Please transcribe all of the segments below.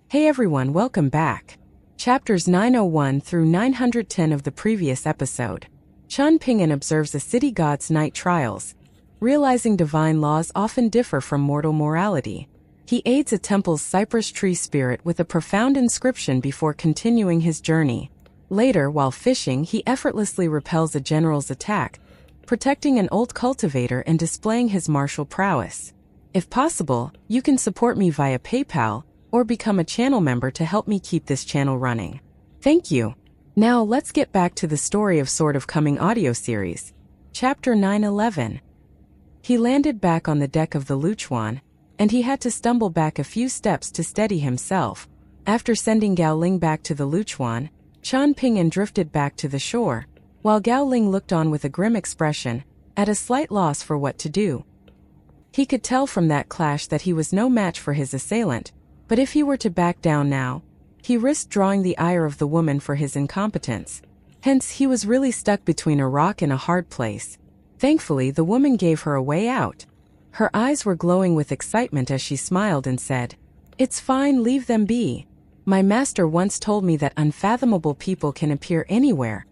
Hey everyone, welcome back. Chapters 901 through 910 of the previous episode. Chen Ping'an observes a city god's night trials. Realizing divine laws often differ from mortal morality, he aids a temple's cypress tree spirit with a profound inscription before continuing his journey. Later, while fishing, he effortlessly repels a general's attack, protecting an old cultivator and displaying his martial prowess. If possible, you can support me via PayPal, or become a channel member to help me keep this channel running. Thank you. Now let's get back to the story of Sword of Coming audio series. Chapter 911. He landed back on the deck of the Luchuan, and he had to stumble back a few steps to steady himself. After sending Gao Ling back to the Luchuan, Chen Ping'an drifted back to the shore, while Gao Ling looked on with a grim expression, at a slight loss for what to do. He could tell from that clash that he was no match for his assailant, but if he were to back down now, he risked drawing the ire of the woman for his incompetence. Hence, he was really stuck between a rock and a hard place. Thankfully, the woman gave her a way out. Her eyes were glowing with excitement as she smiled and said, "It's fine, leave them be. My master once told me that unfathomable people can appear anywhere,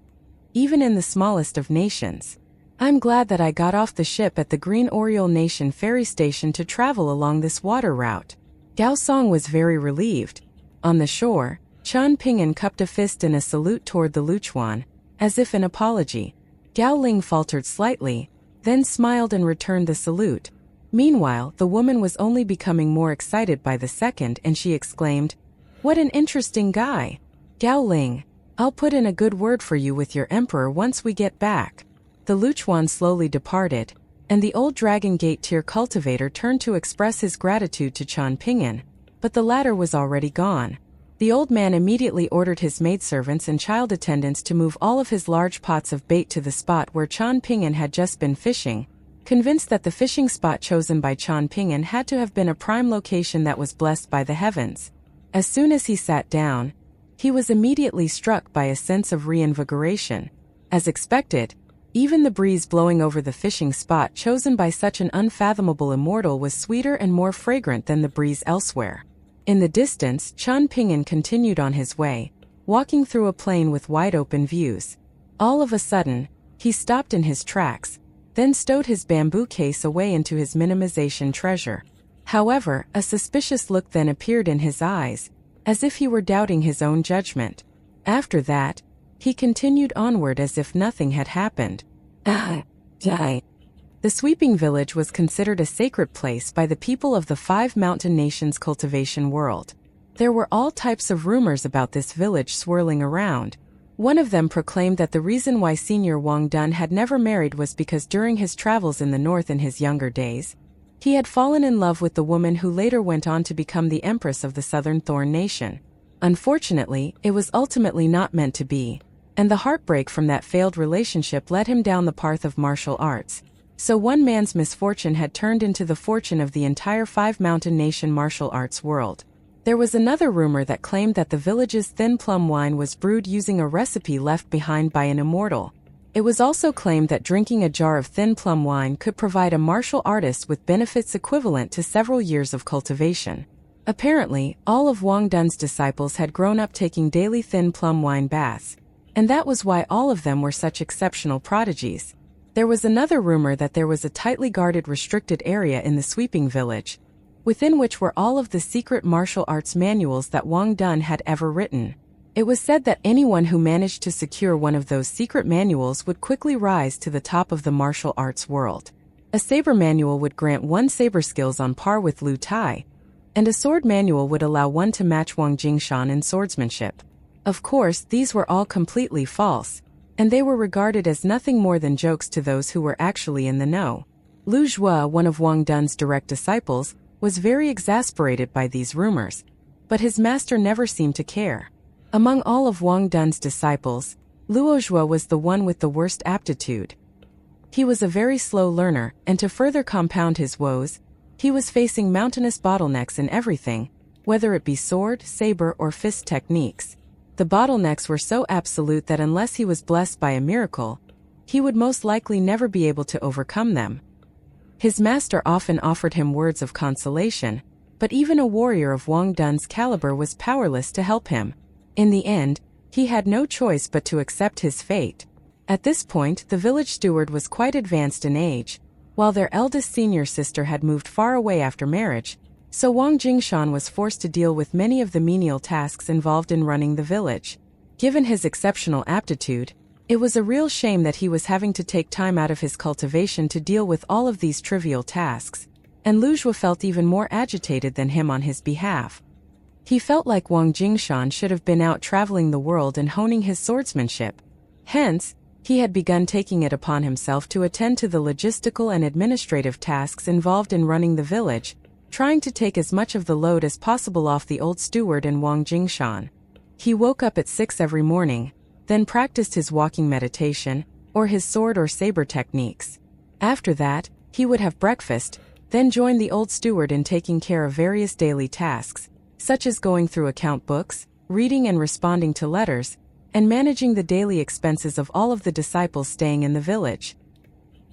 even in the smallest of nations. I'm glad that I got off the ship at the Green Oriole Nation ferry station to travel along this water route." Gao Song was very relieved. On the shore, Chen Ping'an cupped a fist in a salute toward the Luchuan, as if in apology. Gao Ling faltered slightly, then smiled and returned the salute. Meanwhile, the woman was only becoming more excited by the second and she exclaimed, "What an interesting guy. Gao Ling, I'll put in a good word for you with your emperor once we get back." The Luchuan slowly departed, and the old Dragon Gate tier cultivator turned to express his gratitude to Chen Ping'an, but the latter was already gone. The old man immediately ordered his maidservants and child attendants to move all of his large pots of bait to the spot where Chen Ping'an had just been fishing, convinced that the fishing spot chosen by Chen Ping'an had to have been a prime location that was blessed by the heavens. As soon as he sat down, he was immediately struck by a sense of reinvigoration. As expected, even the breeze blowing over the fishing spot chosen by such an unfathomable immortal was sweeter and more fragrant than the breeze elsewhere. In the distance, Chen Ping'an continued on his way, walking through a plain with wide-open views. All of a sudden, he stopped in his tracks, then stowed his bamboo case away into his minimization treasure. However, a suspicious look then appeared in his eyes, as if he were doubting his own judgment. After that, he continued onward as if nothing had happened. Die. The sweeping village was considered a sacred place by the people of the 5 mountain nations cultivation world. There were all types of rumors about this village swirling around. One of them proclaimed that the reason why Senior Wang Dun had never married was because during his travels in the north in his younger days, he had fallen in love with the woman who later went on to become the empress of the Southern Thorn Nation. Unfortunately, it was ultimately not meant to be, and the heartbreak from that failed relationship led him down the path of martial arts. So one man's misfortune had turned into the fortune of the entire 5 mountain nation martial arts world. There was another rumor that claimed that the village's thin plum wine was brewed using a recipe left behind by an immortal. It was also claimed that drinking a jar of thin plum wine could provide a martial artist with benefits equivalent to several years of cultivation. Apparently, all of Wang Dun's disciples had grown up taking daily thin plum wine baths, and that was why all of them were such exceptional prodigies. There was another rumor that there was a tightly guarded restricted area in the sweeping village, within which were all of the secret martial arts manuals that Wang Dun had ever written. It was said that anyone who managed to secure one of those secret manuals would quickly rise to the top of the martial arts world. A saber manual would grant one saber skills on par with Lu Tai, and a sword manual would allow one to match Wang Jingshan in swordsmanship. Of course, these were all completely false, and they were regarded as nothing more than jokes to those who were actually in the know. Lu Zhua, one of Wang Dun's direct disciples, was very exasperated by these rumors, but his master never seemed to care. Among all of Wang Dun's disciples, Luo Zhua was the one with the worst aptitude. He was a very slow learner, and to further compound his woes, he was facing mountainous bottlenecks in everything, whether it be sword, saber, or fist techniques. The bottlenecks were so absolute that unless he was blessed by a miracle, he would most likely never be able to overcome them. His master often offered him words of consolation, but even a warrior of Wang Dun's caliber was powerless to help him. In the end, he had no choice but to accept his fate. At this point, the village steward was quite advanced in age, while their eldest senior sister had moved far away after marriage, so Wang Jingshan was forced to deal with many of the menial tasks involved in running the village. Given his exceptional aptitude, it was a real shame that he was having to take time out of his cultivation to deal with all of these trivial tasks, and Lu Zhuo felt even more agitated than him on his behalf. He felt like Wang Jingshan should have been out traveling the world and honing his swordsmanship. Hence, he had begun taking it upon himself to attend to the logistical and administrative tasks involved in running the village, trying to take as much of the load as possible off the old steward and Wang Jingshan. He woke up at 6 every morning, then practiced his walking meditation, or his sword or saber techniques. After that, he would have breakfast, then join the old steward in taking care of various daily tasks, such as going through account books, reading and responding to letters, and managing the daily expenses of all of the disciples staying in the village.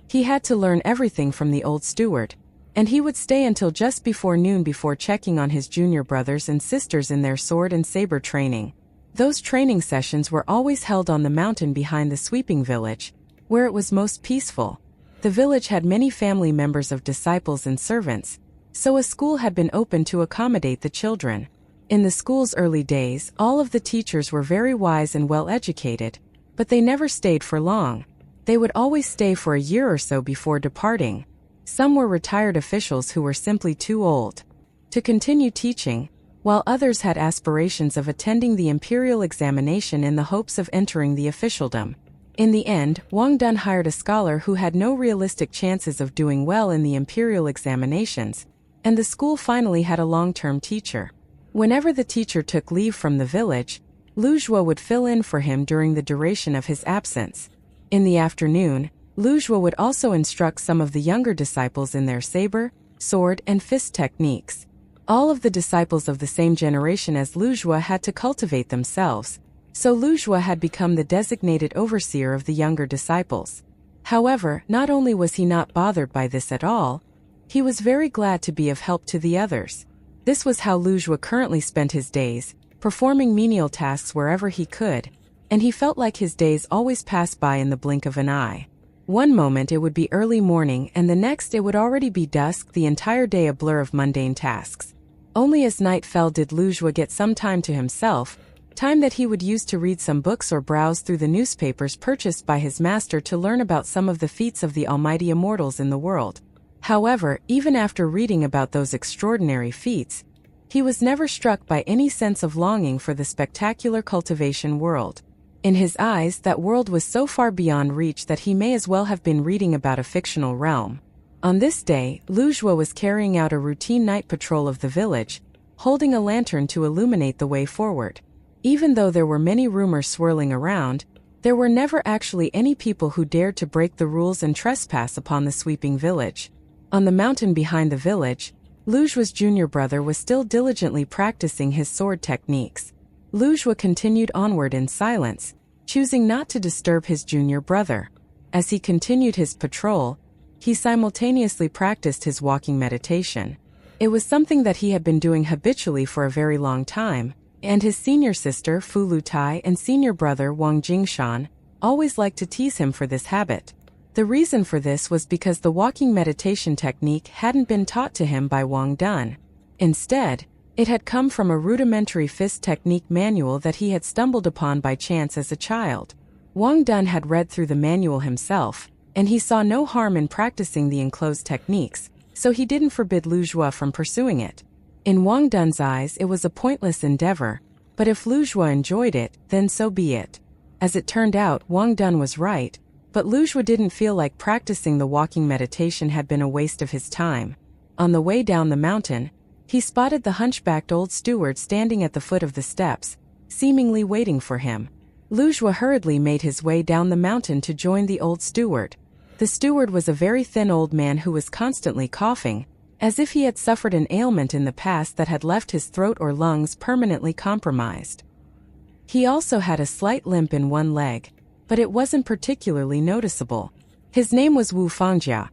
He had to learn everything from the old steward, and he would stay until just before noon before checking on his junior brothers and sisters in their sword and saber training. Those training sessions were always held on the mountain behind the sweeping village, where it was most peaceful. The village had many family members of disciples and servants, so a school had been opened to accommodate the children. In the school's early days, all of the teachers were very wise and well-educated, but they never stayed for long. They would always stay for a year or so before departing. Some were retired officials who were simply too old to continue teaching, while others had aspirations of attending the imperial examination in the hopes of entering the officialdom. In the end, Wang Dun hired a scholar who had no realistic chances of doing well in the imperial examinations, and the school finally had a long-term teacher. Whenever the teacher took leave from the village, Lu Zhuo would fill in for him during the duration of his absence. In the afternoon, Lu Zhuo would also instruct some of the younger disciples in their saber, sword, and fist techniques. All of the disciples of the same generation as Lu Zhuo had to cultivate themselves, so Lu Zhuo had become the designated overseer of the younger disciples. However, not only was he not bothered by this at all, he was very glad to be of help to the others. This was how Lu Zhuo currently spent his days, performing menial tasks wherever he could, and he felt like his days always passed by in the blink of an eye. One moment it would be early morning and the next it would already be dusk, the entire day a blur of mundane tasks. Only as night fell did Lu Zhuo get some time to himself, time that he would use to read some books or browse through the newspapers purchased by his master to learn about some of the feats of the almighty immortals in the world. However, even after reading about those extraordinary feats, he was never struck by any sense of longing for the spectacular cultivation world. In his eyes, that world was so far beyond reach that he may as well have been reading about a fictional realm. On this day, Lu Zhuo was carrying out a routine night patrol of the village, holding a lantern to illuminate the way forward. Even though there were many rumors swirling around, there were never actually any people who dared to break the rules and trespass upon the sweeping village. On the mountain behind the village, Lu Zhuo's junior brother was still diligently practicing his sword techniques. Lu Zhuo continued onward in silence, choosing not to disturb his junior brother. As he continued his patrol, he simultaneously practiced his walking meditation. It was something that he had been doing habitually for a very long time, and his senior sister Fu Lutai and senior brother Wang Jingshan always liked to tease him for this habit. The reason for this was because the walking meditation technique hadn't been taught to him by Wang Dun. Instead, it had come from a rudimentary fist technique manual that he had stumbled upon by chance as a child. Wang Dun had read through the manual himself, and he saw no harm in practicing the enclosed techniques, so he didn't forbid Lu Zhuo from pursuing it. In Wang Dun's eyes it was a pointless endeavor, but if Lu Zhuo enjoyed it, then so be it. As it turned out, Wang Dun was right, but Lu Zhuo didn't feel like practicing the walking meditation had been a waste of his time. On the way down the mountain, he spotted the hunchbacked old steward standing at the foot of the steps, seemingly waiting for him. Lu Zhuo hurriedly made his way down the mountain to join the old steward. The steward was a very thin old man who was constantly coughing, as if he had suffered an ailment in the past that had left his throat or lungs permanently compromised. He also had a slight limp in one leg, but it wasn't particularly noticeable. His name was Wu Fangjia.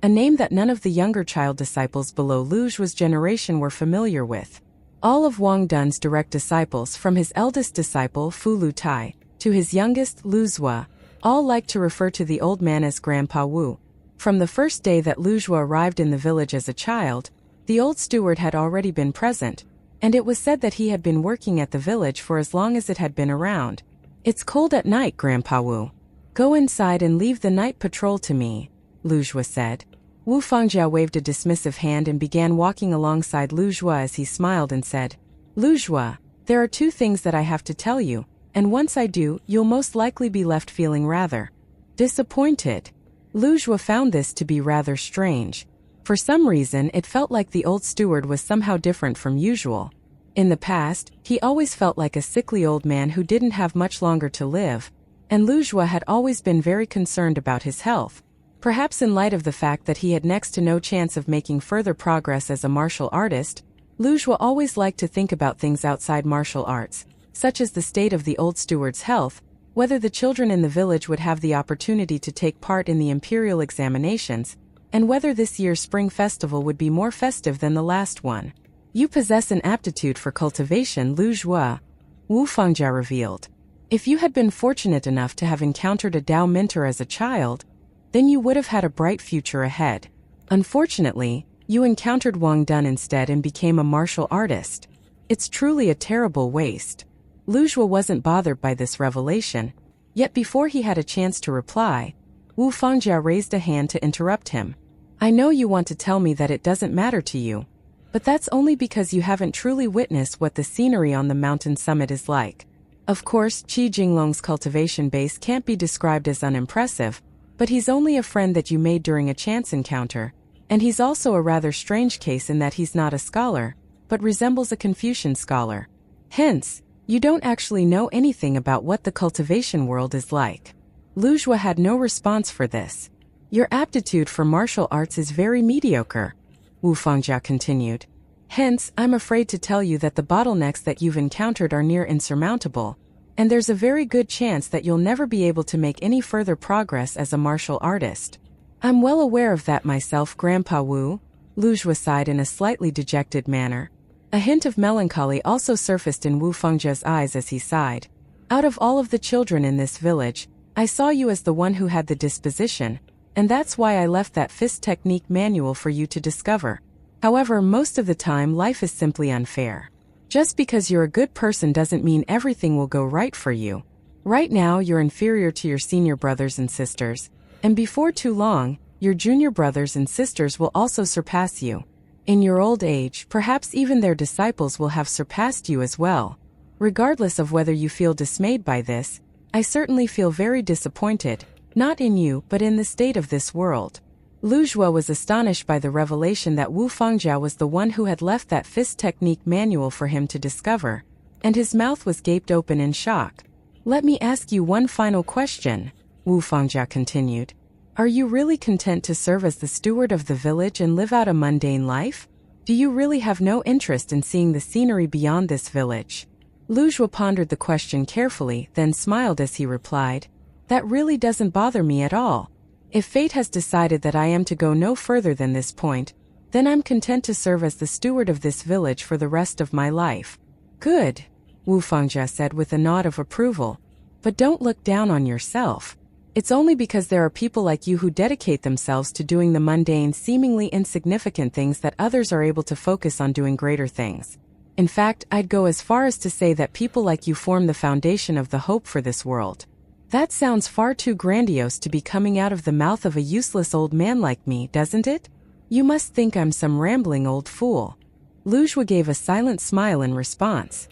a name that none of the younger child disciples below Lu Zhua's generation were familiar with. All of Wang Dun's direct disciples, from his eldest disciple Fu Lu Tai to his youngest Lu Zhua, all liked to refer to the old man as Grandpa Wu. From the first day that Lu Zhua arrived in the village as a child, the old steward had already been present, and it was said that he had been working at the village for as long as it had been around. "It's cold at night, Grandpa Wu. Go inside and leave the night patrol to me," Lu Zhua said. Wu Fengjia waved a dismissive hand and began walking alongside Lu Zhua as he smiled and said, "Lu Zhua, there are two things that I have to tell you, and once I do, you'll most likely be left feeling rather disappointed." Lu Zhua found this to be rather strange. For some reason, it felt like the old steward was somehow different from usual. In the past, he always felt like a sickly old man who didn't have much longer to live, and Lu Zhua had always been very concerned about his health. Perhaps in light of the fact that he had next to no chance of making further progress as a martial artist, Lu Zhua always liked to think about things outside martial arts, such as the state of the old steward's health, whether the children in the village would have the opportunity to take part in the imperial examinations, and whether this year's spring festival would be more festive than the last one. "You possess an aptitude for cultivation, Lu Zhua," Wu Fengjia revealed. "If you had been fortunate enough to have encountered a Dao Minter as a child, then you would have had a bright future ahead. Unfortunately, you encountered Wang Dun instead and became a martial artist. It's truly a terrible waste." Lu Zhua wasn't bothered by this revelation, yet before he had a chance to reply, Wu Fengjia raised a hand to interrupt him. "I know you want to tell me that it doesn't matter to you, but that's only because you haven't truly witnessed what the scenery on the mountain summit is like. Of course, Qi Jinglong's cultivation base can't be described as unimpressive, but he's only a friend that you made during a chance encounter, and he's also a rather strange case in that he's not a scholar, but resembles a Confucian scholar. Hence, you don't actually know anything about what the cultivation world is like." Lu Zhua had no response for this. "Your aptitude for martial arts is very mediocre," Wu Fengjia continued. "Hence, I'm afraid to tell you that the bottlenecks that you've encountered are near insurmountable, and there's a very good chance that you'll never be able to make any further progress as a martial artist." "I'm well aware of that myself, Grandpa Wu," Lu Zhua sighed in a slightly dejected manner. A hint of melancholy also surfaced in Wu Fengjia's eyes as he sighed. "Out of all of the children in this village, I saw you as the one who had the disposition, and that's why I left that fist technique manual for you to discover. However, most of the time life is simply unfair. Just because you're a good person doesn't mean everything will go right for you. Right now you're inferior to your senior brothers and sisters, and before too long, your junior brothers and sisters will also surpass you. In your old age, perhaps even their disciples will have surpassed you as well. Regardless of whether you feel dismayed by this, I certainly feel very disappointed, not in you but in the state of this world." Lu Zhua was astonished by the revelation that Wu Fengjia was the one who had left that fist technique manual for him to discover, and his mouth was gaped open in shock. "Let me ask you one final question," Wu Fengjia continued. "Are you really content to serve as the steward of the village and live out a mundane life? Do you really have no interest in seeing the scenery beyond this village?" Lu Zhua pondered the question carefully, then smiled as he replied, "That really doesn't bother me at all. If fate has decided that I am to go no further than this point, then I'm content to serve as the steward of this village for the rest of my life." "Good," Wu Fengjia said with a nod of approval. "But don't look down on yourself. It's only because there are people like you who dedicate themselves to doing the mundane, seemingly insignificant things that others are able to focus on doing greater things. In fact, I'd go as far as to say that people like you form the foundation of the hope for this world. That sounds far too grandiose to be coming out of the mouth of a useless old man like me, doesn't it? You must think I'm some rambling old fool." Lu Zhua gave a silent smile in response.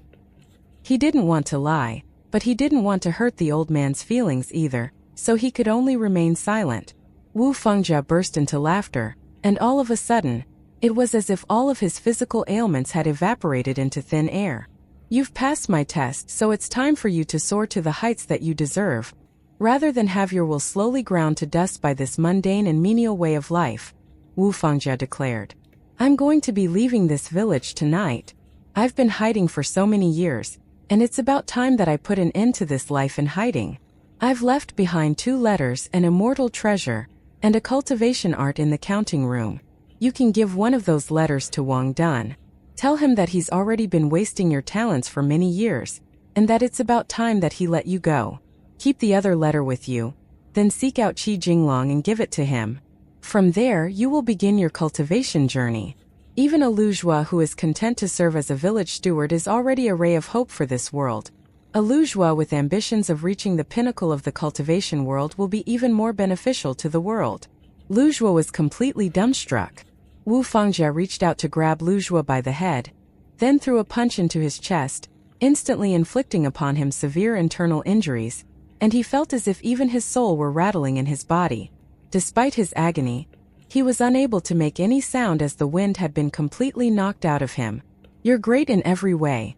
He didn't want to lie, but he didn't want to hurt the old man's feelings either, so he could only remain silent. Wu Fengjia burst into laughter, and all of a sudden, it was as if all of his physical ailments had evaporated into thin air. "You've passed my test, so it's time for you to soar to the heights that you deserve, rather than have your will slowly ground to dust by this mundane and menial way of life," Wu Fengjia declared. "I'm going to be leaving this village tonight. I've been hiding for so many years, and it's about time that I put an end to this life in hiding. I've left behind 2 letters, an immortal treasure, and a cultivation art in the counting room. You can give one of those letters to Wang Dun. Tell him that he's already been wasting your talents for many years, and that it's about time that he let you go. Keep the other letter with you, then seek out Qi Jinglong and give it to him. From there, you will begin your cultivation journey. Even a Luzhua who is content to serve as a village steward is already a ray of hope for this world. A Luzhua with ambitions of reaching the pinnacle of the cultivation world will be even more beneficial to the world. Luzhua was completely dumbstruck. Wu Fengjia reached out to grab Luzhua by the head, then threw a punch into his chest, instantly inflicting upon him severe internal injuries, and he felt as if even his soul were rattling in his body. Despite his agony, he was unable to make any sound as the wind had been completely knocked out of him. You're great in every way,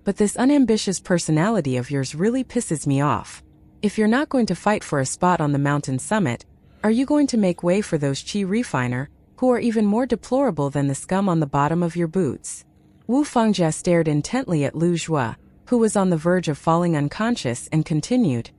but this unambitious personality of yours really pisses me off. If you're not going to fight for a spot on the mountain summit, are you going to make way for those Qi refiner, who are even more deplorable than the scum on the bottom of your boots? Wu Fengjia stared intently at Lu Zhuo, who was on the verge of falling unconscious, and continued.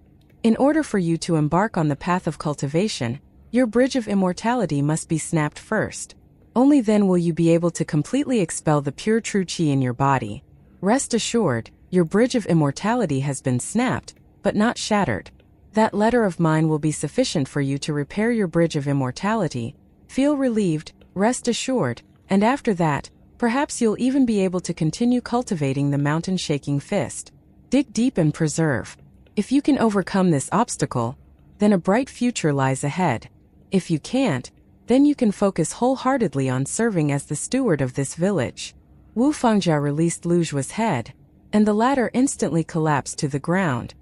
In order for you to embark on the path of cultivation, your bridge of immortality must be snapped first. Only then will you be able to completely expel the pure true Qi in your body. Rest assured, your bridge of immortality has been snapped, but not shattered. That letter of mine will be sufficient for you to repair your bridge of immortality. Feel relieved, rest assured, and after that, perhaps you'll even be able to continue cultivating the mountain-shaking fist. Dig deep and preserve. If you can overcome this obstacle, then a bright future lies ahead. If you can't, then you can focus wholeheartedly on serving as the steward of this village. Wu Fengjia released Lu Zhuo's head, and the latter instantly collapsed to the ground.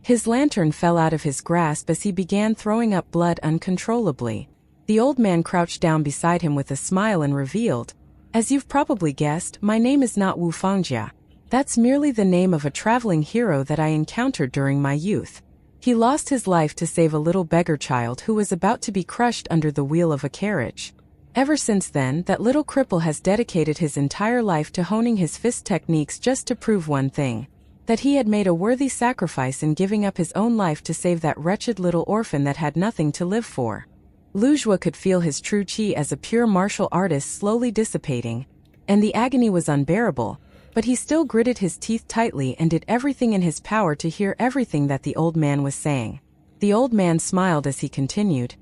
His lantern fell out of his grasp as he began throwing up blood uncontrollably. The old man crouched down beside him with a smile and revealed, "As you've probably guessed, my name is not Wu Fengjia. That's merely the name of a traveling hero that I encountered during my youth. He lost his life to save a little beggar child who was about to be crushed under the wheel of a carriage. Ever since then, that little cripple has dedicated his entire life to honing his fist techniques just to prove one thing, that he had made a worthy sacrifice in giving up his own life to save that wretched little orphan that had nothing to live for." Lu Zhuo could feel his true Qi as a pure martial artist slowly dissipating, and the agony was unbearable, but he still gritted his teeth tightly and did everything in his power to hear everything that the old man was saying. The old man smiled as he continued,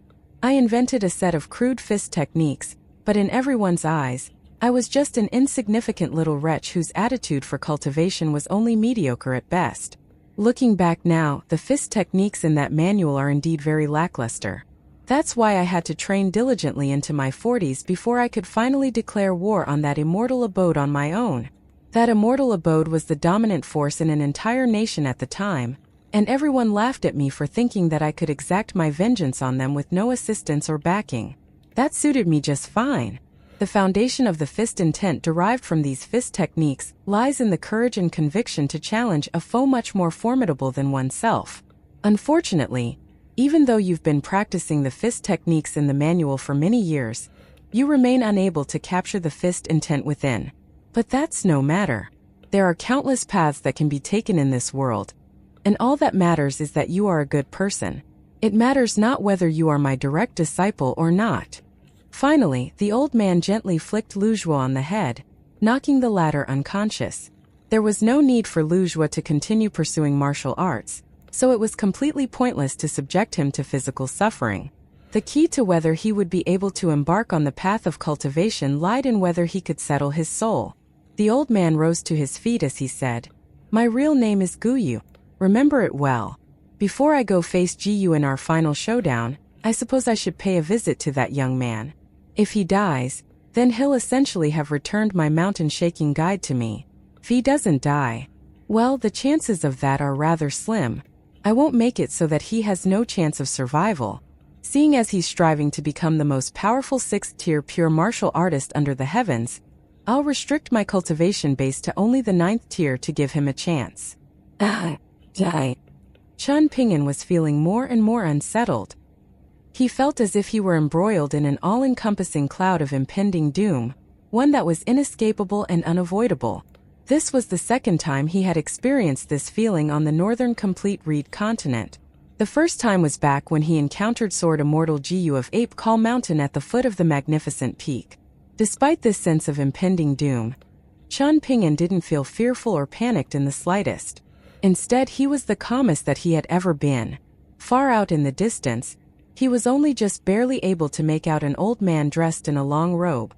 "I invented a set of crude fist techniques, but in everyone's eyes, I was just an insignificant little wretch whose attitude for cultivation was only mediocre at best. Looking back now, the fist techniques in that manual are indeed very lackluster. That's why I had to train diligently into my 40s before I could finally declare war on that immortal abode on my own. That immortal abode was the dominant force in an entire nation at the time, and everyone laughed at me for thinking that I could exact my vengeance on them with no assistance or backing. That suited me just fine. The foundation of the fist intent derived from these fist techniques lies in the courage and conviction to challenge a foe much more formidable than oneself. Unfortunately, even though you've been practicing the fist techniques in the manual for many years, you remain unable to capture the fist intent within. But that's no matter. There are countless paths that can be taken in this world, and all that matters is that you are a good person. It matters not whether you are my direct disciple or not." Finally, the old man gently flicked Lu Zhuo on the head, knocking the latter unconscious. There was no need for Lu Zhuo to continue pursuing martial arts, so it was completely pointless to subject him to physical suffering. The key to whether he would be able to embark on the path of cultivation lied in whether he could settle his soul. The old man rose to his feet as he said, "My real name is Guyu. Remember it well. Before I go face Jiyu in our final showdown, I suppose I should pay a visit to that young man. If he dies, then he'll essentially have returned my mountain-shaking guide to me. If he doesn't die, well, the chances of that are rather slim. I won't make it so that he has no chance of survival. Seeing as he's striving to become the most powerful 6th-tier pure martial artist under the heavens, I'll restrict my cultivation base to only the 9th tier to give him a chance." Die. Chun Ping'an was feeling more and more unsettled. He felt as if he were embroiled in an all-encompassing cloud of impending doom, one that was inescapable and unavoidable. This was the second time he had experienced this feeling on the northern complete reed continent. The first time was back when he encountered Sword Immortal Jiu of Ape Call Mountain at the foot of the magnificent peak. Despite this sense of impending doom, Chen Ping'an didn't feel fearful or panicked in the slightest. Instead, he was the calmest that he had ever been. Far out in the distance, he was only just barely able to make out an old man dressed in a long robe.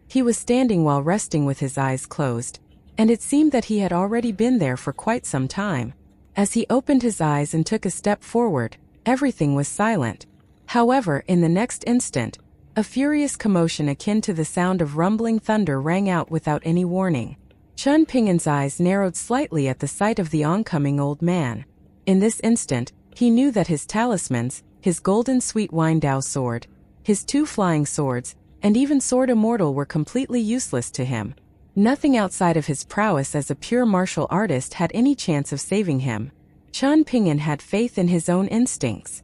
He was standing while resting with his eyes closed, and it seemed that he had already been there for quite some time. As he opened his eyes and took a step forward, everything was silent. However, in the next instant, a furious commotion akin to the sound of rumbling thunder rang out without any warning. Chen Ping'an's eyes narrowed slightly at the sight of the oncoming old man. In this instant, he knew that his talismans, his golden sweet wine Dao sword, his 2 flying swords, and even Sword Immortal were completely useless to him. Nothing outside of his prowess as a pure martial artist had any chance of saving him. Chen Ping'an had faith in his own instincts.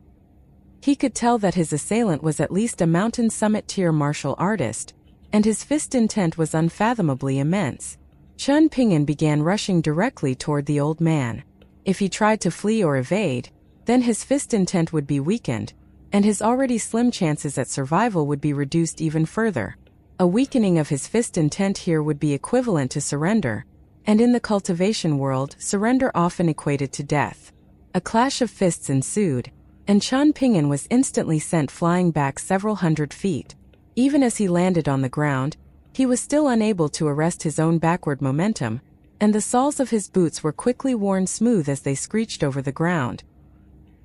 He could tell that his assailant was at least a mountain summit tier martial artist, and his fist intent was unfathomably immense. Chen Ping'an began rushing directly toward the old man. If he tried to flee or evade, then his fist intent would be weakened, and his already slim chances at survival would be reduced even further. A weakening of his fist intent here would be equivalent to surrender, and in the cultivation world, surrender often equated to death. A clash of fists ensued, and Chen Ping'an was instantly sent flying back several hundred feet. Even as he landed on the ground, he was still unable to arrest his own backward momentum, and the soles of his boots were quickly worn smooth as they screeched over the ground.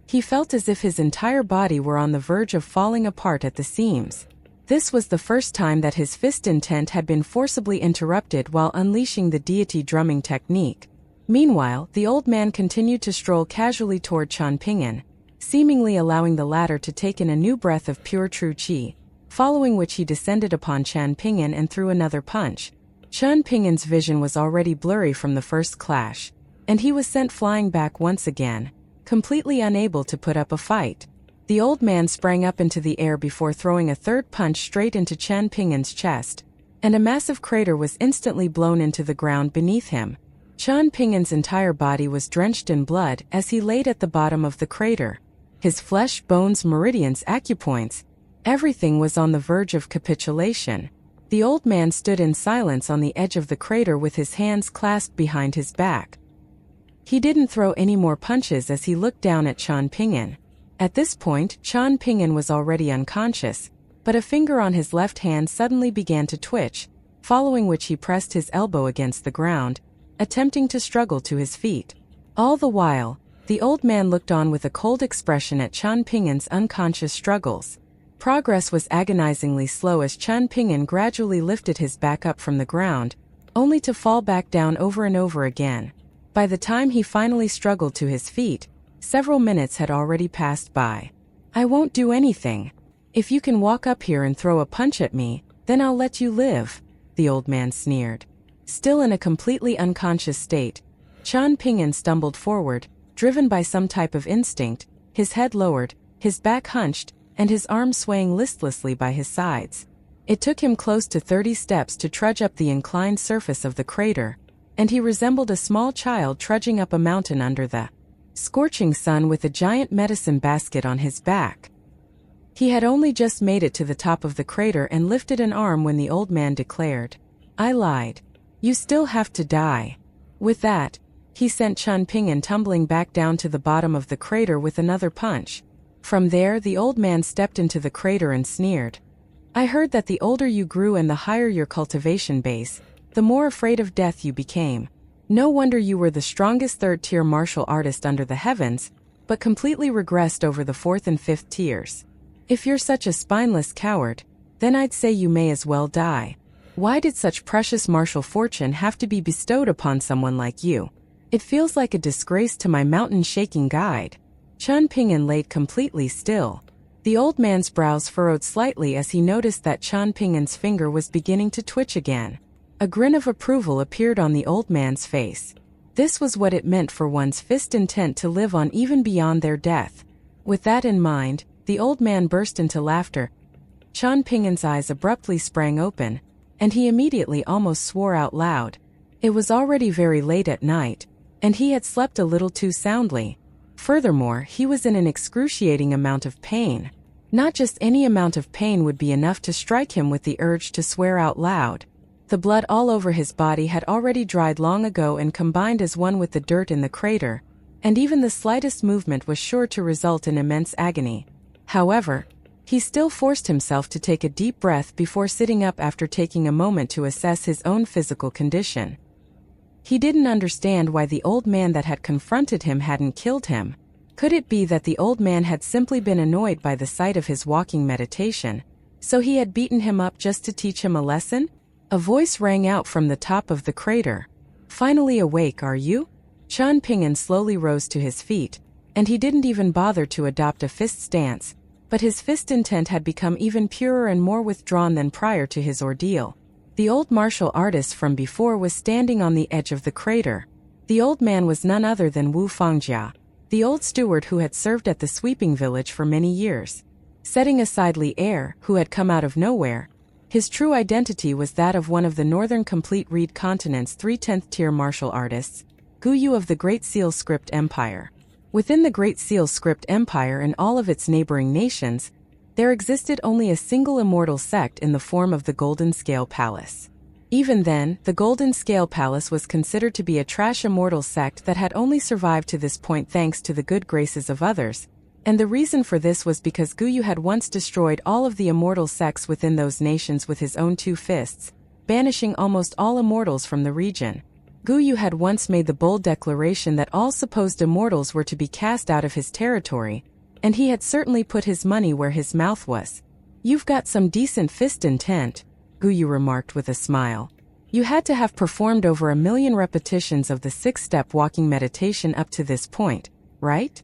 He felt as if his entire body were on the verge of falling apart at the seams. This was the first time that his fist intent had been forcibly interrupted while unleashing the deity drumming technique. Meanwhile, the old man continued to stroll casually toward Chen Ping'an, seemingly allowing the latter to take in a new breath of pure true qi, following which he descended upon Chen Ping'an and threw another punch. Chen Ping'an's vision was already blurry from the first clash, and he was sent flying back once again, completely unable to put up a fight. The old man sprang up into the air before throwing a third punch straight into Chen Ping'an's chest, and a massive crater was instantly blown into the ground beneath him. Chen Ping'an's entire body was drenched in blood as he laid at the bottom of the crater. His flesh, bones, meridians, acupoints, everything was on the verge of capitulation. The old man stood in silence on the edge of the crater with his hands clasped behind his back. He didn't throw any more punches as he looked down at Chen Ping'an. At this point, Chen Ping'an was already unconscious, but a finger on his left hand suddenly began to twitch, following which he pressed his elbow against the ground, attempting to struggle to his feet. All the while, the old man looked on with a cold expression at Chen Ping'an's unconscious struggles. Progress was agonizingly slow as Chen Ping'an gradually lifted his back up from the ground, only to fall back down over and over again. By the time he finally struggled to his feet, several minutes had already passed by. "I won't do anything. If you can walk up here and throw a punch at me, then I'll let you live," the old man sneered. Still in a completely unconscious state, Chen Ping'an stumbled forward, driven by some type of instinct, his head lowered, his back hunched, and his arms swaying listlessly by his sides. It took him close to 30 steps to trudge up the inclined surface of the crater, and he resembled a small child trudging up a mountain under the scorching sun with a giant medicine basket on his back. He had only just made it to the top of the crater and lifted an arm when the old man declared, "I lied. You still have to die." With that, he sent Chen Ping'an tumbling back down to the bottom of the crater with another punch. From there, the old man stepped into the crater and sneered, "I heard that the older you grew and the higher your cultivation base, the more afraid of death you became. No wonder you were the strongest third-tier martial artist under the heavens, but completely regressed over the fourth and fifth tiers. If you're such a spineless coward, then I'd say you may as well die. Why did such precious martial fortune have to be bestowed upon someone like you? It feels like a disgrace to my mountain-shaking guide." Chen Ping'an laid completely still. The old man's brows furrowed slightly as he noticed that Chen Ping'an's finger was beginning to twitch again. A grin of approval appeared on the old man's face. This was what it meant for one's fist intent to live on even beyond their death. With that in mind, the old man burst into laughter. Chen Ping'an's eyes abruptly sprang open, and he immediately almost swore out loud. It was already very late at night, and he had slept a little too soundly. Furthermore, he was in an excruciating amount of pain. Not just any amount of pain would be enough to strike him with the urge to swear out loud. The blood all over his body had already dried long ago and combined as one with the dirt in the crater, and even the slightest movement was sure to result in immense agony. However, he still forced himself to take a deep breath before sitting up after taking a moment to assess his own physical condition. He didn't understand why the old man that had confronted him hadn't killed him. Could it be that the old man had simply been annoyed by the sight of his walking meditation, so he had beaten him up just to teach him a lesson? A voice rang out from the top of the crater. "Finally awake, are you?" Qian Ping'an slowly rose to his feet, and he didn't even bother to adopt a fist stance, but his fist intent had become even purer and more withdrawn than prior to his ordeal. The old martial artist from before was standing on the edge of the crater. The old man was none other than Wu Fangjia, the old steward who had served at the sweeping village for many years. Setting aside Li Er, who had come out of nowhere, his true identity was that of one of the northern complete reed continent's 3/10th tier martial artists, Gu Yu of the Great Seal Script Empire. Within the Great Seal Script Empire and all of its neighboring nations, there existed only a single immortal sect in the form of the Golden Scale Palace. Even then, the Golden Scale Palace was considered to be a trash immortal sect that had only survived to this point thanks to the good graces of others, and the reason for this was because Gu Yu had once destroyed all of the immortal sects within those nations with his own 2 fists, banishing almost all immortals from the region. Gu Yu had once made the bold declaration that all supposed immortals were to be cast out of his territory, and he had certainly put his money where his mouth was. "You've got some decent fist intent," Gu Yu remarked with a smile. "You had to have performed over 1,000,000 repetitions of the 6-step walking meditation up to this point, right?"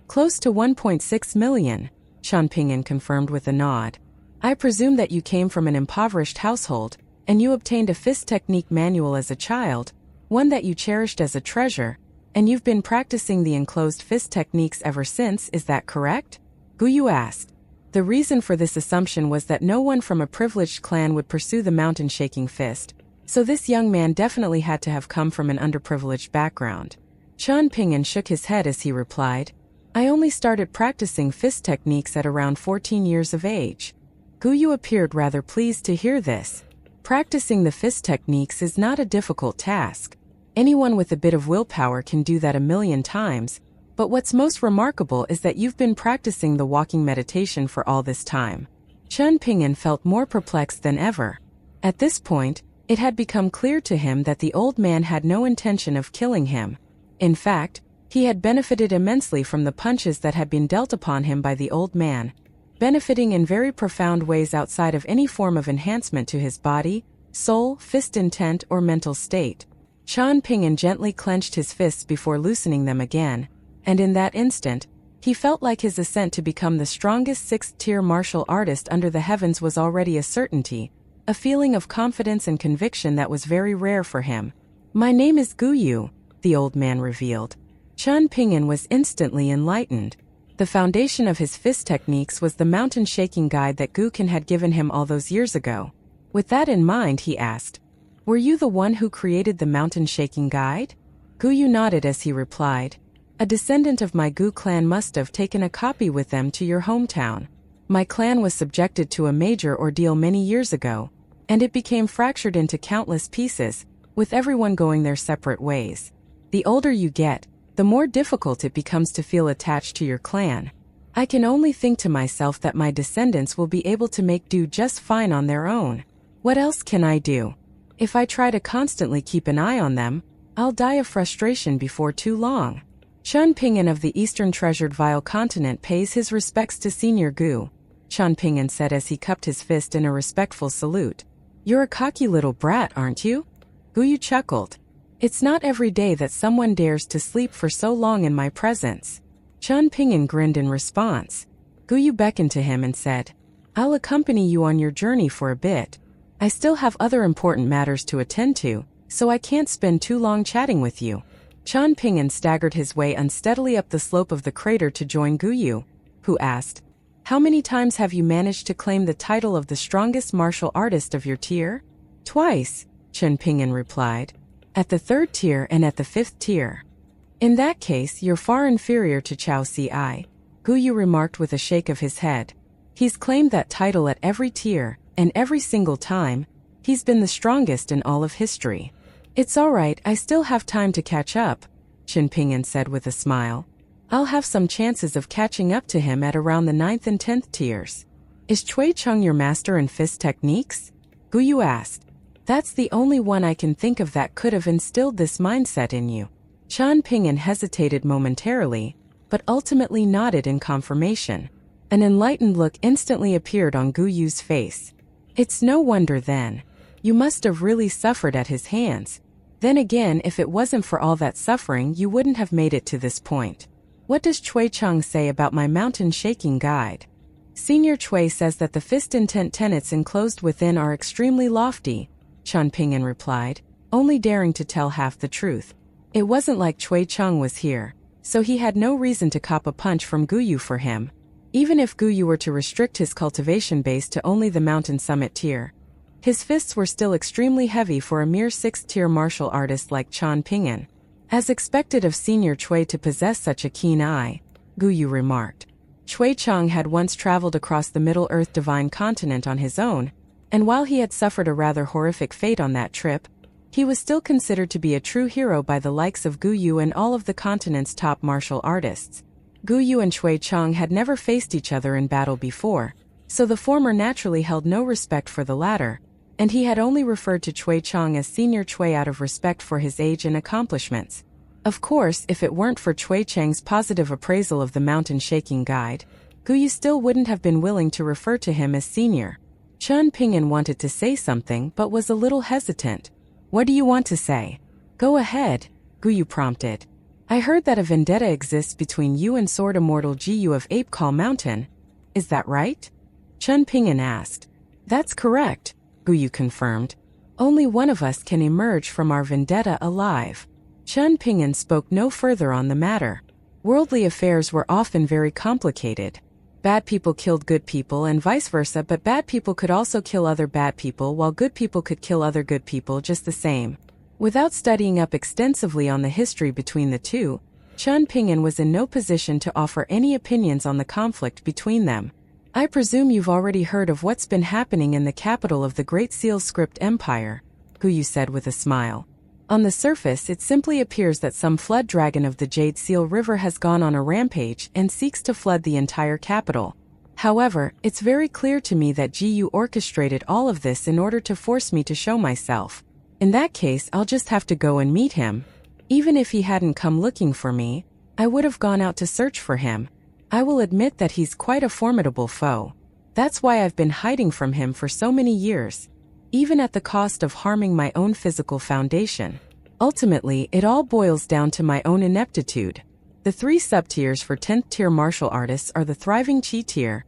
"Close to 1.6 million, Qian Ping'an confirmed with a nod. "I presume that you came from an impoverished household, and you obtained a fist technique manual as a child, one that you cherished as a treasure, and you've been practicing the enclosed fist techniques ever since, is that correct?" Gu Yu asked. The reason for this assumption was that no one from a privileged clan would pursue the mountain-shaking fist, so this young man definitely had to have come from an underprivileged background. Qian Ping'an shook his head as he replied, "I only started practicing fist techniques at around 14 years of age." Gu Yu appeared rather pleased to hear this. Practicing the fist techniques is not a difficult task. Anyone with a bit of willpower can do that 1,000,000 times, but what's most remarkable is that you've been practicing the walking meditation for all this time. Qian Ping'an felt more perplexed than ever. At this point, it had become clear to him that the old man had no intention of killing him. In fact, he had benefited immensely from the punches that had been dealt upon him by the old man, benefiting in very profound ways outside of any form of enhancement to his body, soul, fist intent, or mental state. Qian Ping'an gently clenched his fists before loosening them again, and in that instant, he felt like his ascent to become the strongest 6th-tier martial artist under the heavens was already a certainty, a feeling of confidence and conviction that was very rare for him. "My name is Gu Yu," the old man revealed. Qian Ping'an was instantly enlightened. The foundation of his fist techniques was the mountain-shaking guide that Gu Kan had given him all those years ago. With that in mind, he asked, "Were you the one who created the mountain-shaking guide?" Gu Yu nodded as he replied, "A descendant of my Gu clan must have taken a copy with them to your hometown. My clan was subjected to a major ordeal many years ago, and it became fractured into countless pieces, with everyone going their separate ways. The older you get, the more difficult it becomes to feel attached to your clan. I can only think to myself that my descendants will be able to make do just fine on their own. What else can I do? If I try to constantly keep an eye on them, I'll die of frustration before too long." Qian Ping'an of the Eastern Treasured Vile Continent pays his respects to Senior Gu, Qian Ping'an said as he cupped his fist in a respectful salute. "You're a cocky little brat, aren't you?" Gu Yu chuckled. "It's not every day that someone dares to sleep for so long in my presence." Qian Ping'an grinned in response. Gu Yu beckoned to him and said, "I'll accompany you on your journey for a bit. I still have other important matters to attend to, so I can't spend too long chatting with you." Qian Ping'an staggered his way unsteadily up the slope of the crater to join Gu Yu, who asked, "How many times have you managed to claim the title of the strongest martial artist of your tier?" "Twice," Qian Ping'an replied. "At the 3rd tier and at the 5th tier." In that case, you're far inferior to Chao Ci, Gu Yu remarked with a shake of his head. He's claimed that title at every tier, and every single time, he's been the strongest in all of history. It's alright, I still have time to catch up, Chen Ping'an said with a smile. I'll have some chances of catching up to him at around the 9th and 10th tiers. Is Cui Cheng your master in fist techniques? Gu Yu asked. That's the only one I can think of that could have instilled this mindset in you. Chen Ping'an hesitated momentarily, but ultimately nodded in confirmation. An enlightened look instantly appeared on Gu Yu's face. It's no wonder then. You must have really suffered at his hands. Then again, if it wasn't for all that suffering, you wouldn't have made it to this point. What does Cui Cheng say about my mountain shaking guide? Senior Cui says that the fist intent tenets enclosed within are extremely lofty, Chen Ping'an replied, only daring to tell half the truth. It wasn't like Cui Cheng was here, so he had no reason to cop a punch from Gu Yu for him. Even if Gu Yu were to restrict his cultivation base to only the mountain summit tier, his fists were still extremely heavy for a mere 6th-tier martial artist like Chen Ping'an. As expected of Senior Cui to possess such a keen eye, Gu Yu remarked. Cui Cheng had once traveled across the Middle-earth Divine Continent on his own, and while he had suffered a rather horrific fate on that trip, he was still considered to be a true hero by the likes of Gu Yu and all of the continent's top martial artists. Gu Yu and Cui Cheng had never faced each other in battle before, so the former naturally held no respect for the latter, and he had only referred to Cui Cheng as Senior Cui out of respect for his age and accomplishments. Of course, if it weren't for Cui Cheng's positive appraisal of the mountain shaking guide, Gu Yu still wouldn't have been willing to refer to him as senior. Chen Ping'an wanted to say something but was a little hesitant. What do you want to say? Go ahead, Gu Yu prompted. I heard that a vendetta exists between you and sword immortal Ji Yu of Ape Call Mountain. Is that right? Chen Ping'an asked. That's correct, Gu Yu confirmed. Only one of us can emerge from our vendetta alive. Chen Ping'an spoke no further on the matter. Worldly affairs were often very complicated. Bad people killed good people and vice versa, but bad people could also kill other bad people while good people could kill other good people just the same. Without studying up extensively on the history between the two, Chen Ping'an was in no position to offer any opinions on the conflict between them. I presume you've already heard of what's been happening in the capital of the Great Seal Script Empire, Gu Yu said with a smile. On the surface, it simply appears that some flood dragon of the Jade Seal River has gone on a rampage and seeks to flood the entire capital. However, it's very clear to me that Ji Yu orchestrated all of this in order to force me to show myself. In that case, I'll just have to go and meet him. Even if he hadn't come looking for me, I would have gone out to search for him. I will admit that he's quite a formidable foe. That's why I've been hiding from him for so many years, even at the cost of harming my own physical foundation. Ultimately, it all boils down to my own ineptitude. The 3 sub-tiers for 10th tier martial artists are the Thriving Chi tier,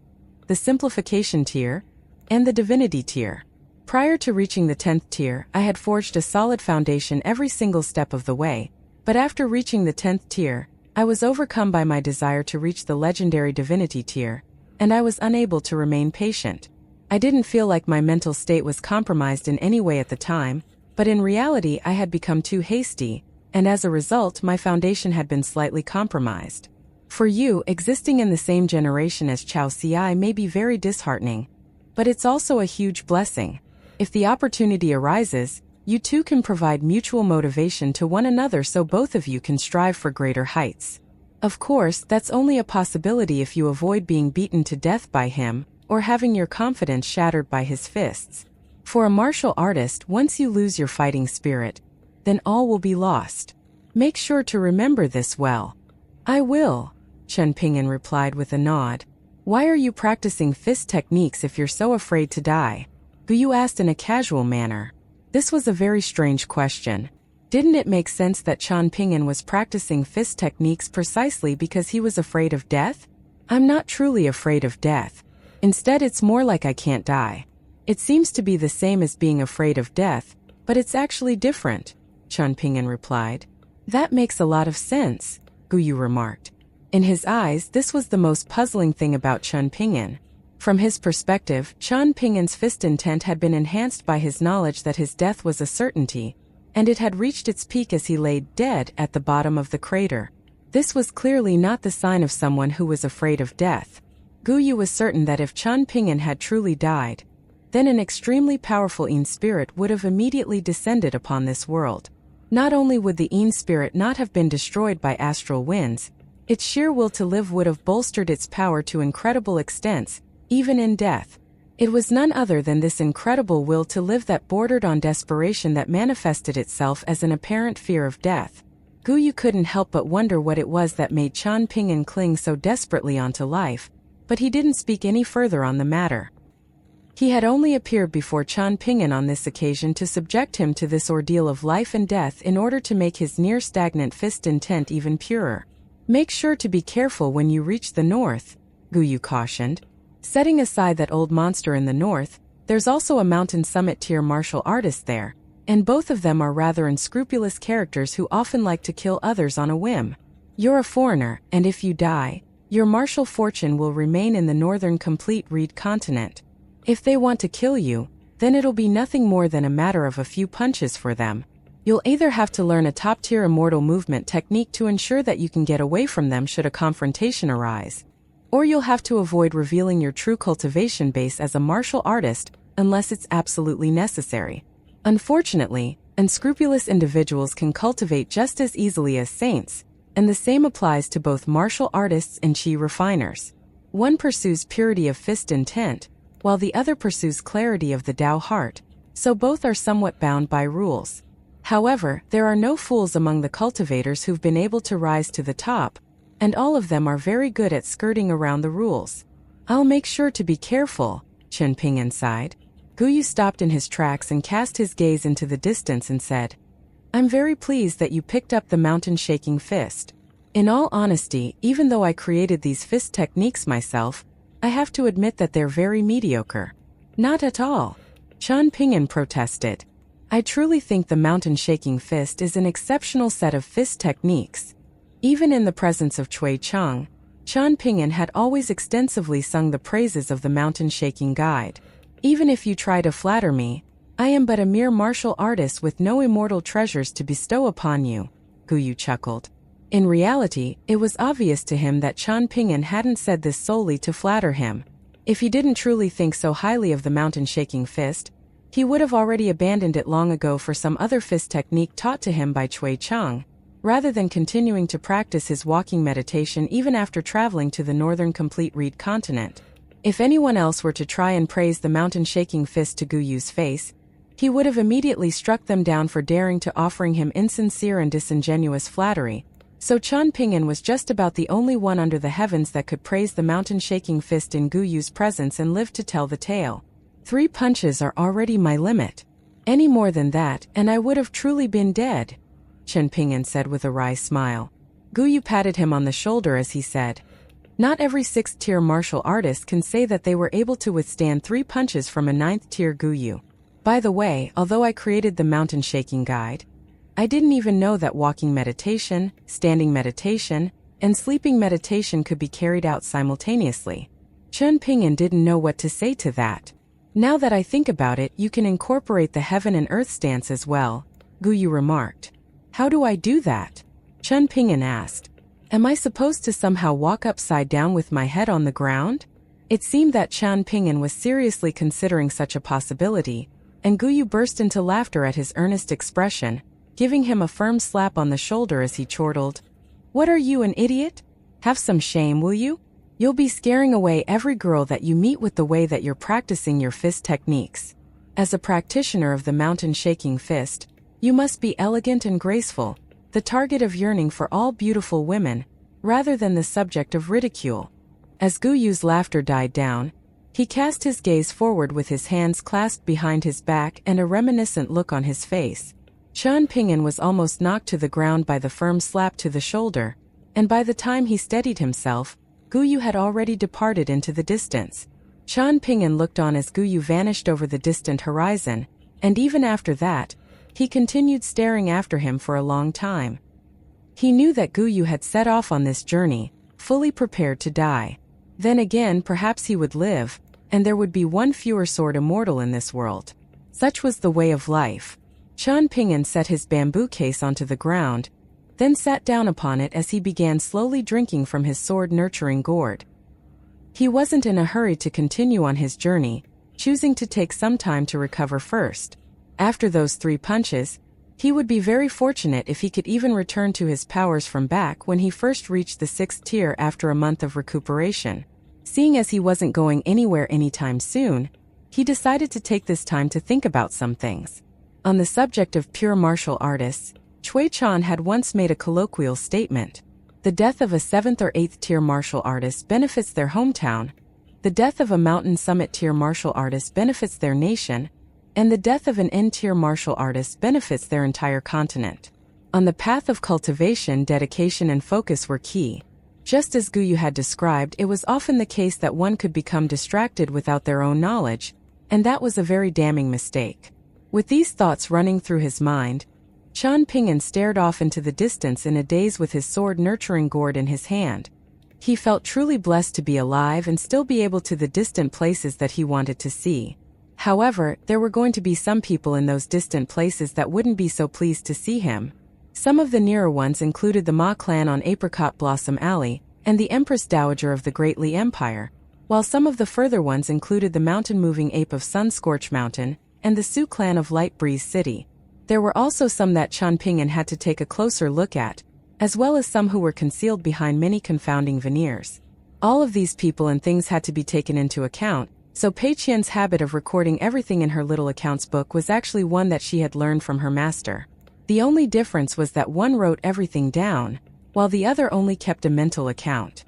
the Simplification tier, and the Divinity tier. Prior to reaching the 10th tier, I had forged a solid foundation every single step of the way, but after reaching the 10th tier, I was overcome by my desire to reach the legendary Divinity tier, and I was unable to remain patient. I didn't feel like my mental state was compromised in any way at the time, but in reality I had become too hasty, and as a result my foundation had been slightly compromised. For you, existing in the same generation as Chao Ci may be very disheartening, but it's also a huge blessing. If the opportunity arises, you two can provide mutual motivation to one another so both of you can strive for greater heights. Of course, that's only a possibility if you avoid being beaten to death by him, or having your confidence shattered by his fists. For a martial artist, once you lose your fighting spirit, then all will be lost. Make sure to remember this well. I will, Chen Ping'an replied with a nod. Why are you practicing fist techniques if you're so afraid to die? Gu Yu asked in a casual manner. This was a very strange question. Didn't it make sense that Chen Ping'an was practicing fist techniques precisely because he was afraid of death? I'm not truly afraid of death. Instead, it's more like I can't die. It seems to be the same as being afraid of death, but it's actually different, Chen Ping'an replied. That makes a lot of sense, Gu Yu remarked. In his eyes, this was the most puzzling thing about Chen Ping'an. From his perspective, Chen Ping'an's fist intent had been enhanced by his knowledge that his death was a certainty, and it had reached its peak as he lay dead at the bottom of the crater. This was clearly not the sign of someone who was afraid of death. Gu Yu was certain that if Chen Ping'an had truly died, then an extremely powerful Yin spirit would have immediately descended upon this world. Not only would the Yin spirit not have been destroyed by astral winds, its sheer will to live would have bolstered its power to incredible extents, even in death. It was none other than this incredible will to live that bordered on desperation that manifested itself as an apparent fear of death. Gu Yu couldn't help but wonder what it was that made Chen Ping'an cling so desperately onto life, but he didn't speak any further on the matter. He had only appeared before Chen Ping'an on this occasion to subject him to this ordeal of life and death in order to make his near-stagnant fist intent even purer. "Make sure to be careful when you reach the north," Gu Yu cautioned. "Setting aside that old monster in the north, there's also a mountain summit tier martial artist there, and both of them are rather unscrupulous characters who often like to kill others on a whim. You're a foreigner, and if you die, your martial fortune will remain in the northern complete reed continent. If they want to kill you, then it'll be nothing more than a matter of a few punches for them. You'll either have to learn a top-tier immortal movement technique to ensure that you can get away from them should a confrontation arise, or you'll have to avoid revealing your true cultivation base as a martial artist unless it's absolutely necessary. Unfortunately, unscrupulous individuals can cultivate just as easily as saints, and the same applies to both martial artists and chi refiners. One pursues purity of fist intent, while the other pursues clarity of the Tao heart, so both are somewhat bound by rules. However, there are no fools among the cultivators who've been able to rise to the top, and all of them are very good at skirting around the rules. I'll make sure to be careful," Chen Ping'an sighed. Gu Yu stopped in his tracks and cast his gaze into the distance and said, "I'm very pleased that you picked up the mountain-shaking fist. In all honesty, even though I created these fist techniques myself, I have to admit that they're very mediocre." "Not at all," Chen Ping'an protested. "I truly think the mountain-shaking fist is an exceptional set of fist techniques." Even in the presence of Cui Cheng, Chen Ping'an had always extensively sung the praises of the mountain-shaking guide. "Even if you try to flatter me, I am but a mere martial artist with no immortal treasures to bestow upon you," Gu Yu chuckled. In reality, it was obvious to him that Chen Ping'an hadn't said this solely to flatter him. If he didn't truly think so highly of the mountain-shaking fist, he would have already abandoned it long ago for some other fist technique taught to him by Cui Cheng, rather than continuing to practice his walking meditation even after traveling to the northern complete reed continent. If anyone else were to try and praise the mountain-shaking fist to Gu Yu's face, he would have immediately struck them down for daring to offering him insincere and disingenuous flattery. So Chen Ping'an was just about the only one under the heavens that could praise the mountain-shaking fist in Gu Yu's presence and live to tell the tale. 3 punches are already my limit. Any more than that, and I would have truly been dead," Chen Ping'an said with a wry smile. Gu Yu patted him on the shoulder as he said, "Not every 6th-tier martial artist can say that they were able to withstand 3 punches from a 9th-tier Gu Yu. By the way, although I created the mountain-shaking guide, I didn't even know that walking meditation, standing meditation, and sleeping meditation could be carried out simultaneously." Chen Ping'an didn't know what to say to that. "Now that I think about it, you can incorporate the heaven and earth stance as well," Gu Yu remarked. "How do I do that?" Chen Ping'an asked. "Am I supposed to somehow walk upside down with my head on the ground?" It seemed that Chen Ping'an was seriously considering such a possibility, and Gu Yu burst into laughter at his earnest expression, giving him a firm slap on the shoulder as he chortled, "What are you, an idiot? Have some shame, will you? You'll be scaring away every girl that you meet with the way that you're practicing your fist techniques. As a practitioner of the mountain-shaking fist, you must be elegant and graceful, the target of yearning for all beautiful women, rather than the subject of ridicule." As Gu Yu's laughter died down, he cast his gaze forward with his hands clasped behind his back and a reminiscent look on his face. Chen Ping'an was almost knocked to the ground by the firm slap to the shoulder, and by the time he steadied himself, Gu Yu had already departed into the distance. Chen Ping'an looked on as Gu Yu vanished over the distant horizon, and even after that, he continued staring after him for a long time. He knew that Gu Yu had set off on this journey, fully prepared to die. Then again, perhaps he would live, and there would be one fewer sword immortal in this world. Such was the way of life. Chan Ping'an set his bamboo case onto the ground, then sat down upon it as he began slowly drinking from his sword-nurturing gourd. He wasn't in a hurry to continue on his journey, choosing to take some time to recover first. After those 3 punches, he would be very fortunate if he could even return to his powers from back when he first reached the 6th tier after a month of recuperation. Seeing as he wasn't going anywhere anytime soon, he decided to take this time to think about some things. On the subject of pure martial artists, Chui Chan had once made a colloquial statement. The death of a 7th or 8th tier martial artist benefits their hometown, the death of a mountain summit tier martial artist benefits their nation, and the death of an N-tier martial artist benefits their entire continent. On the path of cultivation, dedication and focus were key. Just as Guyu had described, it was often the case that one could become distracted without their own knowledge, and that was a very damning mistake. With these thoughts running through his mind, Chan Ping'an stared off into the distance in a daze with his sword-nurturing gourd in his hand. He felt truly blessed to be alive and still be able to the distant places that he wanted to see. However, there were going to be some people in those distant places that wouldn't be so pleased to see him. Some of the nearer ones included the Ma clan on Apricot Blossom Alley and the Empress Dowager of the Great Li Empire, while some of the further ones included the mountain-moving ape of Sunscorch Mountain and the Sioux clan of Light Breeze City. There were also some that Chan Ping'an had to take a closer look at, as well as some who were concealed behind many confounding veneers. All of these people and things had to be taken into account, so Pei Qian's habit of recording everything in her little accounts book was actually one that she had learned from her master. The only difference was that one wrote everything down, while the other only kept a mental account.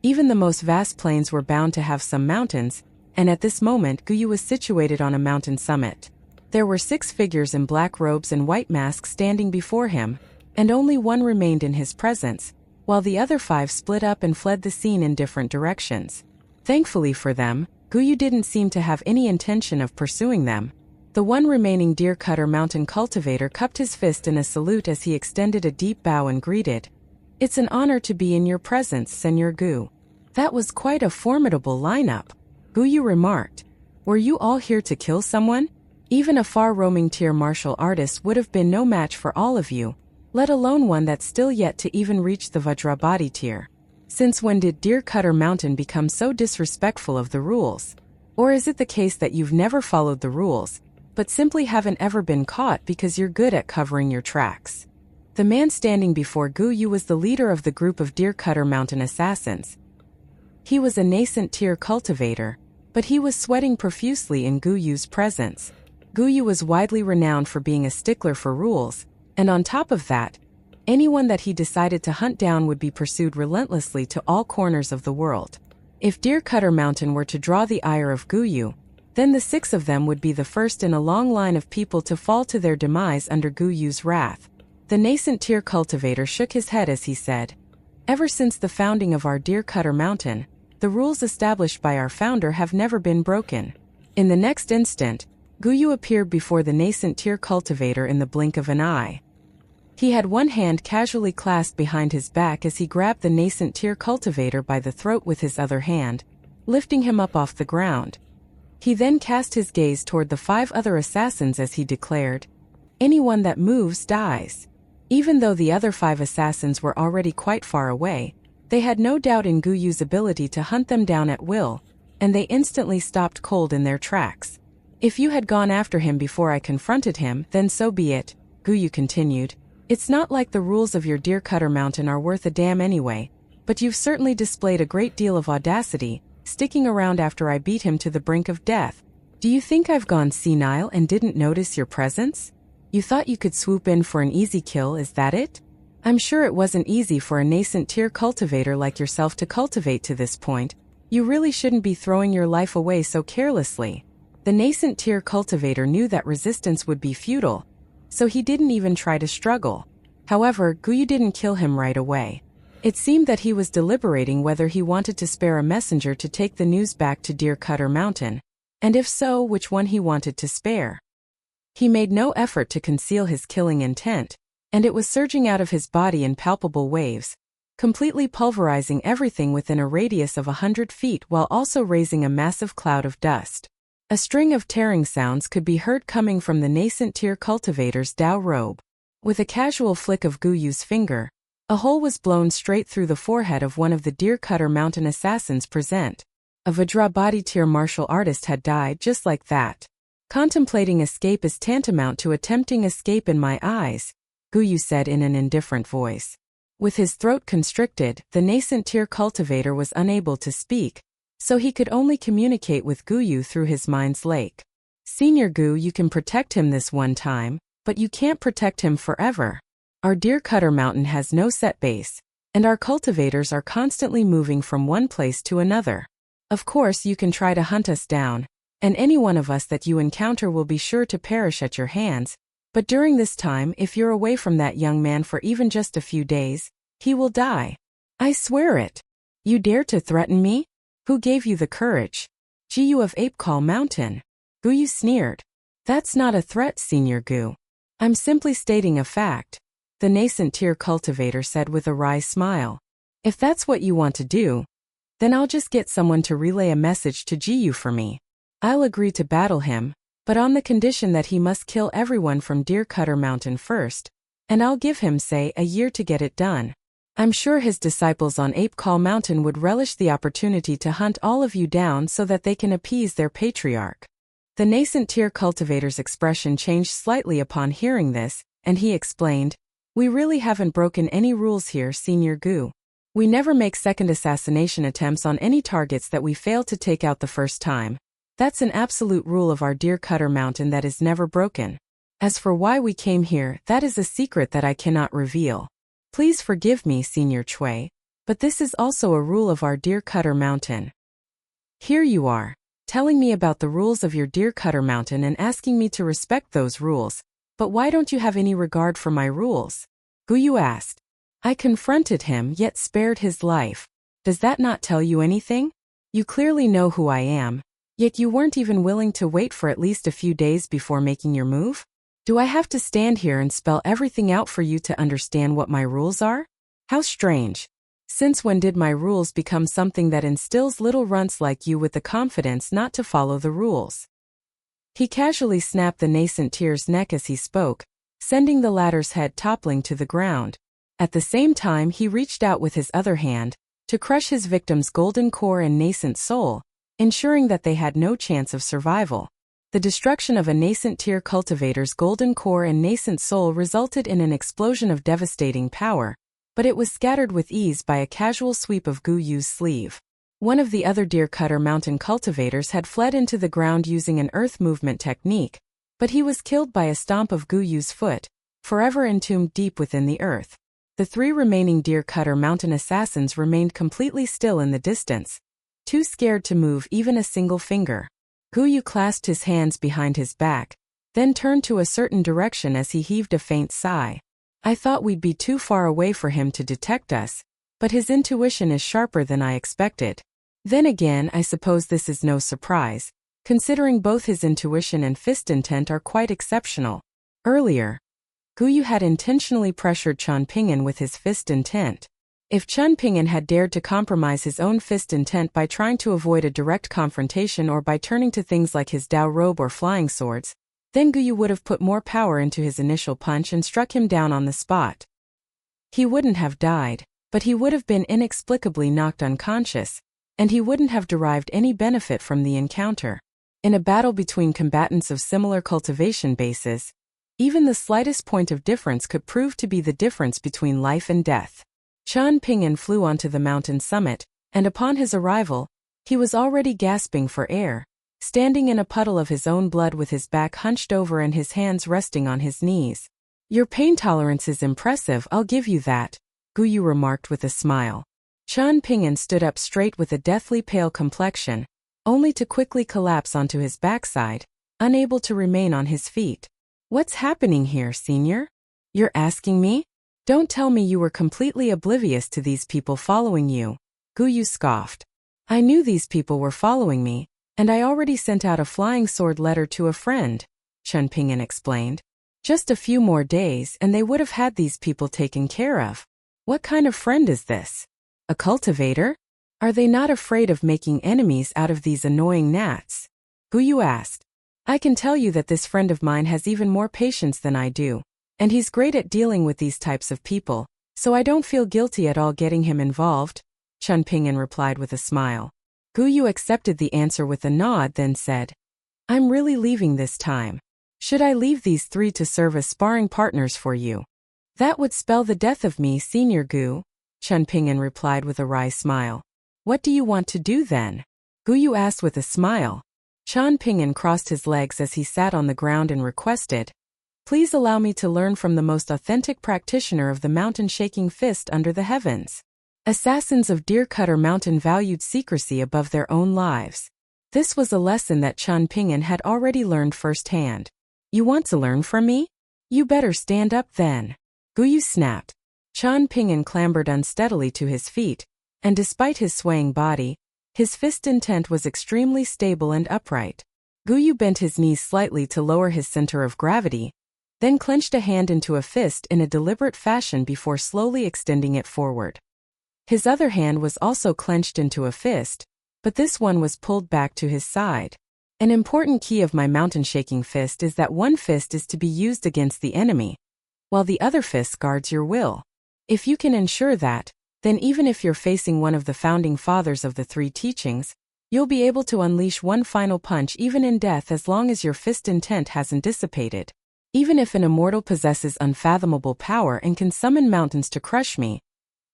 Even the most vast plains were bound to have some mountains, and at this moment Guyu was situated on a mountain summit. There were 6 figures in black robes and white masks standing before him, and only one remained in his presence, while the other 5 split up and fled the scene in different directions. Thankfully for them, Guyu didn't seem to have any intention of pursuing them. The one remaining Deer Cutter Mountain Cultivator cupped his fist in a salute as he extended a deep bow and greeted. "It's an honor to be in your presence, Senor Gu." "That was quite a formidable lineup," Guyu remarked. "Were you all here to kill someone? Even a far-roaming tier martial artist would have been no match for all of you, let alone one that's still yet to even reach the Vajrabadi tier. Since when did Deer Cutter Mountain become so disrespectful of the rules? Or is it the case that you've never followed the rules, but simply haven't ever been caught because you're good at covering your tracks?" The man standing before Guyu was the leader of the group of Deer Cutter Mountain assassins. He was a nascent tier cultivator, but he was sweating profusely in Guyu's presence. Guyu was widely renowned for being a stickler for rules, and on top of that, anyone that he decided to hunt down would be pursued relentlessly to all corners of the world. If Deer Cutter Mountain were to draw the ire of Guyu, then the 6 of them would be the first in a long line of people to fall to their demise under Guyu's wrath. The nascent tier cultivator shook his head as he said, "Ever since the founding of our Deer Cutter Mountain, the rules established by our founder have never been broken." In the next instant, Guyu appeared before the nascent tier cultivator in the blink of an eye. He had one hand casually clasped behind his back as he grabbed the nascent tier cultivator by the throat with his other hand, lifting him up off the ground. He then cast his gaze toward the 5 other assassins as he declared, "Anyone that moves dies." Even though the other 5 assassins were already quite far away, they had no doubt in Guyu's ability to hunt them down at will, and they instantly stopped cold in their tracks. "If you had gone after him before I confronted him, then so be it," Guyu continued. "It's not like the rules of your Deer Cutter Mountain are worth a damn anyway, but you've certainly displayed a great deal of audacity, sticking around after I beat him to the brink of death. Do you think I've gone senile and didn't notice your presence? You thought you could swoop in for an easy kill, is that it? I'm sure it wasn't easy for a nascent tier cultivator like yourself to cultivate to this point. You really shouldn't be throwing your life away so carelessly." The nascent tier cultivator knew that resistance would be futile, so he didn't even try to struggle. However, Guyu didn't kill him right away. It seemed that he was deliberating whether he wanted to spare a messenger to take the news back to Deer Cutter Mountain, and if so, which one he wanted to spare. He made no effort to conceal his killing intent, and it was surging out of his body in palpable waves, completely pulverizing everything within a radius of 100 feet while also raising a massive cloud of dust. A string of tearing sounds could be heard coming from the nascent tier cultivator's Dao robe. With a casual flick of Guyu's finger, a hole was blown straight through the forehead of one of the Deer Cutter Mountain assassins present. A Vajrabadi tier martial artist had died just like that. Contemplating escape is tantamount to attempting escape in my eyes, Guyu said in an indifferent voice. With his throat constricted, the nascent tier cultivator was unable to speak, so he could only communicate with Guyu through his mind's lake. Senior Gu, you can protect him this one time, but you can't protect him forever. Our Deer Cutter Mountain has no set base, and our cultivators are constantly moving from one place to another. Of course you can try to hunt us down, and any one of us that you encounter will be sure to perish at your hands, but during this time if you're away from that young man for even just a few days, he will die. I swear it. You dare to threaten me? Who gave you the courage? Jiu of Apecall Mountain. Guyu sneered. That's not a threat, Senior Gu. I'm simply stating a fact, the nascent tier cultivator said with a wry smile. If that's what you want to do, then I'll just get someone to relay a message to Jiu for me. I'll agree to battle him, but on the condition that he must kill everyone from Deer Cutter Mountain first, and I'll give him, say, a year to get it done. I'm sure his disciples on Apecall Mountain would relish the opportunity to hunt all of you down so that they can appease their patriarch. The nascent tier cultivator's expression changed slightly upon hearing this, and he explained, We really haven't broken any rules here, Senior Gu. We never make second assassination attempts on any targets that we fail to take out the first time. That's an absolute rule of our Deer Cutter Mountain that is never broken. As for why we came here, that is a secret that I cannot reveal. Please forgive me, Senior Chui, but this is also a rule of our Deer Cutter Mountain. Here you are, telling me about the rules of your Deer Cutter Mountain and asking me to respect those rules, but why don't you have any regard for my rules? Guyu asked. I confronted him yet spared his life. Does that not tell you anything? You clearly know who I am, yet you weren't even willing to wait for at least a few days before making your move? Do I have to stand here and spell everything out for you to understand what my rules are? How strange. Since when did my rules become something that instills little runts like you with the confidence not to follow the rules? He casually snapped the nascent tier's neck as he spoke, sending the latter's head toppling to the ground. At the same time he reached out with his other hand, to crush his victim's golden core and nascent soul, ensuring that they had no chance of survival. The destruction of a nascent tier cultivator's golden core and nascent soul resulted in an explosion of devastating power, but it was scattered with ease by a casual sweep of Guyu's sleeve. One of the other Deer Cutter Mountain cultivators had fled into the ground using an earth movement technique, but he was killed by a stomp of Guyu's foot, forever entombed deep within the earth. The three remaining Deer Cutter Mountain assassins remained completely still in the distance, too scared to move even a single finger. Guyu clasped his hands behind his back, then turned to a certain direction as he heaved a faint sigh. I thought we'd be too far away for him to detect us, but his intuition is sharper than I expected. Then again, I suppose this is no surprise, considering both his intuition and fist intent are quite exceptional. Earlier, Guyu had intentionally pressured Chen Ping'an with his fist intent. If Chen Ping'an had dared to compromise his own fist intent by trying to avoid a direct confrontation or by turning to things like his Dao robe or flying swords, then Guyu would have put more power into his initial punch and struck him down on the spot. He wouldn't have died, but he would have been inexplicably knocked unconscious, and he wouldn't have derived any benefit from the encounter. In a battle between combatants of similar cultivation bases, even the slightest point of difference could prove to be the difference between life and death. Chen Ping'an flew onto the mountain summit, and upon his arrival, he was already gasping for air, standing in a puddle of his own blood with his back hunched over and his hands resting on his knees. Your pain tolerance is impressive, I'll give you that, Guyu remarked with a smile. Chen Ping'an stood up straight with a deathly pale complexion, only to quickly collapse onto his backside, unable to remain on his feet. What's happening here, Senior? You're asking me? Don't tell me you were completely oblivious to these people following you, Guyu scoffed. I knew these people were following me, and I already sent out a flying sword letter to a friend, Chen Ping'an explained. Just a few more days and they would have had these people taken care of. What kind of friend is this? A cultivator? Are they not afraid of making enemies out of these annoying gnats? Guyu asked. I can tell you that this friend of mine has even more patience than I do, and he's great at dealing with these types of people, so I don't feel guilty at all getting him involved, Chun Ping'an replied with a smile. Guyu accepted the answer with a nod, then said, I'm really leaving this time. Should I leave these three to serve as sparring partners for you? That would spell the death of me, Senior Gu, Chun Ping'an replied with a wry smile. What do you want to do then? Guyu asked with a smile. Chun Ping'an crossed his legs as he sat on the ground and requested, Please allow me to learn from the most authentic practitioner of the mountain-shaking fist under the heavens. Assassins of Deer Cutter Mountain valued secrecy above their own lives. This was a lesson that Chun Ping'an had already learned firsthand. You want to learn from me? You better stand up then. Guyu snapped. Chun Ping'an clambered unsteadily to his feet, and despite his swaying body, his fist intent was extremely stable and upright. Guyu bent his knees slightly to lower his center of gravity, then clenched a hand into a fist in a deliberate fashion before slowly extending it forward. His other hand was also clenched into a fist, but this one was pulled back to his side. An important key of my mountain-shaking fist is that one fist is to be used against the enemy, while the other fist guards your will. If you can ensure that, then even if you're facing one of the founding fathers of the three teachings, you'll be able to unleash one final punch even in death as long as your fist intent hasn't dissipated. Even if an immortal possesses unfathomable power and can summon mountains to crush me,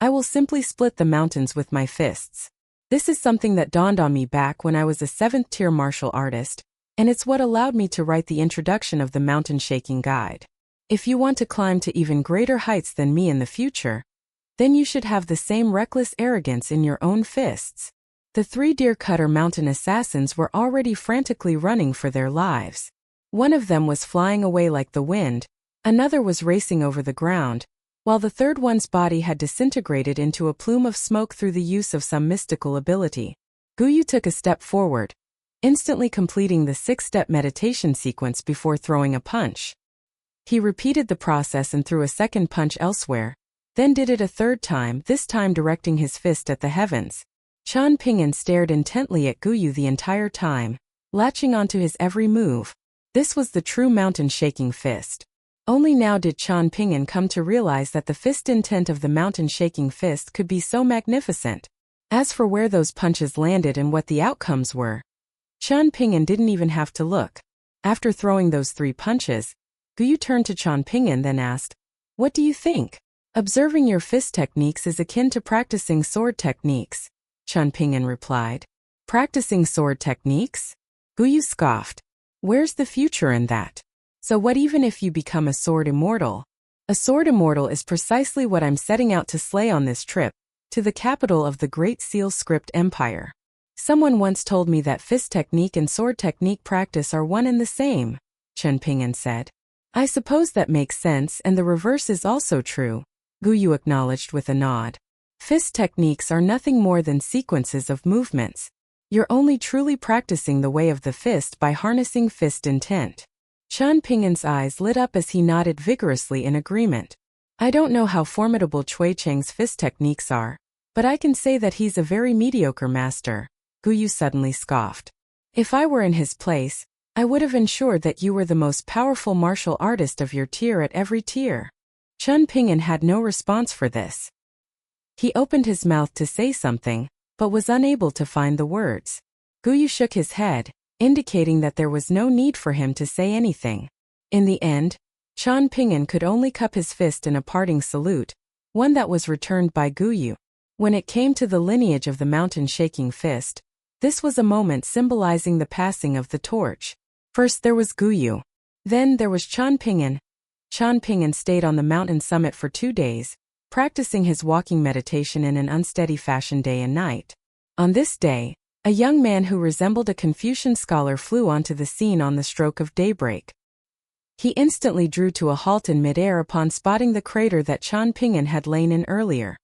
I will simply split the mountains with my fists. This is something that dawned on me back when I was a 7th-tier martial artist, and it's what allowed me to write the introduction of the Mountain Shaking Guide. If you want to climb to even greater heights than me in the future, then you should have the same reckless arrogance in your own fists. The 3 Deer Cutter Mountain assassins were already frantically running for their lives. One of them was flying away like the wind, another was racing over the ground, while the third one's body had disintegrated into a plume of smoke through the use of some mystical ability. Guyu took a step forward, instantly completing the 6-step meditation sequence before throwing a punch. He repeated the process and threw a second punch elsewhere, then did it a third time, this time directing his fist at the heavens. Chun Ping'an stared intently at Guyu the entire time, latching onto his every move. This was the true mountain-shaking fist. Only now did Chun Ping'an come to realize that the fist intent of the mountain-shaking fist could be so magnificent. As for where those punches landed and what the outcomes were, Chun Ping'an didn't even have to look. After throwing those 3 punches, Guyu turned to Chun Ping'an then asked, What do you think? Observing your fist techniques is akin to practicing sword techniques, Chun Ping'an replied. Practicing sword techniques? Guyu scoffed. Where's the future in that? So what even if you become a sword immortal? A sword immortal is precisely what I'm setting out to slay on this trip, to the capital of the Great Seal Script Empire. Someone once told me that fist technique and sword technique practice are one and the same, Chun Ping'an said. I suppose that makes sense, and the reverse is also true, Guyu acknowledged with a nod. Fist techniques are nothing more than sequences of movements. You're only truly practicing the way of the fist by harnessing fist intent. Chun Ping'an's eyes lit up as he nodded vigorously in agreement. I don't know how formidable Cui Cheng's fist techniques are, but I can say that he's a very mediocre master, Guyu suddenly scoffed. If I were in his place, I would have ensured that you were the most powerful martial artist of your tier at every tier. Chun Ping'an had no response for this. He opened his mouth to say something, but was unable to find the words. Guyu shook his head, indicating that there was no need for him to say anything. In the end, Chun Ping'an could only cup his fist in a parting salute, one that was returned by Guyu. When it came to the lineage of the mountain-shaking fist, this was a moment symbolizing the passing of the torch. First there was Guyu. Then there was Chun Ping'an. Chun Ping'an stayed on the mountain summit for 2 days, practicing his walking meditation in an unsteady fashion day and night. On this day, a young man who resembled a Confucian scholar flew onto the scene on the stroke of daybreak. He instantly drew to a halt in midair upon spotting the crater that Chun Ping'an had lain in earlier.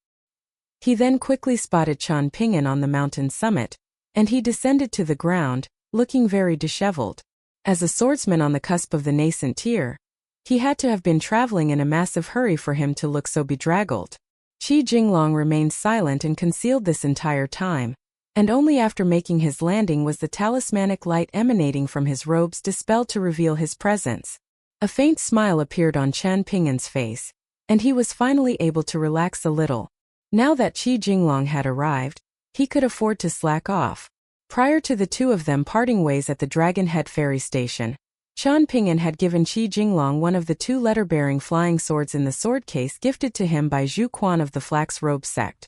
He then quickly spotted Chun Ping'an on the mountain summit, and he descended to the ground, looking very disheveled. As a swordsman on the cusp of the nascent tier, he had to have been traveling in a massive hurry for him to look so bedraggled. Qi Jinglong remained silent and concealed this entire time, and only after making his landing was the talismanic light emanating from his robes dispelled to reveal his presence. A faint smile appeared on Chen Ping'an's face, and he was finally able to relax a little. Now that Qi Jinglong had arrived, he could afford to slack off. Prior to the two of them parting ways at the Dragon Head ferry station, Chen Ping'an had given Qi Jinglong one of the two letter-bearing flying swords in the sword case gifted to him by Zhu Quan of the Flax Robe sect.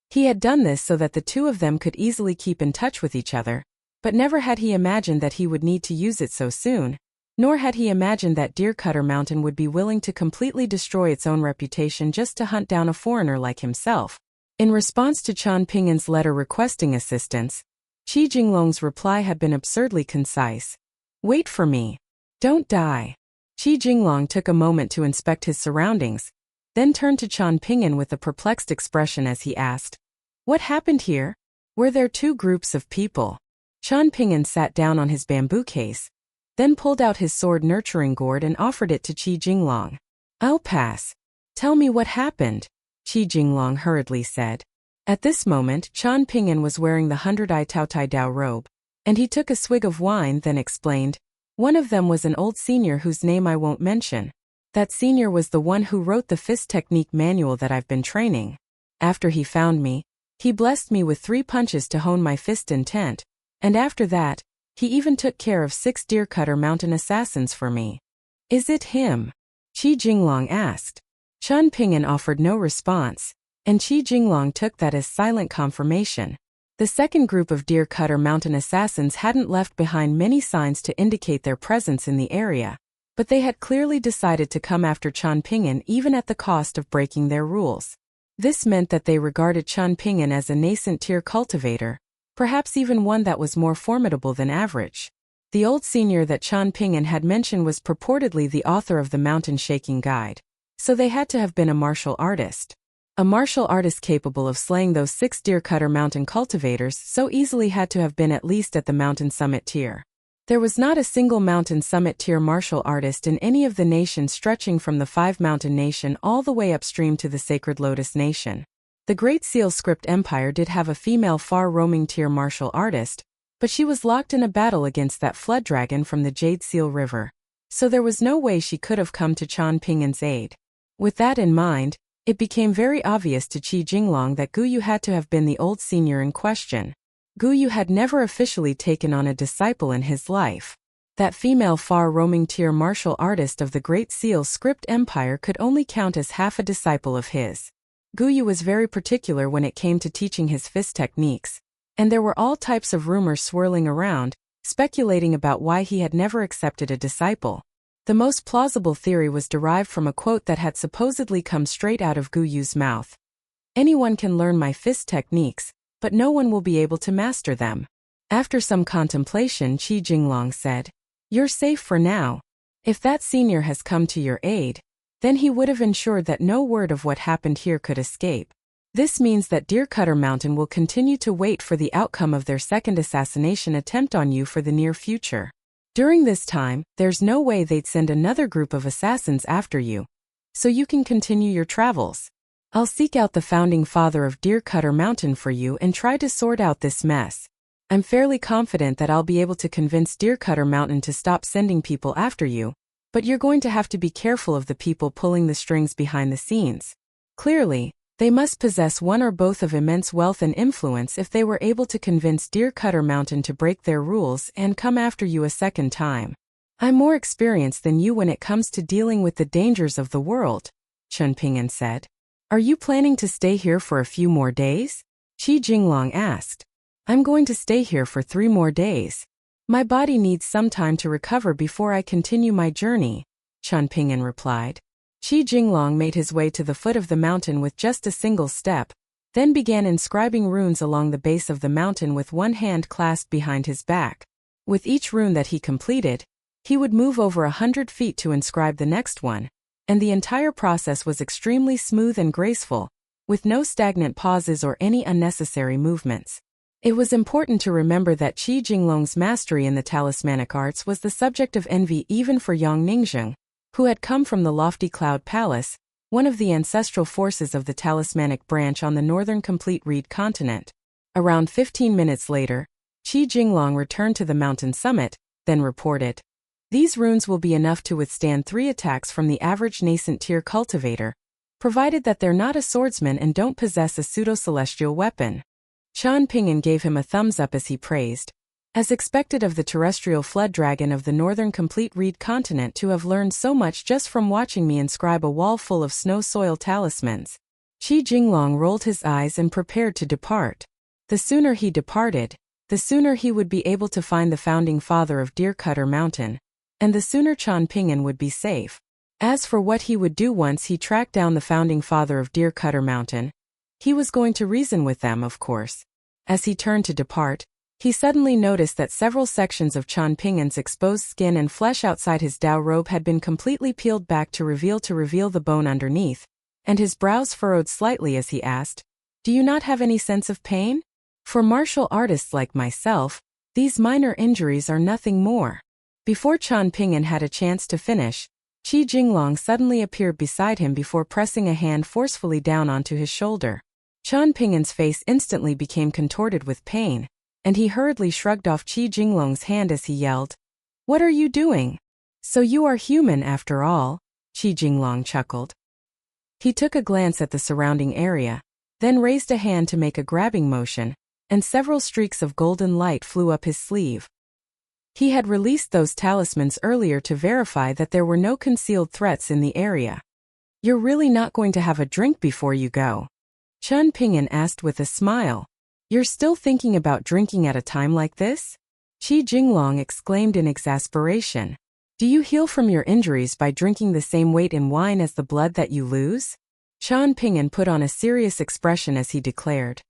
He had done this so that the two of them could easily keep in touch with each other, but never had he imagined that he would need to use it so soon, nor had he imagined that Deer Cutter Mountain would be willing to completely destroy its own reputation just to hunt down a foreigner like himself. In response to Chen Ping'an's letter requesting assistance, Qi Jinglong's reply had been absurdly concise. "Wait for me. Don't die." Qi Jinglong took a moment to inspect his surroundings, then turned to Chen Ping'an with a perplexed expression as he asked, "What happened here? Were there two groups of people?" Chen Ping'an sat down on his bamboo case, then pulled out his sword nurturing gourd and offered it to Qi Jinglong. "I'll pass. Tell me what happened," Qi Jinglong hurriedly said. At this moment, Chen Ping'an was wearing the 100-eye Taotai Dao robe, and he took a swig of wine then explained, "One of them was an old senior whose name I won't mention. That senior was the one who wrote the fist technique manual that I've been training. After he found me, he blessed me with 3 punches to hone my fist intent, and after that, he even took care of 6 Deer Cutter Mountain assassins for me." "Is it him?" Qi Jinglong asked. Chen Ping'an offered no response, and Qi Jinglong took that as silent confirmation. The second group of Deer Cutter Mountain assassins hadn't left behind many signs to indicate their presence in the area, but they had clearly decided to come after Chen Ping'an even at the cost of breaking their rules. This meant that they regarded Chen Ping'an as a nascent tier cultivator, perhaps even one that was more formidable than average. The old senior that Chen Ping'an had mentioned was purportedly the author of the Mountain Shaking Guide, so they had to have been a martial artist. A martial artist capable of slaying those 6 Deer Cutter Mountain cultivators so easily had to have been at least at the Mountain Summit tier. There was not a single Mountain Summit tier martial artist in any of the nations stretching from the 5 Mountain Nation all the way upstream to the Sacred Lotus Nation. The Great Seal Script Empire did have a female far-roaming tier martial artist, but she was locked in a battle against that flood dragon from the Jade Seal River, so there was no way she could have come to Chen Ping'an's aid. With that in mind, it became very obvious to Qi Jinglong that Guyu had to have been the old senior in question. Guyu had never officially taken on a disciple in his life. That female far-roaming tier martial artist of the Great Seal Script Empire could only count as half a disciple of his. Guyu was very particular when it came to teaching his fist techniques, and there were all types of rumors swirling around, speculating about why he had never accepted a disciple. The most plausible theory was derived from a quote that had supposedly come straight out of Guyu's mouth. "Anyone can learn my fist techniques, but no one will be able to master them." After some contemplation, Qi Jinglong said, "You're safe for now. If that senior has come to your aid, then he would have ensured that no word of what happened here could escape. This means that Deer Cutter Mountain will continue to wait for the outcome of their second assassination attempt on you for the near future. During this time, there's no way they'd send another group of assassins after you, so you can continue your travels. I'll seek out the founding father of Deer Cutter Mountain for you and try to sort out this mess. I'm fairly confident that I'll be able to convince Deer Cutter Mountain to stop sending people after you, but you're going to have to be careful of the people pulling the strings behind the scenes. Clearly, they must possess one or both of immense wealth and influence if they were able to convince Deer Cutter Mountain to break their rules and come after you a second time. I'm more experienced than you when it comes to dealing with the dangers of the world," Chen Ping'an said. "Are you planning to stay here for a few more days?" Qi Jinglong asked. "I'm going to stay here for 3 more days. My body needs some time to recover before I continue my journey," Chen Ping'an replied. Qi Jinglong made his way to the foot of the mountain with just a single step, then began inscribing runes along the base of the mountain with one hand clasped behind his back. With each rune that he completed, he would move over 100 feet to inscribe the next one, and the entire process was extremely smooth and graceful, with no stagnant pauses or any unnecessary movements. It was important to remember that Qi Jinglong's mastery in the talismanic arts was the subject of envy even for Yang Ningzheng, who had come from the lofty Cloud Palace, one of the ancestral forces of the talismanic branch on the northern complete reed continent. Around 15 minutes later, Qi Jinglong returned to the mountain summit, then reported, "These runes will be enough to withstand 3 attacks from the average nascent tier cultivator, provided that they're not a swordsman and don't possess a pseudo-celestial weapon." Qian Ping'an gave him a thumbs up as he praised, as expected of the terrestrial flood dragon of the northern complete reed continent to have learned so much just from watching me inscribe a wall full of snow soil talismans. Qi Jinglong rolled his eyes and prepared to depart. The sooner he departed, the sooner he would be able to find the founding father of Deer Cutter Mountain, and the sooner Qian Ping'an would be safe. As for what he would do once he tracked down the founding father of Deer Cutter Mountain, he was going to reason with them, of course. As he turned to depart, he suddenly noticed that several sections of Qian Ping'an's exposed skin and flesh outside his Dao robe had been completely peeled back to reveal the bone underneath, and his brows furrowed slightly as he asked, "Do you not have any sense of pain? For martial artists like myself, these minor injuries are nothing more." Before Qian Ping'an had a chance to finish, Qi Jinglong suddenly appeared beside him before pressing a hand forcefully down onto his shoulder. Qian Ping'an's face instantly became contorted with pain, and he hurriedly shrugged off Qi Jinglong's hand as he yelled, "What are you doing? So you are human after all," Qi Jinglong chuckled. He took a glance at the surrounding area, then raised a hand to make a grabbing motion, and several streaks of golden light flew up his sleeve. He had released those talismans earlier to verify that there were no concealed threats in the area. "You're really not going to have a drink before you go?" Qian Ping'an asked with a smile. "You're still thinking about drinking at a time like this?" Qi Jinglong exclaimed in exasperation. "Do you heal from your injuries by drinking the same weight in wine as the blood that you lose?" Qian Ping'an put on a serious expression as he declared,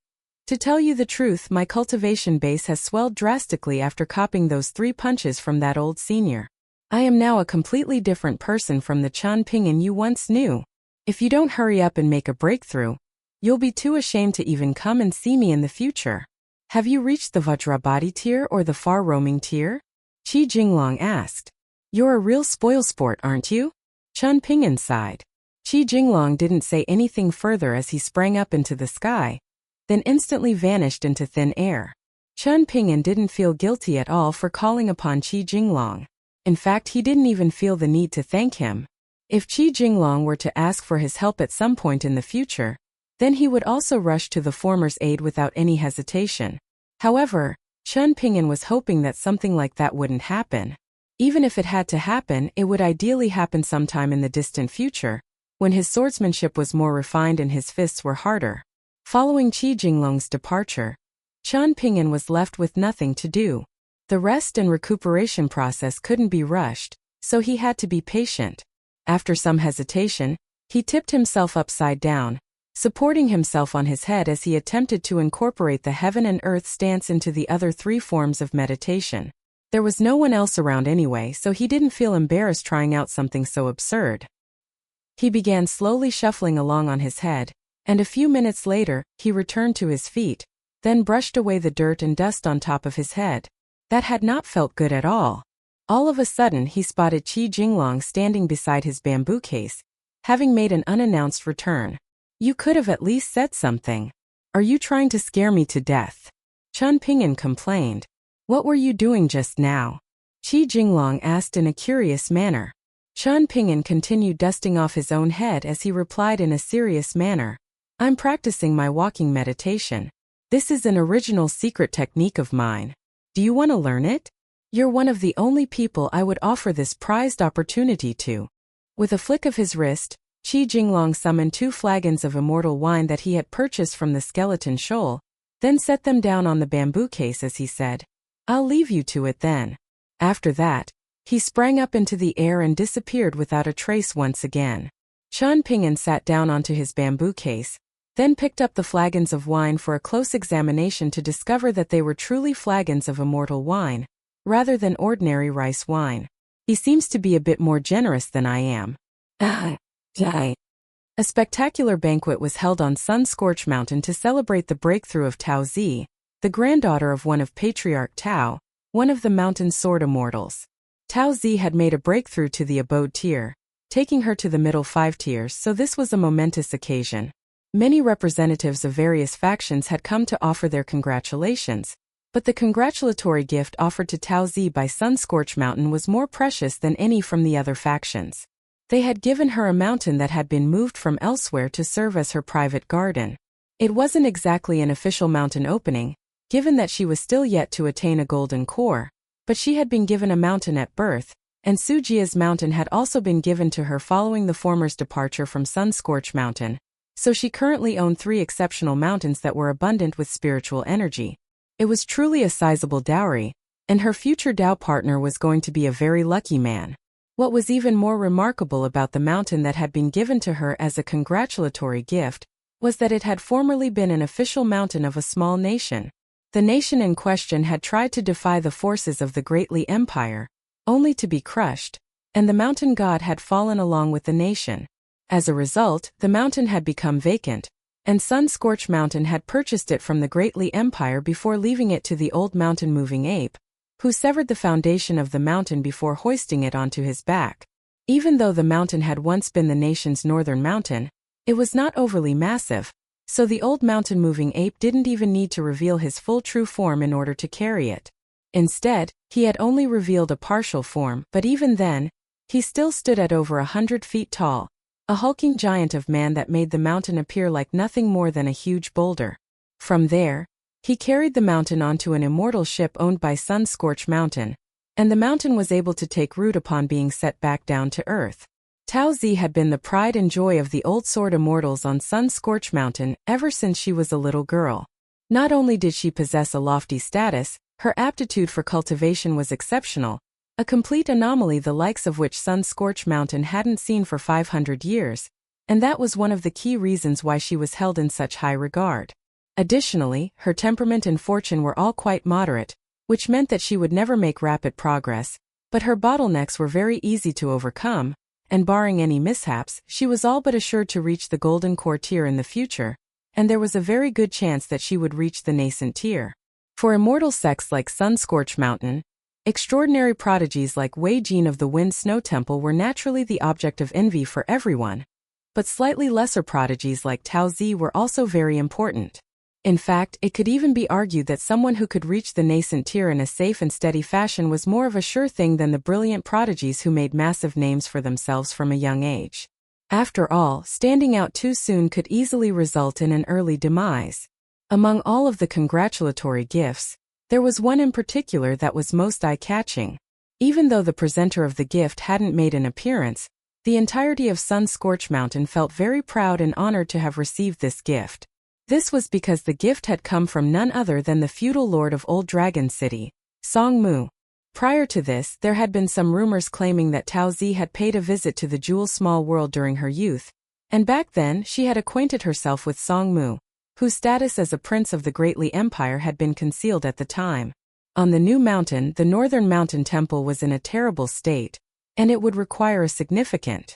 "To tell you the truth, my cultivation base has swelled drastically after copping those 3 punches from that old senior. I am now a completely different person from the Qian Ping'an you once knew. If you don't hurry up and make a breakthrough, you'll be too ashamed to even come and see me in the future." "Have you reached the Vajrabadi tier or the far-roaming tier?" Qi Jinglong asked. "You're a real spoilsport, aren't you?" Qian Ping'an sighed. Qi Jinglong didn't say anything further as he sprang up into the sky, then instantly vanished into thin air. Qian Ping'an didn't feel guilty at all for calling upon Qi Jinglong. In fact, he didn't even feel the need to thank him. If Qi Jinglong were to ask for his help at some point in the future, then he would also rush to the former's aid without any hesitation. However, Qian Ping'an was hoping that something like that wouldn't happen. Even if it had to happen, it would ideally happen sometime in the distant future, when his swordsmanship was more refined and his fists were harder. Following Qi Jinglong's departure, Qian Ping'an was left with nothing to do. The rest and recuperation process couldn't be rushed, so he had to be patient. After some hesitation, he tipped himself upside down, supporting himself on his head as he attempted to incorporate the heaven and earth stance into the other 3 forms of meditation. There was no one else around anyway, so he didn't feel embarrassed trying out something so absurd. He began slowly shuffling along on his head, and a few minutes later, he returned to his feet, then brushed away the dirt and dust on top of his head. That had not felt good at all. All of a sudden he spotted Qi Jinglong standing beside his bamboo case, having made an unannounced return. "You could have at least said something. Are you trying to scare me to death?" Qian Ping'an complained. "What were you doing just now?" Qi Jinglong asked in a curious manner. Qian Ping'an continued dusting off his own head as he replied in a serious manner, "I'm practicing my walking meditation. This is an original secret technique of mine. Do you want to learn it? You're one of the only people I would offer this prized opportunity to." With a flick of his wrist, Qi Jinglong summoned 2 flagons of immortal wine that he had purchased from the skeleton shoal, then set them down on the bamboo case as he said, "I'll leave you to it then." After that, he sprang up into the air and disappeared without a trace once again. Qian Ping'an sat down onto his bamboo case, then picked up the flagons of wine for a close examination to discover that they were truly flagons of immortal wine, rather than ordinary rice wine. "He seems to be a bit more generous than I am." A spectacular banquet was held on Sun-Scorched Mountain to celebrate the breakthrough of Tao Zi, the granddaughter of one of Patriarch Tao, one of the mountain sword immortals. Tao Zi had made a breakthrough to the abode tier, taking her to the middle 5 tiers, so this was a momentous occasion. Many representatives of various factions had come to offer their congratulations, but the congratulatory gift offered to Tao Zi by Sunscorch Mountain was more precious than any from the other factions. They had given her a mountain that had been moved from elsewhere to serve as her private garden. It wasn't exactly an official mountain opening, given that she was still yet to attain a golden core, but she had been given a mountain at birth, and Sujia's mountain had also been given to her following the former's departure from Sunscorch Mountain, so she currently owned 3 exceptional mountains that were abundant with spiritual energy. It was truly a sizable dowry, and her future Dao partner was going to be a very lucky man. What was even more remarkable about the mountain that had been given to her as a congratulatory gift was that it had formerly been an official mountain of a small nation. The nation in question had tried to defy the forces of the Great Li Empire, only to be crushed, and the mountain god had fallen along with the nation. As a result, the mountain had become vacant, and Sunscorch Mountain had purchased it from the Great Li Empire before leaving it to the old mountain-moving ape, who severed the foundation of the mountain before hoisting it onto his back. Even though the mountain had once been the nation's northern mountain, it was not overly massive, so the old mountain-moving ape didn't even need to reveal his full true form in order to carry it. Instead, he had only revealed a partial form, but even then, he still stood at over 100 feet tall, a hulking giant of man that made the mountain appear like nothing more than a huge boulder. From there, he carried the mountain onto an immortal ship owned by Sunscorch Mountain, and the mountain was able to take root upon being set back down to earth. Tao Zi had been the pride and joy of the old sword immortals on Sunscorch Mountain ever since she was a little girl. Not only did she possess a lofty status, her aptitude for cultivation was exceptional, a complete anomaly the likes of which Sunscorch Mountain hadn't seen for 500 years, and that was one of the key reasons why she was held in such high regard. Additionally, her temperament and fortune were all quite moderate, which meant that she would never make rapid progress, but her bottlenecks were very easy to overcome, and barring any mishaps, she was all but assured to reach the golden core tier in the future, and there was a very good chance that she would reach the nascent tier. For immortal sects like Sunscorch Mountain, extraordinary prodigies like Wei Jin of the Wind Snow Temple were naturally the object of envy for everyone, but slightly lesser prodigies like Tao Zi were also very important. In fact, it could even be argued that someone who could reach the nascent tier in a safe and steady fashion was more of a sure thing than the brilliant prodigies who made massive names for themselves from a young age. After all, standing out too soon could easily result in an early demise. Among all of the congratulatory gifts, there was one in particular that was most eye-catching. Even though the presenter of the gift hadn't made an appearance, the entirety of Sunscorch Mountain felt very proud and honored to have received this gift. This was because the gift had come from none other than the feudal lord of Old Dragon City, Song Mu. Prior to this, there had been some rumors claiming that Tao Zi had paid a visit to the Jewel Small World during her youth, and back then she had acquainted herself with Song Mu, whose status as a prince of the Great Li Empire had been concealed at the time. On the new mountain, the Northern Mountain Temple was in a terrible state, and it would require a significant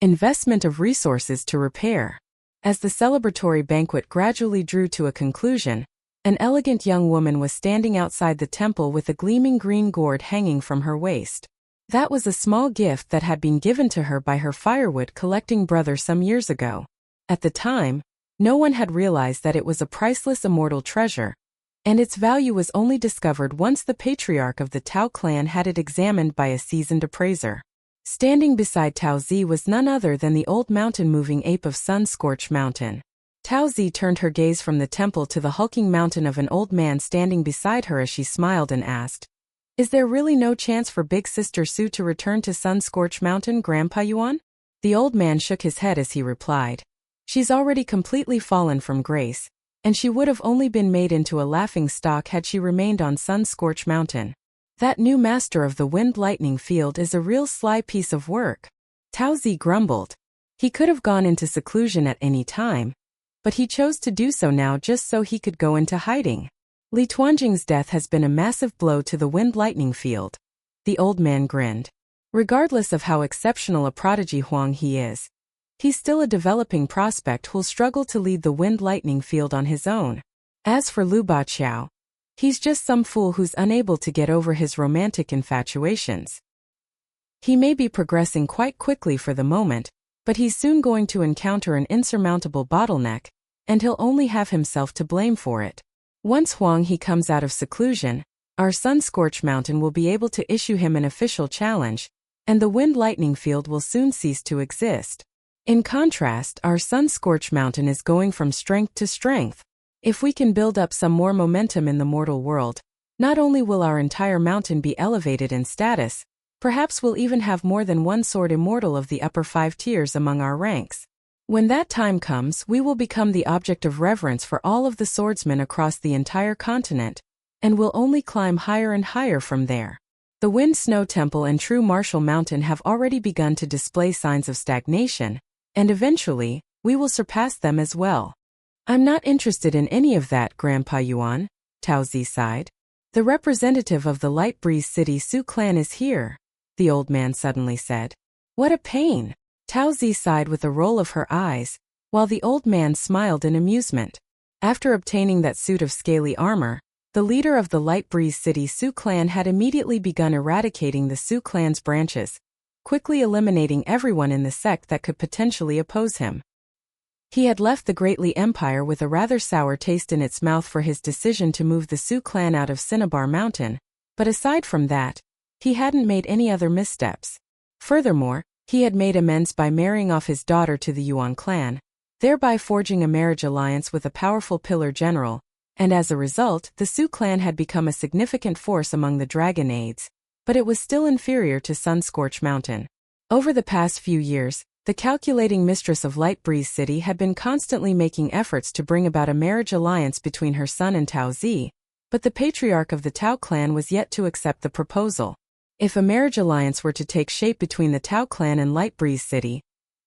investment of resources to repair. As the celebratory banquet gradually drew to a conclusion, an elegant young woman was standing outside the temple with a gleaming green gourd hanging from her waist. That was a small gift that had been given to her by her firewood collecting brother some years ago. At the time, no one had realized that it was a priceless immortal treasure, and its value was only discovered once the patriarch of the Tao clan had it examined by a seasoned appraiser. Standing beside Tao Zi was none other than the old mountain-moving ape of Sunscorch Mountain. Tao Zi turned her gaze from the temple to the hulking mountain of an old man standing beside her as she smiled and asked, "Is there really no chance for Big Sister Su to return to Sunscorch Mountain, Grandpa Yuan?" The old man shook his head as he replied, "She's already completely fallen from grace, and she would have only been made into a laughing stock had she remained on Sunscorch Mountain. That new master of the wind lightning field is a real sly piece of work." Tao Zi grumbled. He could have gone into seclusion at any time, but he chose to do so now just so he could go into hiding. Li Tuanjing's death has been a massive blow to the wind lightning field. The old man grinned. Regardless of how exceptional a prodigy Huang he is, he's still a developing prospect who'll struggle to lead the wind lightning field on his own. As for Lu Baqiao, he's just some fool who's unable to get over his romantic infatuations. He may be progressing quite quickly for the moment, but he's soon going to encounter an insurmountable bottleneck, and he'll only have himself to blame for it. Once Huang He comes out of seclusion, our sun-scorched mountain will be able to issue him an official challenge, and the wind-lightning field will soon cease to exist. In contrast, our sun-scorched mountain is going from strength to strength. If we can build up some more momentum in the mortal world, not only will our entire mountain be elevated in status, perhaps we'll even have more than one sword immortal of the upper 5 tiers among our ranks. When that time comes, we will become the object of reverence for all of the swordsmen across the entire continent, and will only climb higher and higher from there. The Wind Snow Temple and True Martial Mountain have already begun to display signs of stagnation, and eventually, we will surpass them as well. I'm not interested in any of that, Grandpa Yuan, Tao Zi sighed. The representative of the Light Breeze City Su clan is here, the old man suddenly said. What a pain! Tao Zi sighed with a roll of her eyes, while the old man smiled in amusement. After obtaining that suit of scaly armor, the leader of the Light Breeze City Su clan had immediately begun eradicating the Su clan's branches, quickly eliminating everyone in the sect that could potentially oppose him. He had left the Greatly Empire with a rather sour taste in its mouth for his decision to move the Su clan out of Cinnabar Mountain, but aside from that, he hadn't made any other missteps. Furthermore, he had made amends by marrying off his daughter to the Yuan clan, thereby forging a marriage alliance with a powerful pillar general, and as a result, the Su clan had become a significant force among the Dragonades, but it was still inferior to Sun-Scorched Mountain. Over the past few years, the calculating mistress of Light Breeze City had been constantly making efforts to bring about a marriage alliance between her son and Tao Zi, but the patriarch of the Tao clan was yet to accept the proposal. If a marriage alliance were to take shape between the Tao clan and Light Breeze City,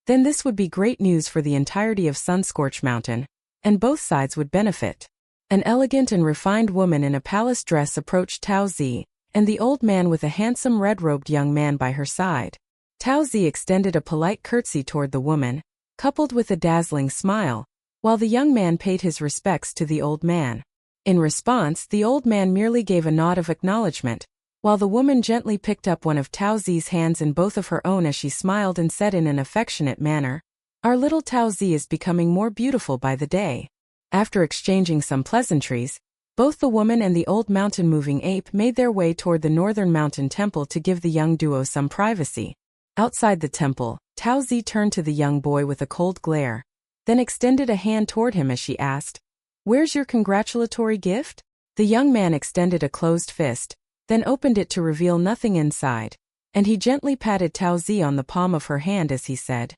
then this would be great news for the entirety of Sun-Scorched Mountain, and both sides would benefit. An elegant and refined woman in a palace dress approached Tao Zi, and the old man with a handsome red-robed young man by her side. Tao Zi extended a polite curtsy toward the woman, coupled with a dazzling smile, while the young man paid his respects to the old man. In response, the old man merely gave a nod of acknowledgement, while the woman gently picked up one of Tao Zi's hands in both of her own as she smiled and said in an affectionate manner, "Our little Tao Zi is becoming more beautiful by the day." After exchanging some pleasantries, both the woman and the old mountain-moving ape made their way toward the northern mountain temple to give the young duo some privacy. Outside the temple, Tao Zi turned to the young boy with a cold glare, then extended a hand toward him as she asked, "Where's your congratulatory gift?" The young man extended a closed fist, then opened it to reveal nothing inside, and he gently patted Tao Zi on the palm of her hand as he said,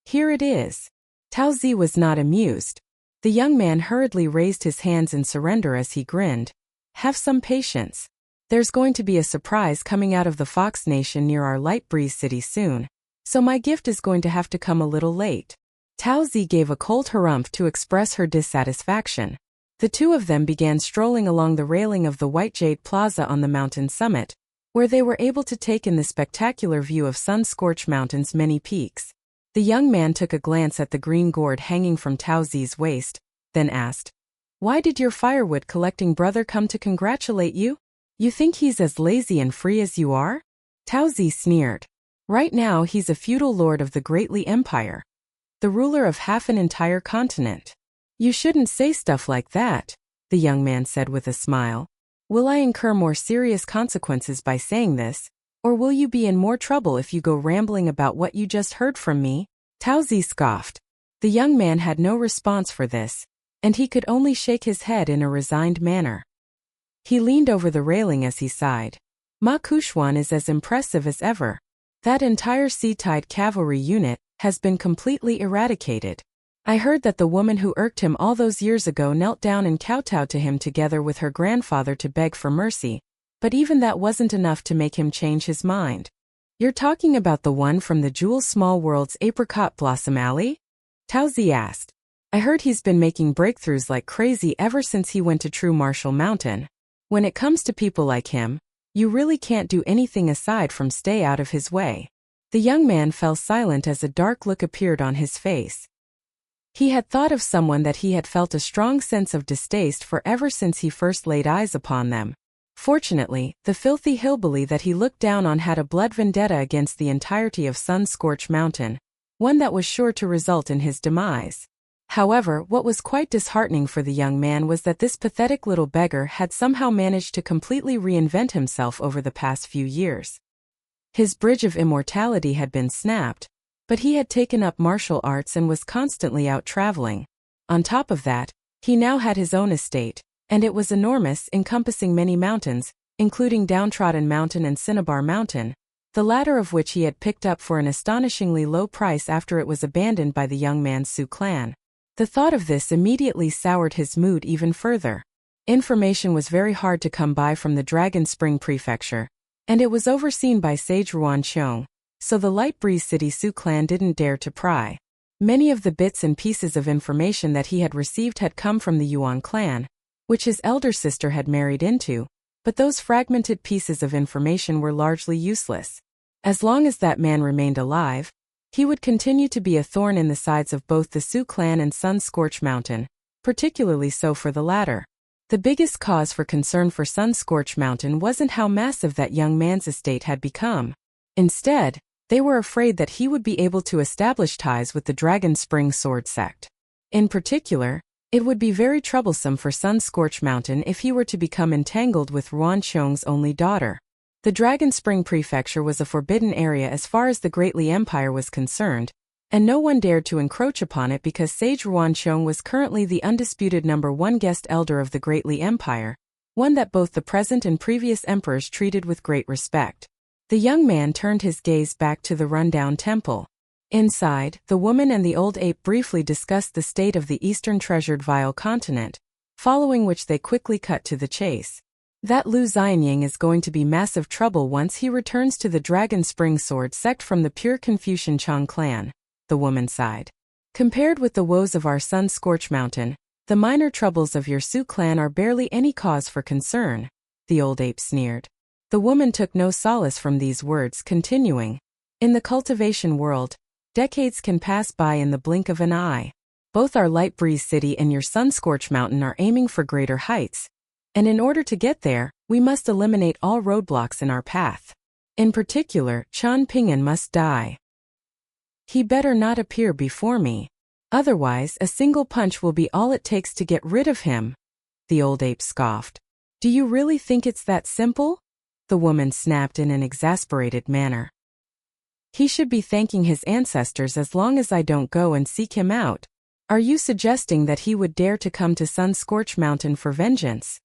"Here it is." Tao Zi was not amused. The young man hurriedly raised his hands in surrender as he grinned. "Have some patience. There's going to be a surprise coming out of the Fox Nation near our Light Breeze City soon, so my gift is going to have to come a little late." Tao Zi gave a cold harumph to express her dissatisfaction. The two of them began strolling along the railing of the White Jade Plaza on the mountain summit, where they were able to take in the spectacular view of Sun-Scorched Mountain's many peaks. The young man took a glance at the green gourd hanging from Tao Zi's waist, then asked, "Why did your firewood-collecting brother come to congratulate you? You think he's as lazy and free as you are?" Tao Zi sneered. "Right now he's a feudal lord of the Greatly Empire, the ruler of half an entire continent." "You shouldn't say stuff like that," the young man said with a smile. "Will I incur more serious consequences by saying this, or will you be in more trouble if you go rambling about what you just heard from me?" Tao Zi scoffed. The young man had no response for this, and he could only shake his head in a resigned manner. He leaned over the railing as he sighed. "Ma Kuxuan is as impressive as ever. That entire Sea-Tide cavalry unit has been completely eradicated. I heard that the woman who irked him all those years ago knelt down and kowtowed to him together with her grandfather to beg for mercy, but even that wasn't enough to make him change his mind." "You're talking about the one from the Jewel Small World's Apricot Blossom Alley?" Tao Zi asked. "I heard he's been making breakthroughs like crazy ever since he went to True Martial Mountain. When it comes to people like him, you really can't do anything aside from stay out of his way." The young man fell silent as a dark look appeared on his face. He had thought of someone that he had felt a strong sense of distaste for ever since he first laid eyes upon them. Fortunately, the filthy hillbilly that he looked down on had a blood vendetta against the entirety of Sun-Scorched Mountain, one that was sure to result in his demise. However, what was quite disheartening for the young man was that this pathetic little beggar had somehow managed to completely reinvent himself over the past few years. His bridge of immortality had been snapped, but he had taken up martial arts and was constantly out traveling. On top of that, he now had his own estate, and it was enormous, encompassing many mountains, including Downtrodden Mountain and Cinnabar Mountain, the latter of which he had picked up for an astonishingly low price after it was abandoned by the young man's Sioux clan. The thought of this immediately soured his mood even further. Information was very hard to come by from the Dragon Spring Prefecture, and it was overseen by Sage Ruanqiong, so the Light Breeze City Sioux clan didn't dare to pry. Many of the bits and pieces of information that he had received had come from the Yuan clan, which his elder sister had married into, but those fragmented pieces of information were largely useless. As long as that man remained alive, he would continue to be a thorn in the sides of both the Sioux clan and Sunscorch Mountain, particularly so for the latter. The biggest cause for concern for Sunscorch Mountain wasn't how massive that young man's estate had become. Instead, they were afraid that he would be able to establish ties with the Dragon Spring Sword sect. In particular, it would be very troublesome for Sunscorch Mountain if he were to become entangled with Ruanqiong's only daughter. The Dragon Spring Prefecture was a forbidden area as far as the Great Li Empire was concerned, and no one dared to encroach upon it because Sage Ruanqiong was currently the undisputed #1 guest elder of the Great Li Empire, one that both the present and previous emperors treated with great respect. The young man turned his gaze back to the rundown temple. Inside, the woman and the old ape briefly discussed the state of the Eastern Treasured Vile Continent, following which they quickly cut to the chase. That Lu Xianying is going to be massive trouble once he returns to the Dragon Spring Sword sect from the pure Confucian Chang clan, the woman sighed. Compared with the woes of our Sunscorch Mountain, the minor troubles of your Sioux clan are barely any cause for concern, the old ape sneered. The woman took no solace from these words, continuing, in the cultivation world, decades can pass by in the blink of an eye. Both our Light Breeze City and your Sunscorch Mountain are aiming for greater heights, and in order to get there, we must eliminate all roadblocks in our path. In particular, Chan Ping'an must die. He better not appear before me. Otherwise, a single punch will be all it takes to get rid of him, the old ape scoffed. Do you really think it's that simple? The woman snapped in an exasperated manner. He should be thanking his ancestors as long as I don't go and seek him out. Are you suggesting that he would dare to come to Sunscorch Mountain for vengeance?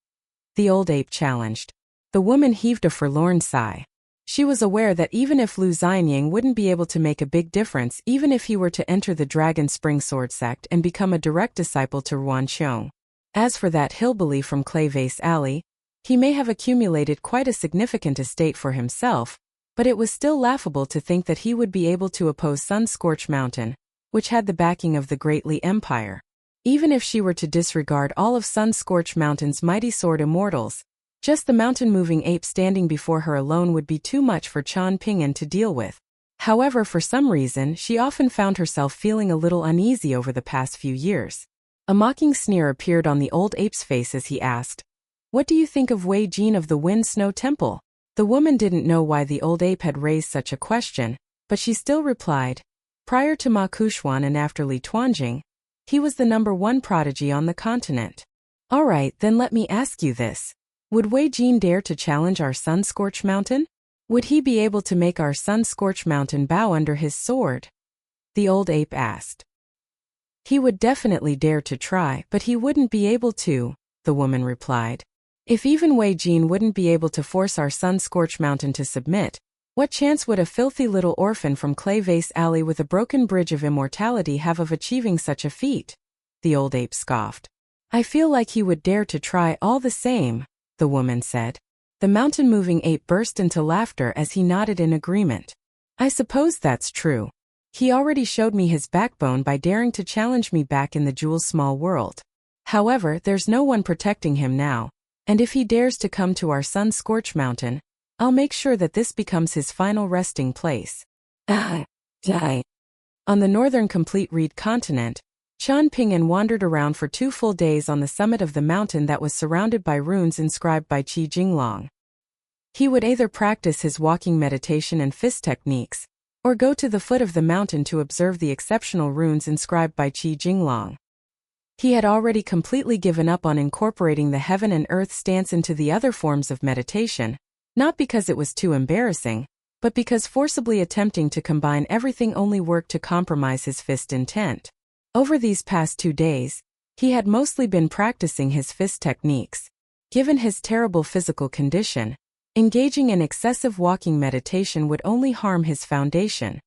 The old ape challenged. The woman heaved a forlorn sigh. She was aware that even if Lu Xianying wouldn't be able to make a big difference even if he were to enter the Dragon Spring Sword sect and become a direct disciple to Ruanqiong. As for that hillbilly from Clayvase Alley, he may have accumulated quite a significant estate for himself, but it was still laughable to think that he would be able to oppose Sunscorch Mountain, which had the backing of the Great Li Empire. Even if she were to disregard all of Sunscorch Mountain's mighty sword immortals, just the mountain-moving ape standing before her alone would be too much for Chan Ping'an to deal with. However, for some reason, she often found herself feeling a little uneasy over the past few years. A mocking sneer appeared on the old ape's face as he asked, "What do you think of Wei Jin of the Wind Snow Temple?" The woman didn't know why the old ape had raised such a question, but she still replied, "Prior to Ma Kuxuan and after Li Tuanjing, he was the #1 prodigy on the continent." Alright, then let me ask you this. Would Wei Jin dare to challenge our Sunscorch Mountain? Would he be able to make our Sunscorch Mountain bow under his sword? The old ape asked. He would definitely dare to try, but he wouldn't be able to, the woman replied. If even Wei Jin wouldn't be able to force our Sunscorch Mountain to submit, what chance would a filthy little orphan from Clayvase Alley with a broken bridge of immortality have of achieving such a feat? The old ape scoffed. I feel like he would dare to try all the same, the woman said. The mountain-moving ape burst into laughter as he nodded in agreement. I suppose that's true. He already showed me his backbone by daring to challenge me back in the Jewel's small world. However, there's no one protecting him now, and if he dares to come to our Sunscorch Mountain, I'll make sure that this becomes his final resting place. Die. On the northern complete reed continent, Chan Ping'an wandered around for 2 full days on the summit of the mountain that was surrounded by runes inscribed by Qi Jinglong. He would either practice his walking meditation and fist techniques, or go to the foot of the mountain to observe the exceptional runes inscribed by Qi Jinglong. He had already completely given up on incorporating the heaven and earth stance into the other forms of meditation, not because it was too embarrassing, but because forcibly attempting to combine everything only worked to compromise his fist intent. Over these past 2 days, he had mostly been practicing his fist techniques. Given his terrible physical condition, engaging in excessive walking meditation would only harm his foundation.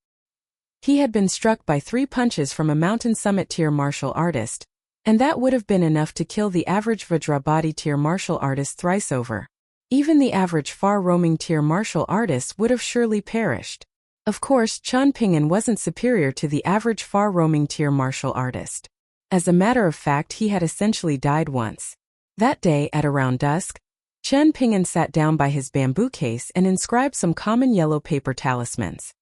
He had been struck by 3 punches from a mountain summit tier martial artist, and that would have been enough to kill the average Vajrabhati tier martial artist thrice over. Even the average far-roaming tier martial artist would have surely perished. Of course, Chen Ping'an wasn't superior to the average far-roaming tier martial artist. As a matter of fact, he had essentially died once. That day, at around dusk, Chen Ping'an sat down by his bamboo case and inscribed some common yellow paper talismans.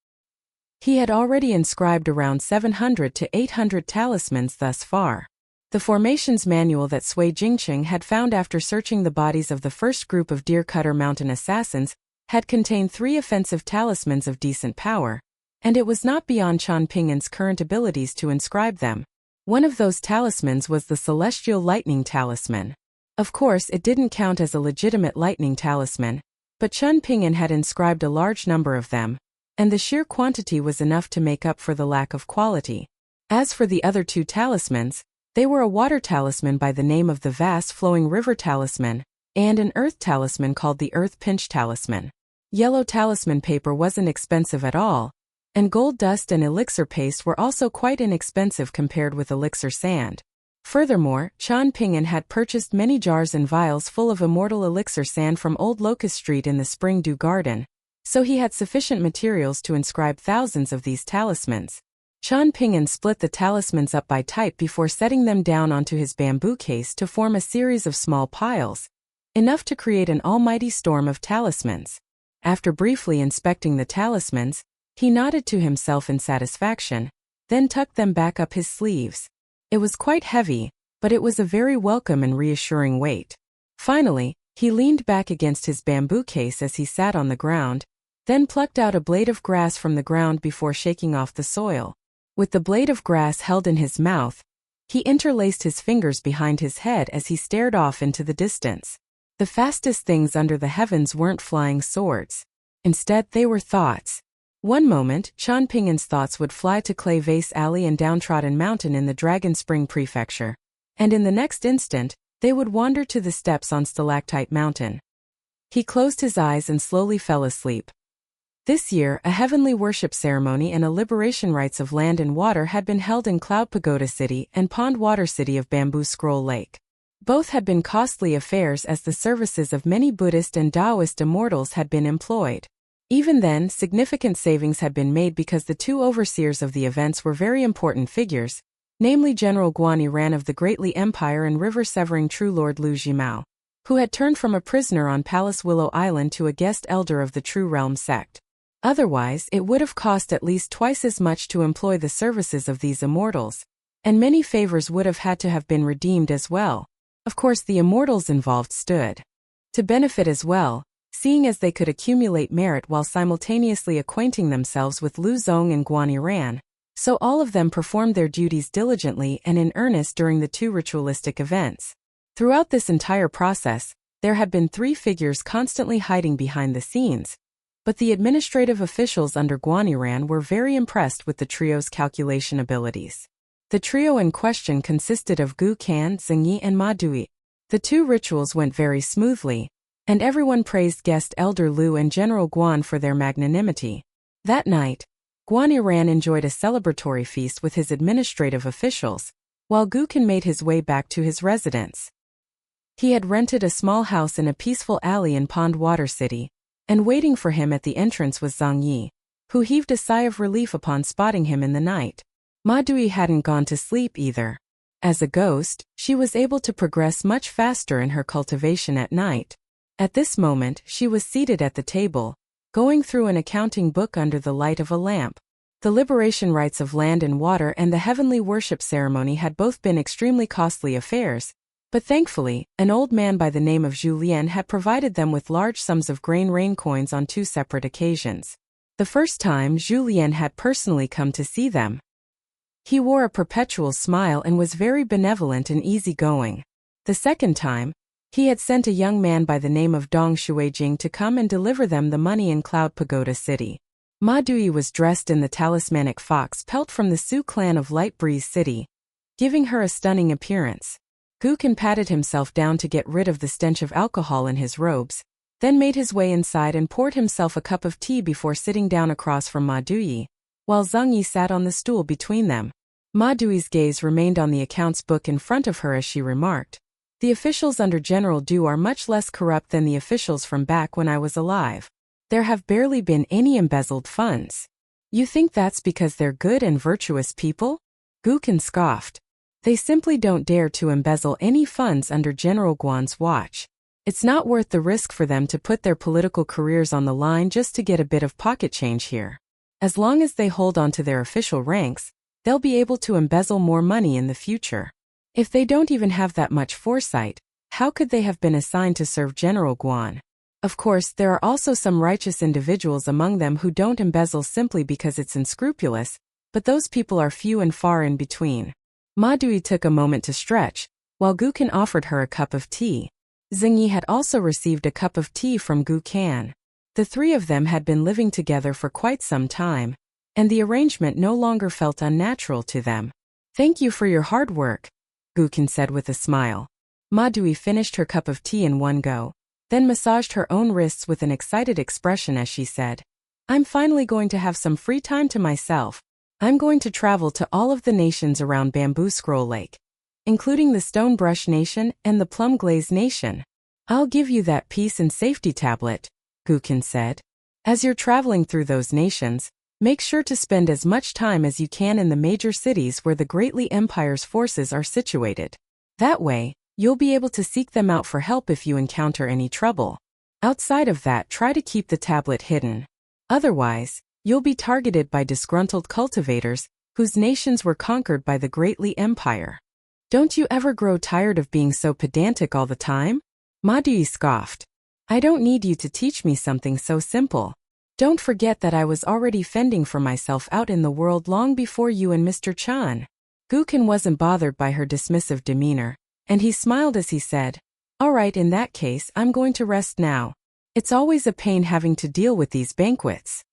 He had already inscribed around 700 to 800 talismans thus far. The formations manual that Sui Jingqing had found after searching the bodies of the first group of deer-cutter mountain assassins had contained 3 offensive talismans of decent power, and it was not beyond Chen Ping'an's current abilities to inscribe them. One of those talismans was the celestial lightning talisman. Of course, it didn't count as a legitimate lightning talisman, but Chen Ping'an had inscribed a large number of them, and the sheer quantity was enough to make up for the lack of quality. As for the other 2 talismans, they were a water talisman by the name of the vast flowing river talisman, and an earth talisman called the earth pinch talisman. Yellow talisman paper wasn't expensive at all, and gold dust and elixir paste were also quite inexpensive compared with elixir sand. Furthermore, Chen Ping'an had purchased many jars and vials full of immortal elixir sand from Old Locust Street in the Spring Dew Garden, so he had sufficient materials to inscribe thousands of these talismans. Chen Ping'an split the talismans up by type before setting them down onto his bamboo case to form a series of small piles, enough to create an almighty storm of talismans. After briefly inspecting the talismans, he nodded to himself in satisfaction, then tucked them back up his sleeves. It was quite heavy, but it was a very welcome and reassuring weight. Finally, he leaned back against his bamboo case as he sat on the ground, then plucked out a blade of grass from the ground before shaking off the soil. With the blade of grass held in his mouth, he interlaced his fingers behind his head as he stared off into the distance. The fastest things under the heavens weren't flying swords. Instead, they were thoughts. One moment, Chen Ping'an's thoughts would fly to Clay Vase Alley and Downtrodden Mountain in the Dragon Spring Prefecture, and in the next instant, they would wander to the steps on Stalactite Mountain. He closed his eyes and slowly fell asleep. This year, a heavenly worship ceremony and a liberation rites of land and water had been held in Cloud Pagoda City and Pond Water City of Bamboo Scroll Lake. Both had been costly affairs as the services of many Buddhist and Taoist immortals had been employed. Even then, significant savings had been made because the 2 overseers of the events were very important figures, namely General Guan Ran of the Greatly Empire and river-severing True Lord Lu Jimao, who had turned from a prisoner on Palace Willow Island to a guest elder of the True Realm sect. Otherwise, it would have cost at least twice as much to employ the services of these immortals, and many favors would have had to have been redeemed as well. Of course, the immortals involved stood to benefit as well, seeing as they could accumulate merit while simultaneously acquainting themselves with Lu Zong and Guan Ran, so all of them performed their duties diligently and in earnest during the 2 ritualistic events. Throughout this entire process, there had been 3 figures constantly hiding behind the scenes, but the administrative officials under Guan Ran were very impressed with the trio's calculation abilities. The trio in question consisted of Gu Kan, Zhengyi and Ma Dui. The 2 rituals went very smoothly, and everyone praised guest Elder Lu and General Guan for their magnanimity. That night, Guan Ran enjoyed a celebratory feast with his administrative officials, while Gu Kan made his way back to his residence. He had rented a small house in a peaceful alley in Pond Water City, and waiting for him at the entrance was Zhang Yi, who heaved a sigh of relief upon spotting him in the night. Ma Dui hadn't gone to sleep either. As a ghost, she was able to progress much faster in her cultivation at night. At this moment, she was seated at the table, going through an accounting book under the light of a lamp. The liberation rites of land and water and the heavenly worship ceremony had both been extremely costly affairs, but thankfully, an old man by the name of Zhu Lian had provided them with large sums of grain rain coins on 2 separate occasions. The first time Zhu Lian had personally come to see them. He wore a perpetual smile and was very benevolent and easygoing. The second time, he had sent a young man by the name of Dong Shuijing to come and deliver them the money in Cloud Pagoda City. Ma Dui was dressed in the talismanic fox pelt from the Sioux clan of Light Breeze City, giving her a stunning appearance. Gukin patted himself down to get rid of the stench of alcohol in his robes, then made his way inside and poured himself a cup of tea before sitting down across from Ma Dui, while Zheng Yi sat on the stool between them. Ma Dui's gaze remained on the accounts book in front of her as she remarked, "The officials under General Du are much less corrupt than the officials from back when I was alive. There have barely been any embezzled funds. You think that's because they're good and virtuous people?" Gukin scoffed. "They simply don't dare to embezzle any funds under General Guan's watch. It's not worth the risk for them to put their political careers on the line just to get a bit of pocket change here. As long as they hold on to their official ranks, they'll be able to embezzle more money in the future. If they don't even have that much foresight, how could they have been assigned to serve General Guan? Of course, there are also some righteous individuals among them who don't embezzle simply because it's unscrupulous, but those people are few and far in between." Ma Dui took a moment to stretch, while Gukin offered her a cup of tea. Zheng Yi had also received a cup of tea from Gukan. The three of them had been living together for quite some time, and the arrangement no longer felt unnatural to them. "Thank you for your hard work," Gukin said with a smile. Ma Dui finished her cup of tea in one go, then massaged her own wrists with an excited expression as she said, "I'm finally going to have some free time to myself. I'm going to travel to all of the nations around Bamboo Scroll Lake, including the Stone Brush Nation and the Plum Glaze Nation. I'll give you that peace and safety tablet," Gukin said. "As you're traveling through those nations, make sure to spend as much time as you can in the major cities where the Greatly Empire's forces are situated. That way, you'll be able to seek them out for help if you encounter any trouble. Outside of that, try to keep the tablet hidden. Otherwise, you'll be targeted by disgruntled cultivators whose nations were conquered by the Greatly Empire. Don't you ever grow tired of being so pedantic all the time?" Ma Dui scoffed. "I don't need you to teach me something so simple. Don't forget that I was already fending for myself out in the world long before you and Mr. Chan." Gukin wasn't bothered by her dismissive demeanor, and he smiled as he said, "All right, in that case, I'm going to rest now. It's always a pain having to deal with these banquets."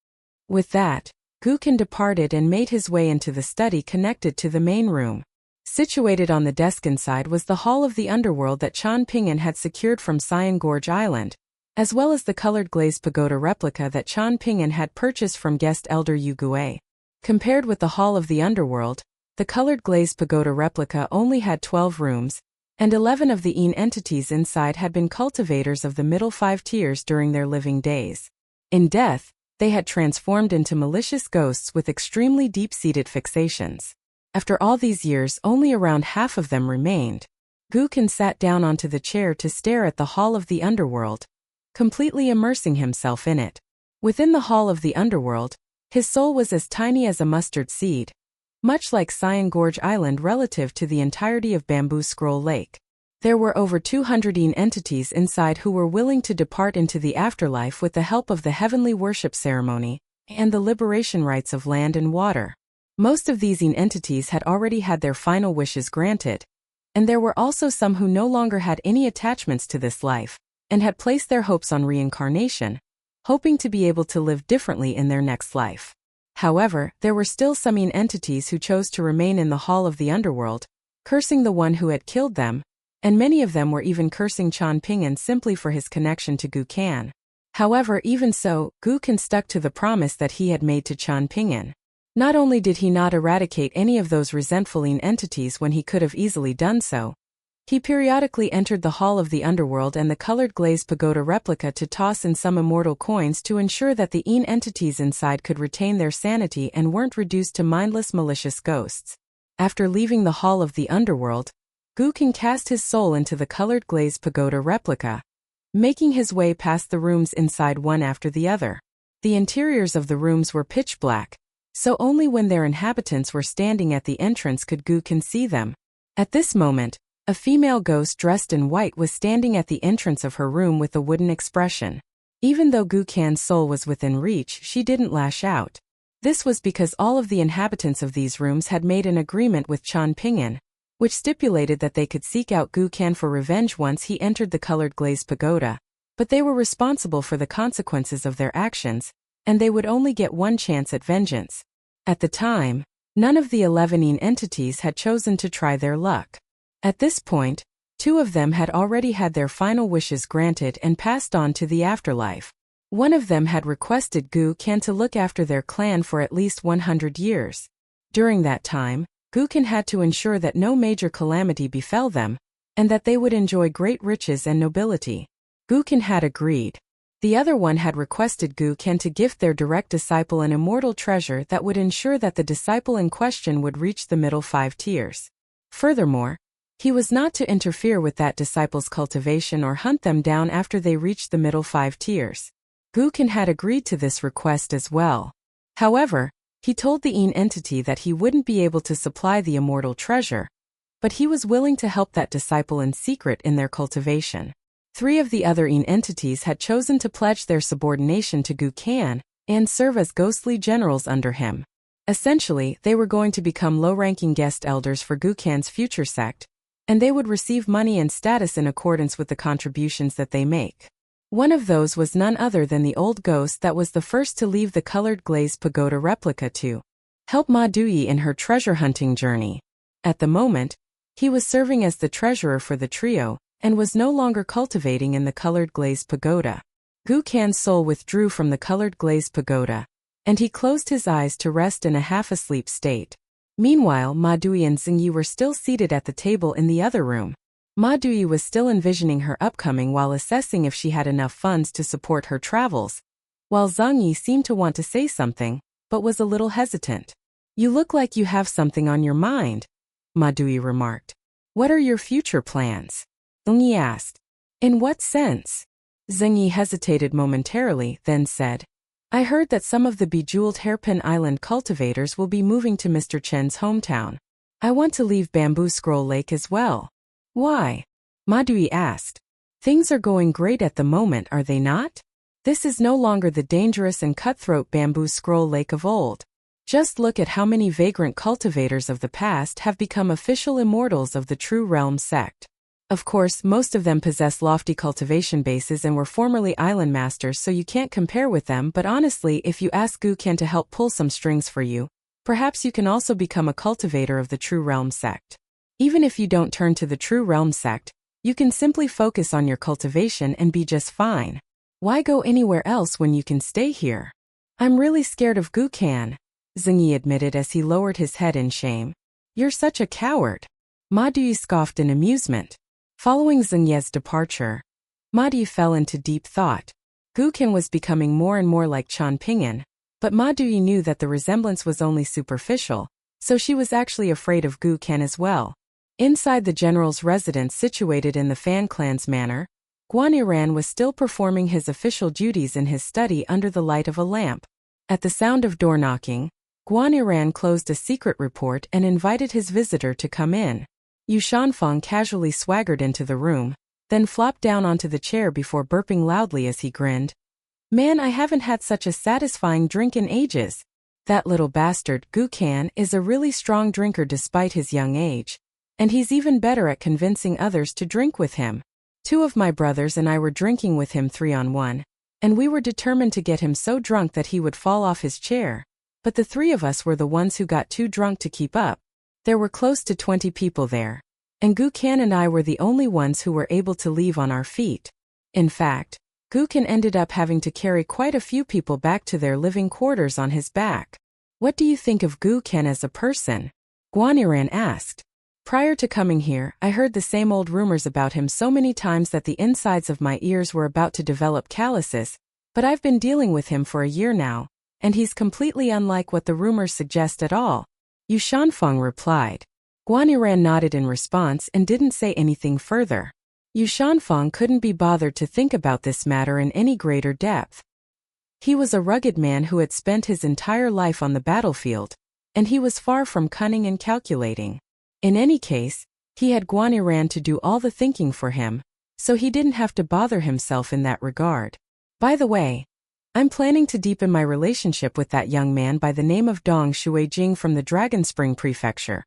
With that, Gukin departed and made his way into the study connected to the main room. Situated on the desk inside was the Hall of the Underworld that Chan Ping'an had secured from Cyan Gorge Island, as well as the colored glazed pagoda replica that Chan Ping'an had purchased from guest elder Yu Gui. Compared with the Hall of the Underworld, the colored glazed pagoda replica only had 12 rooms, and 11 of the entities inside had been cultivators of the middle 5 tiers during their living days. In death, they had transformed into malicious ghosts with extremely deep-seated fixations. After all these years, only around half of them remained. Gukin sat down onto the chair to stare at the Hall of the Underworld, completely immersing himself in it. Within the Hall of the Underworld, his soul was as tiny as a mustard seed, much like Cyan Gorge Island relative to the entirety of Bamboo Scroll Lake. There were over 200 entities inside who were willing to depart into the afterlife with the help of the heavenly worship ceremony and the liberation rites of land and water. Most of these entities had already had their final wishes granted, and there were also some who no longer had any attachments to this life, and had placed their hopes on reincarnation, hoping to be able to live differently in their next life. However, there were still some entities who chose to remain in the Hall of the Underworld, cursing the one who had killed them, and many of them were even cursing Chan Ping'an simply for his connection to Gukan. However, even so, Gukan stuck to the promise that he had made to Chan Ping'an. Not only did he not eradicate any of those resentful entities when he could have easily done so, he periodically entered the Hall of the Underworld and the colored glazed pagoda replica to toss in some immortal coins to ensure that the entities inside could retain their sanity and weren't reduced to mindless malicious ghosts. After leaving the Hall of the Underworld, Gukin cast his soul into the colored glazed pagoda replica, making his way past the rooms inside one after the other. The interiors of the rooms were pitch black, so only when their inhabitants were standing at the entrance could Gukin see them. At this moment, a female ghost dressed in white was standing at the entrance of her room with a wooden expression. Even though Gukan's soul was within reach, she didn't lash out. This was because all of the inhabitants of these rooms had made an agreement with Chan Ping'an, which stipulated that they could seek out Gu Kan for revenge once he entered the colored glazed pagoda, but they were responsible for the consequences of their actions, and they would only get one chance at vengeance. At the time, none of the 11 entities had chosen to try their luck. At this point, 2 of them had already had their final wishes granted and passed on to the afterlife. One of them had requested Gu Kan to look after their clan for at least 100 years. During that time, Gu Kan had to ensure that no major calamity befell them, and that they would enjoy great riches and nobility. Gu Kan had agreed. The other one had requested Gu Kan to gift their direct disciple an immortal treasure that would ensure that the disciple in question would reach the middle 5 tiers. Furthermore, he was not to interfere with that disciple's cultivation or hunt them down after they reached the middle 5 tiers. Gu Kan had agreed to this request as well. However, he told the entity that he wouldn't be able to supply the immortal treasure, but he was willing to help that disciple in secret in their cultivation. 3 of the other entities had chosen to pledge their subordination to Gu Kan and serve as ghostly generals under him. Essentially, they were going to become low-ranking guest elders for Gu Kan's future sect, and they would receive money and status in accordance with the contributions that they make. One of those was none other than the old ghost that was the first to leave the colored glazed pagoda replica to help Ma Dui in her treasure hunting journey. At the moment, he was serving as the treasurer for the trio, and was no longer cultivating in the colored glazed pagoda. Gu Kan's soul withdrew from the colored glazed pagoda, and he closed his eyes to rest in a half-asleep state. Meanwhile, Ma Dui and Xingyi were still seated at the table in the other room. Ma Dui was still envisioning her upcoming while assessing if she had enough funds to support her travels, while Zhangyi seemed to want to say something, but was a little hesitant. "You look like you have something on your mind," Ma Dui remarked. "What are your future plans?" Zhangyi asked. "In what sense?" Zhangyi hesitated momentarily, then said, "I heard that some of the bejeweled Hairpin Island cultivators will be moving to Mr. Chen's hometown. I want to leave Bamboo Scroll Lake as well." "Why?" Ma Dui asked. "Things are going great at the moment, are they not? This is no longer the dangerous and cutthroat Bamboo Scroll Lake of old. Just look at how many vagrant cultivators of the past have become official immortals of the True Realm sect. Of course, most of them possess lofty cultivation bases and were formerly island masters, so you can't compare with them, but honestly, if you ask Gu Kan to help pull some strings for you, perhaps you can also become a cultivator of the True Realm sect. Even if you don't turn to the True Realm sect, you can simply focus on your cultivation and be just fine. Why go anywhere else when you can stay here?" "I'm really scared of Gu Kan," Zhangyi admitted as he lowered his head in shame. "You're such a coward." Ma Dui scoffed in amusement. Following Zhangyi's departure, Ma Dui fell into deep thought. Gu Kan was becoming more and more like Chan Ping'an, but Ma Dui knew that the resemblance was only superficial, so she was actually afraid of Gu Kan as well. Inside the general's residence situated in the Fan clan's manor, Guaniran was still performing his official duties in his study under the light of a lamp. At the sound of door knocking, Guaniran closed a secret report and invited his visitor to come in. Yu Shanfeng casually swaggered into the room, then flopped down onto the chair before burping loudly as he grinned. "Man, I haven't had such a satisfying drink in ages. That little bastard, Gu Kan, is a really strong drinker despite his young age. And he's even better at convincing others to drink with him. 2 of my brothers and I were drinking with him 3-on-1, and we were determined to get him so drunk that he would fall off his chair. But the 3 of us were the ones who got too drunk to keep up. There were close to 20 people there, and Gu Kan and I were the only ones who were able to leave on our feet. In fact, Gu Kan ended up having to carry quite a few people back to their living quarters on his back." "What do you think of Gu Kan as a person?" Guaniran asked. "Prior to coming here, I heard the same old rumors about him so many times that the insides of my ears were about to develop calluses, but I've been dealing with him for a year now, and he's completely unlike what the rumors suggest at all," Yu Shanfeng replied. Guaniran nodded in response and didn't say anything further. Yu Shanfeng couldn't be bothered to think about this matter in any greater depth. He was a rugged man who had spent his entire life on the battlefield, and he was far from cunning and calculating. In any case, he had Guaniran to do all the thinking for him, so he didn't have to bother himself in that regard. "By the way, I'm planning to deepen my relationship with that young man by the name of Dong Shuijing from the Dragon Spring Prefecture,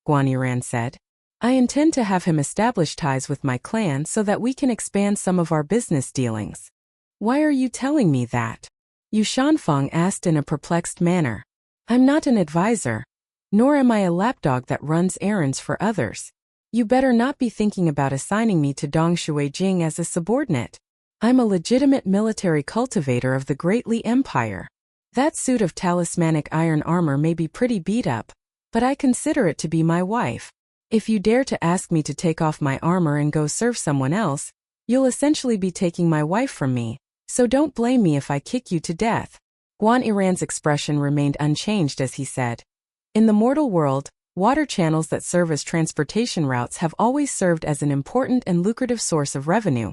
Guan Yiran said. I intend to have him establish ties with my clan so that we can expand some of our business dealings. Why are you telling me that? Yu Shanfeng asked in a perplexed manner. I'm not an advisor. Nor am I a lapdog that runs errands for others. You better not be thinking about assigning me to Dong Shuijing as a subordinate. I'm a legitimate military cultivator of the Great Li Empire. That suit of talismanic iron armor may be pretty beat up, but I consider it to be my wife. If you dare to ask me to take off my armor and go serve someone else, you'll essentially be taking my wife from me, so don't blame me if I kick you to death. Guan Yiran's expression remained unchanged as he said. In the mortal world, water channels that serve as transportation routes have always served as an important and lucrative source of revenue,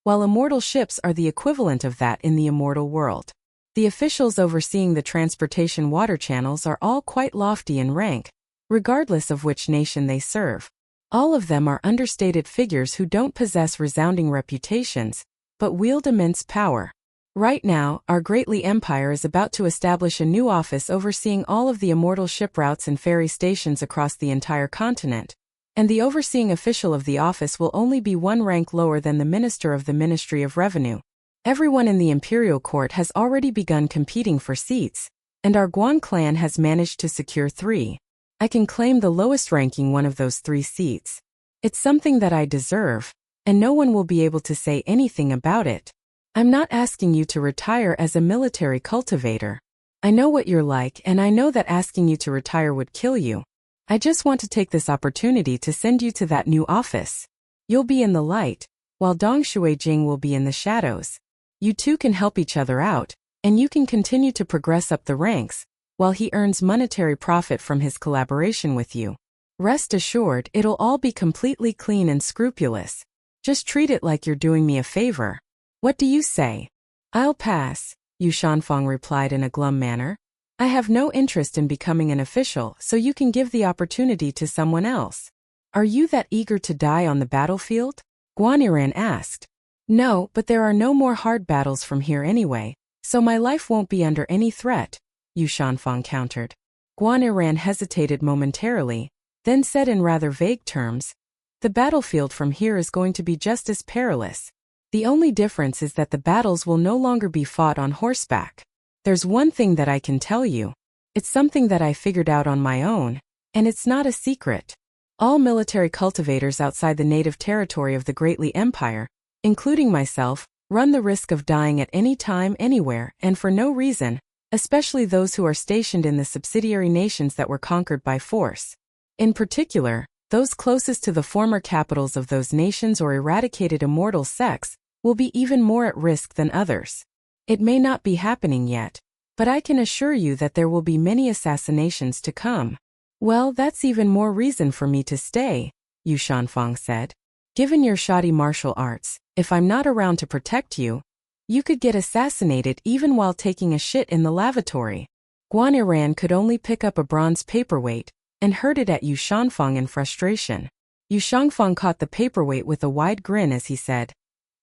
while immortal ships are the equivalent of that in the immortal world. The officials overseeing the transportation water channels are all quite lofty in rank, regardless of which nation they serve. All of them are understated figures who don't possess resounding reputations, but wield immense power. Right now, our Great Li Empire is about to establish a new office overseeing all of the immortal ship routes and ferry stations across the entire continent, and the overseeing official of the office will only be one rank lower than the Minister of the Ministry of Revenue. Everyone in the Imperial Court has already begun competing for seats, and our Guan clan has managed to secure 3. I can claim the lowest ranking one of those 3 seats. It's something that I deserve, and no one will be able to say anything about it. I'm not asking you to retire as a military cultivator. I know what you're like, and I know that asking you to retire would kill you. I just want to take this opportunity to send you to that new office. You'll be in the light, while Dong Shuijing will be in the shadows. You two can help each other out, and you can continue to progress up the ranks, while he earns monetary profit from his collaboration with you. Rest assured, it'll all be completely clean and scrupulous. Just treat it like you're doing me a favor. What do you say? I'll pass, Yu Shanfeng replied in a glum manner. I have no interest in becoming an official, so you can give the opportunity to someone else. Are you that eager to die on the battlefield? Guan Yiran asked. No, but there are no more hard battles from here anyway, so my life won't be under any threat, Yu Shanfeng countered. Guan Yiran hesitated momentarily, then said in rather vague terms, the battlefield from here is going to be just as perilous. The only difference is that the battles will no longer be fought on horseback. There's one thing that I can tell you. It's something that I figured out on my own, and it's not a secret. All military cultivators outside the native territory of the Great Li Empire, including myself, run the risk of dying at any time, anywhere, and for no reason, especially those who are stationed in the subsidiary nations that were conquered by force. In particular, those closest to the former capitals of those nations or eradicated immortal sects will be even more at risk than others. It may not be happening yet, but I can assure you that there will be many assassinations to come. Well, that's even more reason for me to stay, Yu Shanfeng said. Given your shoddy martial arts, if I'm not around to protect you, you could get assassinated even while taking a shit in the lavatory. Guan Yiran could only pick up a bronze paperweight and hurled it at Yu Shanfeng in frustration. Yu Shanfeng caught the paperweight with a wide grin as he said,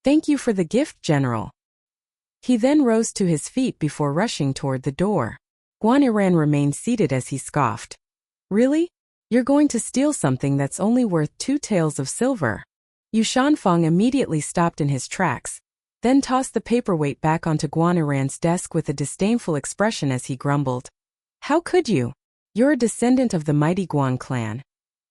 Thank you for the gift, General. He then rose to his feet before rushing toward the door. Guan Yiran remained seated as he scoffed. Really? You're going to steal something that's only worth 2 taels of silver? Yu Shanfeng immediately stopped in his tracks, then tossed the paperweight back onto Guan Yiran's desk with a disdainful expression as he grumbled. How could you? You're a descendant of the mighty Guan clan.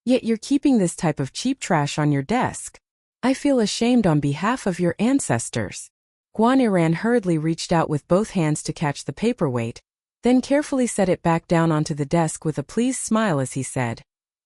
Yet you're keeping this type of cheap trash on your desk. I feel ashamed on behalf of your ancestors. Guan Yiran hurriedly reached out with both hands to catch the paperweight, then carefully set it back down onto the desk with a pleased smile as he said,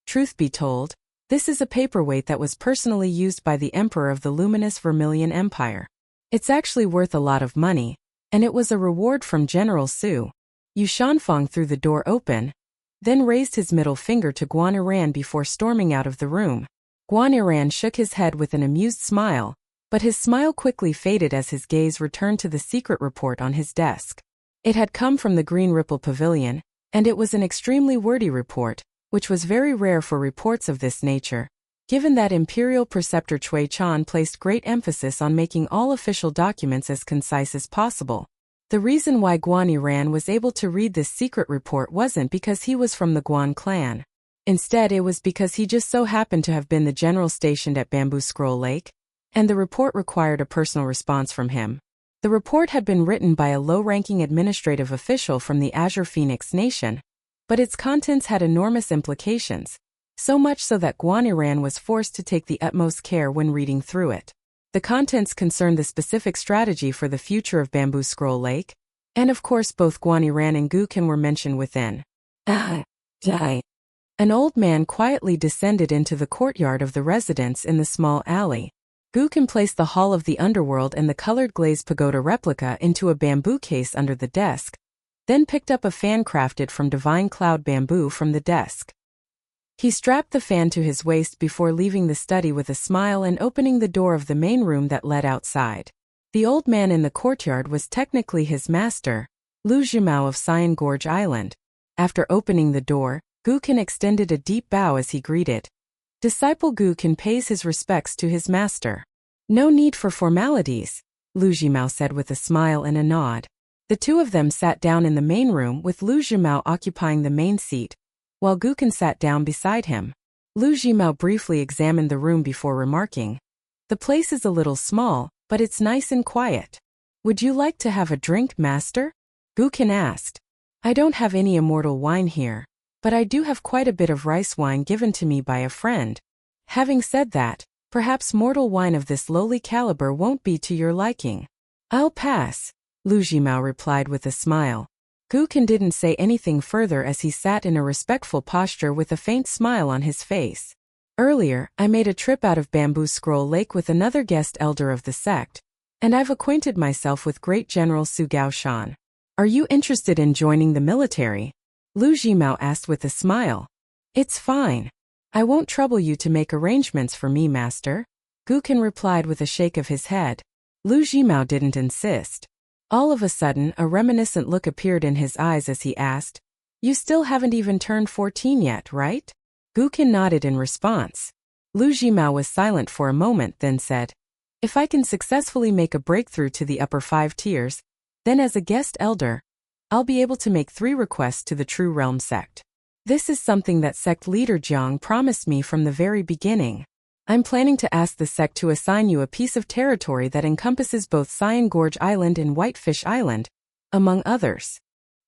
Truth be told, this is a paperweight that was personally used by the Emperor of the luminous Vermilion Empire. It's actually worth a lot of money, and it was a reward from General Su. Yu Shanfeng threw the door open, then raised his middle finger to Guan Yiran before storming out of the room. Guan Yiran shook his head with an amused smile, but his smile quickly faded as his gaze returned to the secret report on his desk. It had come from the Green Ripple Pavilion, and it was an extremely wordy report, which was very rare for reports of this nature, given that Imperial Preceptor Cui Chan placed great emphasis on making all official documents as concise as possible. The reason why Guan Ran was able to read this secret report wasn't because he was from the Guan clan. Instead, it was because he just so happened to have been the general stationed at Bamboo Scroll Lake, and the report required a personal response from him. The report had been written by a low-ranking administrative official from the Azure Phoenix Nation, but its contents had enormous implications, so much so that Guan Ran was forced to take the utmost care when reading through it. The contents concerned the specific strategy for the future of Bamboo Scroll Lake, and of course both Guan Ran and Gukin were mentioned within. Die. An old man quietly descended into the courtyard of the residence in the small alley. Gukin placed the Hall of the Underworld and the colored glazed pagoda replica into a bamboo case under the desk, then picked up a fan crafted from divine cloud bamboo from the desk. He strapped the fan to his waist before leaving the study with a smile and opening the door of the main room that led outside. The old man in the courtyard was technically his master, Lu Jimao of Cyan Gorge Island. After opening the door, Gukin extended a deep bow as he greeted. Disciple Gukin pays his respects to his master. No need for formalities, Lu Jimao said with a smile and a nod. The two of them sat down in the main room with Lu Jimao occupying the main seat, while Gukin sat down beside him. Lu Jimao briefly examined the room before remarking, "The place is a little small, but it's nice and quiet. Would you like to have a drink, master?" Gukin asked. "I don't have any immortal wine here, but I do have quite a bit of rice wine given to me by a friend. Having said that, perhaps mortal wine of this lowly caliber won't be to your liking." "I'll pass," Lu Jimao replied with a smile. Gukin didn't say anything further as he sat in a respectful posture with a faint smile on his face. "Earlier, I made a trip out of Bamboo Scroll Lake with another guest elder of the sect, and I've acquainted myself with Great General Su Gaoshan. Are you interested in joining the military?" Lu Jimao asked with a smile. "It's fine. I won't trouble you to make arrangements for me, master," Gukin replied with a shake of his head. Lu Jimao didn't insist. All of a sudden, a reminiscent look appeared in his eyes as he asked, "You still haven't even turned 14 yet, right?" Gukin nodded in response. Lu Jimao was silent for a moment, then said, "If I can successfully make a breakthrough to the upper 5 tiers, then as a guest elder, I'll be able to make 3 requests to the True Realm sect. This is something that sect leader Jiang promised me from the very beginning. I'm planning to ask the sect to assign you a piece of territory that encompasses both Cyan Gorge Island and Whitefish Island, among others."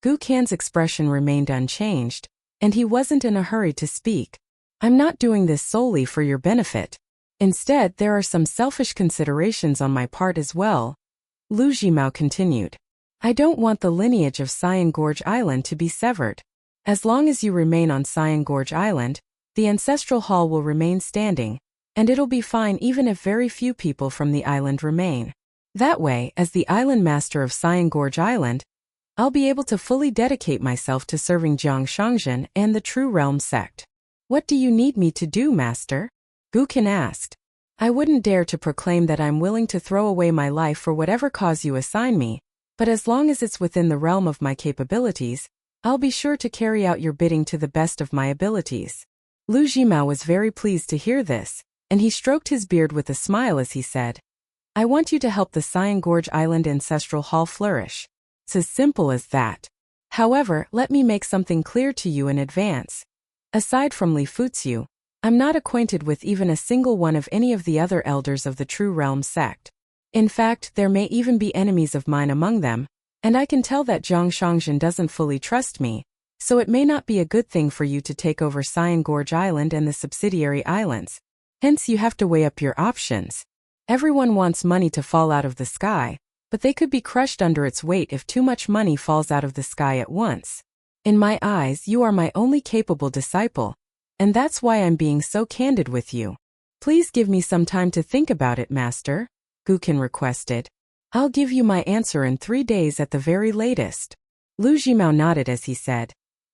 Gukin's expression remained unchanged, and he wasn't in a hurry to speak. "I'm not doing this solely for your benefit. Instead, there are some selfish considerations on my part as well," Lu Jimao continued. "I don't want the lineage of Cyan Gorge Island to be severed. As long as you remain on Cyan Gorge Island, the ancestral hall will remain standing, and it'll be fine even if very few people from the island remain. That way, as the island master of Cyan Gorge Island, I'll be able to fully dedicate myself to serving Jiang Shangzhen and the True Realm sect." "What do you need me to do, master?" Gukin asked. "I wouldn't dare to proclaim that I'm willing to throw away my life for whatever cause you assign me, but as long as it's within the realm of my capabilities, I'll be sure to carry out your bidding to the best of my abilities." Lu Jimao was very pleased to hear this, and he stroked his beard with a smile as he said, "I want you to help the Cyan Gorge Island Ancestral Hall flourish. It's as simple as that. However, let me make something clear to you in advance. Aside from Li Futsu, I'm not acquainted with even a single one of any of the other elders of the True Realm sect. In fact, there may even be enemies of mine among them, and I can tell that Jiang Shangzhen doesn't fully trust me, so it may not be a good thing for you to take over Cyan Gorge Island and the subsidiary islands. Hence you have to weigh up your options. Everyone wants money to fall out of the sky, but they could be crushed under its weight if too much money falls out of the sky at once. In my eyes, you are my only capable disciple, and that's why I'm being so candid with you. Please give me some time to think about it, master," Gukin requested. "I'll give you my answer in 3 days at the very latest." Lu Jimao nodded as he said,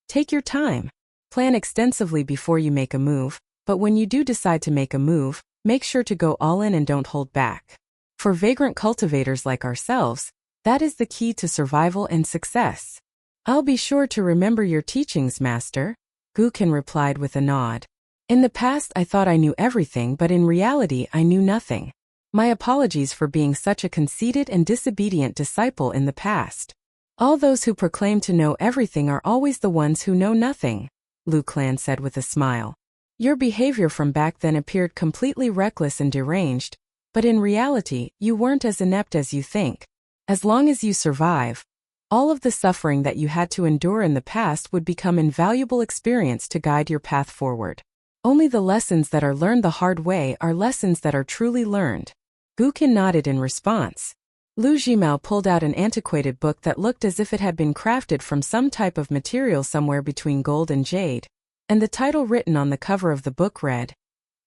"Take your time. Plan extensively before you make a move, but when you do decide to make a move, make sure to go all in and don't hold back. For vagrant cultivators like ourselves, that is the key to survival and success." "I'll be sure to remember your teachings, master," Gukin replied with a nod. "In the past I thought I knew everything, but in reality I knew nothing. My apologies for being such a conceited and disobedient disciple in the past. All those who proclaim to know everything are always the ones who know nothing, Lu Clan said with a smile. Your behavior from back then appeared completely reckless and deranged, but in reality, you weren't as inept as you think. As long as you survive, all of the suffering that you had to endure in the past would become invaluable experience to guide your path forward. Only the lessons that are learned the hard way are lessons that are truly learned. Gu Qin nodded in response. Lu Jimao pulled out an antiquated book that looked as if it had been crafted from some type of material somewhere between gold and jade, and the title written on the cover of the book read,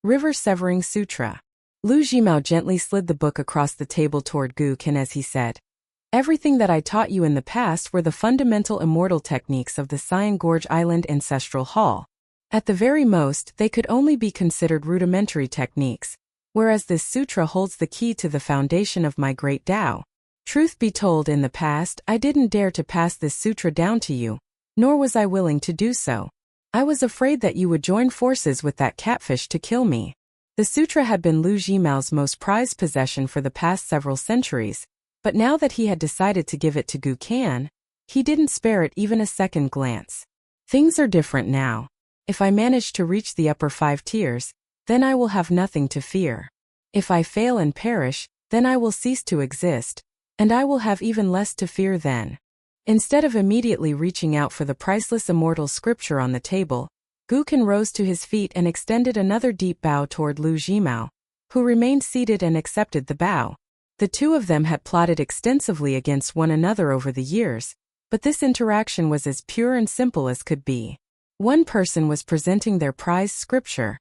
River Severing Sutra. Lu Jimao gently slid the book across the table toward Gu Qin as he said, Everything that I taught you in the past were the fundamental immortal techniques of the Cyan Gorge Island Ancestral Hall. At the very most, they could only be considered rudimentary techniques, whereas this sutra holds the key to the foundation of my great Tao. Truth be told, in the past, I didn't dare to pass this sutra down to you, nor was I willing to do so. I was afraid that you would join forces with that catfish to kill me. The sutra had been Lu Jimao's most prized possession for the past several centuries, but now that he had decided to give it to Gu Qin, he didn't spare it even a second glance. Things are different now. If I manage to reach the upper 5 tiers, then I will have nothing to fear. If I fail and perish, then I will cease to exist, and I will have even less to fear then. Instead of immediately reaching out for the priceless immortal scripture on the table, Gu Qin rose to his feet and extended another deep bow toward Lu Jimao, who remained seated and accepted the bow. The two of them had plotted extensively against one another over the years, but this interaction was as pure and simple as could be. One person was presenting their prized scripture,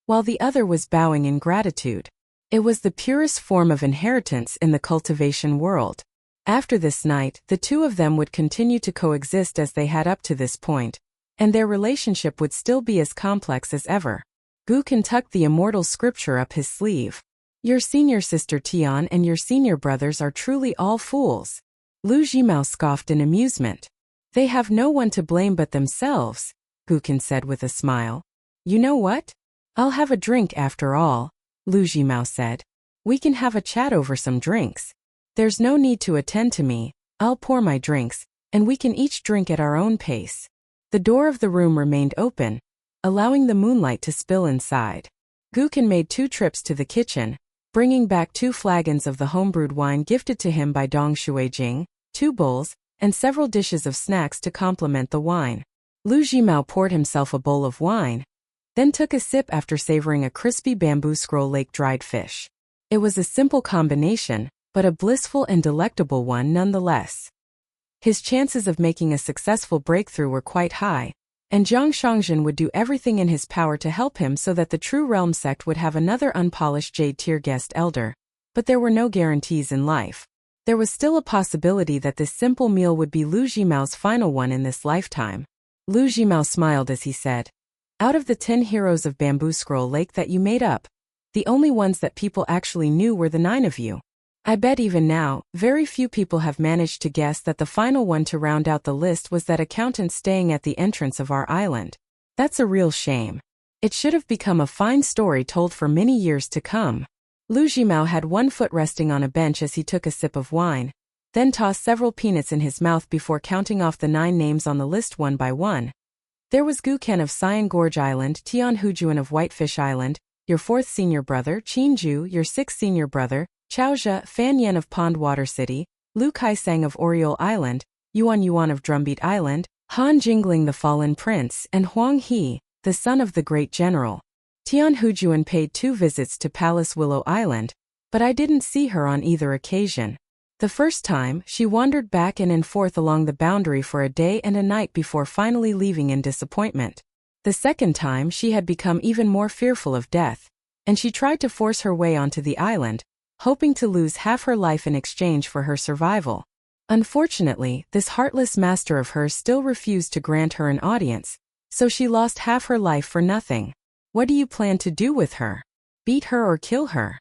while the other was bowing in gratitude. It was the purest form of inheritance in the cultivation world. After this night, the two of them would continue to coexist as they had up to this point, and their relationship would still be as complex as ever. Gu Qin tucked the immortal scripture up his sleeve. Your senior sister Tian and your senior brothers are truly all fools. Lu Jimao scoffed in amusement. They have no one to blame but themselves, Gu Qin said with a smile. You know what? I'll have a drink after all, Lu Jimao said. We can have a chat over some drinks. There's no need to attend to me, I'll pour my drinks, and we can each drink at our own pace. The door of the room remained open, allowing the moonlight to spill inside. Gu Qin made 2 trips to the kitchen, bringing back 2 flagons of the homebrewed wine gifted to him by Dong Shuijing, 2 bowls, and several dishes of snacks to complement the wine. Lu Jimao poured himself a bowl of wine, then took a sip after savoring a crispy bamboo scroll lake dried fish. It was a simple combination, but a blissful and delectable one nonetheless. His chances of making a successful breakthrough were quite high, and Zhang Shangzhen would do everything in his power to help him so that the True Realm sect would have another unpolished jade-tier guest elder. But there were no guarantees in life. There was still a possibility that this simple meal would be Lu Jimao's final one in this lifetime. Lu Jimao smiled as he said, Out of the 10 heroes of Bamboo Scroll Lake that you made up, the only ones that people actually knew were the 9 of you. I bet even now, very few people have managed to guess that the final one to round out the list was that accountant staying at the entrance of our island. That's a real shame. It should have become a fine story told for many years to come. Lu Jimao had one foot resting on a bench as he took a sip of wine, then tossed several peanuts in his mouth before counting off the 9 names on the list one by one. There was Gu Qin of Cyan Gorge Island, Tian Hujuan of Whitefish Island, your 4th senior brother, Qin Ju, your 6th senior brother, Chaozhe, Fan Yen of Pond Water City, Lu Kaisang of Oriole Island, Yuan Yuan of Drumbeat Island, Han Jingling the Fallen Prince, and Huang He, the son of the great general. Tian Hujuan paid 2 visits to Palace Willow Island, but I didn't see her on either occasion. The first time, she wandered back and forth along the boundary for a day and a night before finally leaving in disappointment. The second time, she had become even more fearful of death, and she tried to force her way onto the island, hoping to lose half her life in exchange for her survival. Unfortunately, this heartless master of hers still refused to grant her an audience, so she lost half her life for nothing. What do you plan to do with her? Beat her or kill her?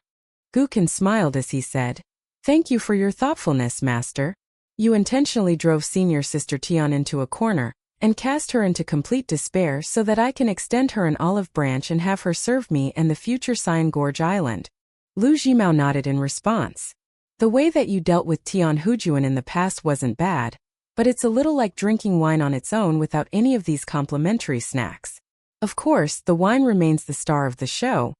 Gu Qin smiled as he said, Thank you for your thoughtfulness, master. You intentionally drove senior sister Tian into a corner, and cast her into complete despair so that I can extend her an olive branch and have her serve me and the future Cyan Gorge Island. Lu Jimao nodded in response. The way that you dealt with Tian Hujuan in the past wasn't bad, but it's a little like drinking wine on its own without any of these complementary snacks. Of course, the wine remains the star of the show,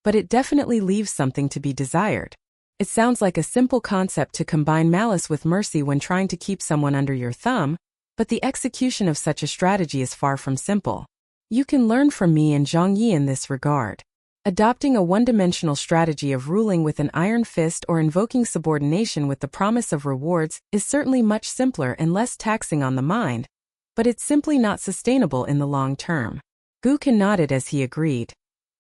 but it definitely leaves something to be desired. It sounds like a simple concept to combine malice with mercy when trying to keep someone under your thumb, but the execution of such a strategy is far from simple. You can learn from me and Zhang Yi in this regard. Adopting a one-dimensional strategy of ruling with an iron fist or invoking subordination with the promise of rewards is certainly much simpler and less taxing on the mind, but it's simply not sustainable in the long term. Guken nodded as he agreed.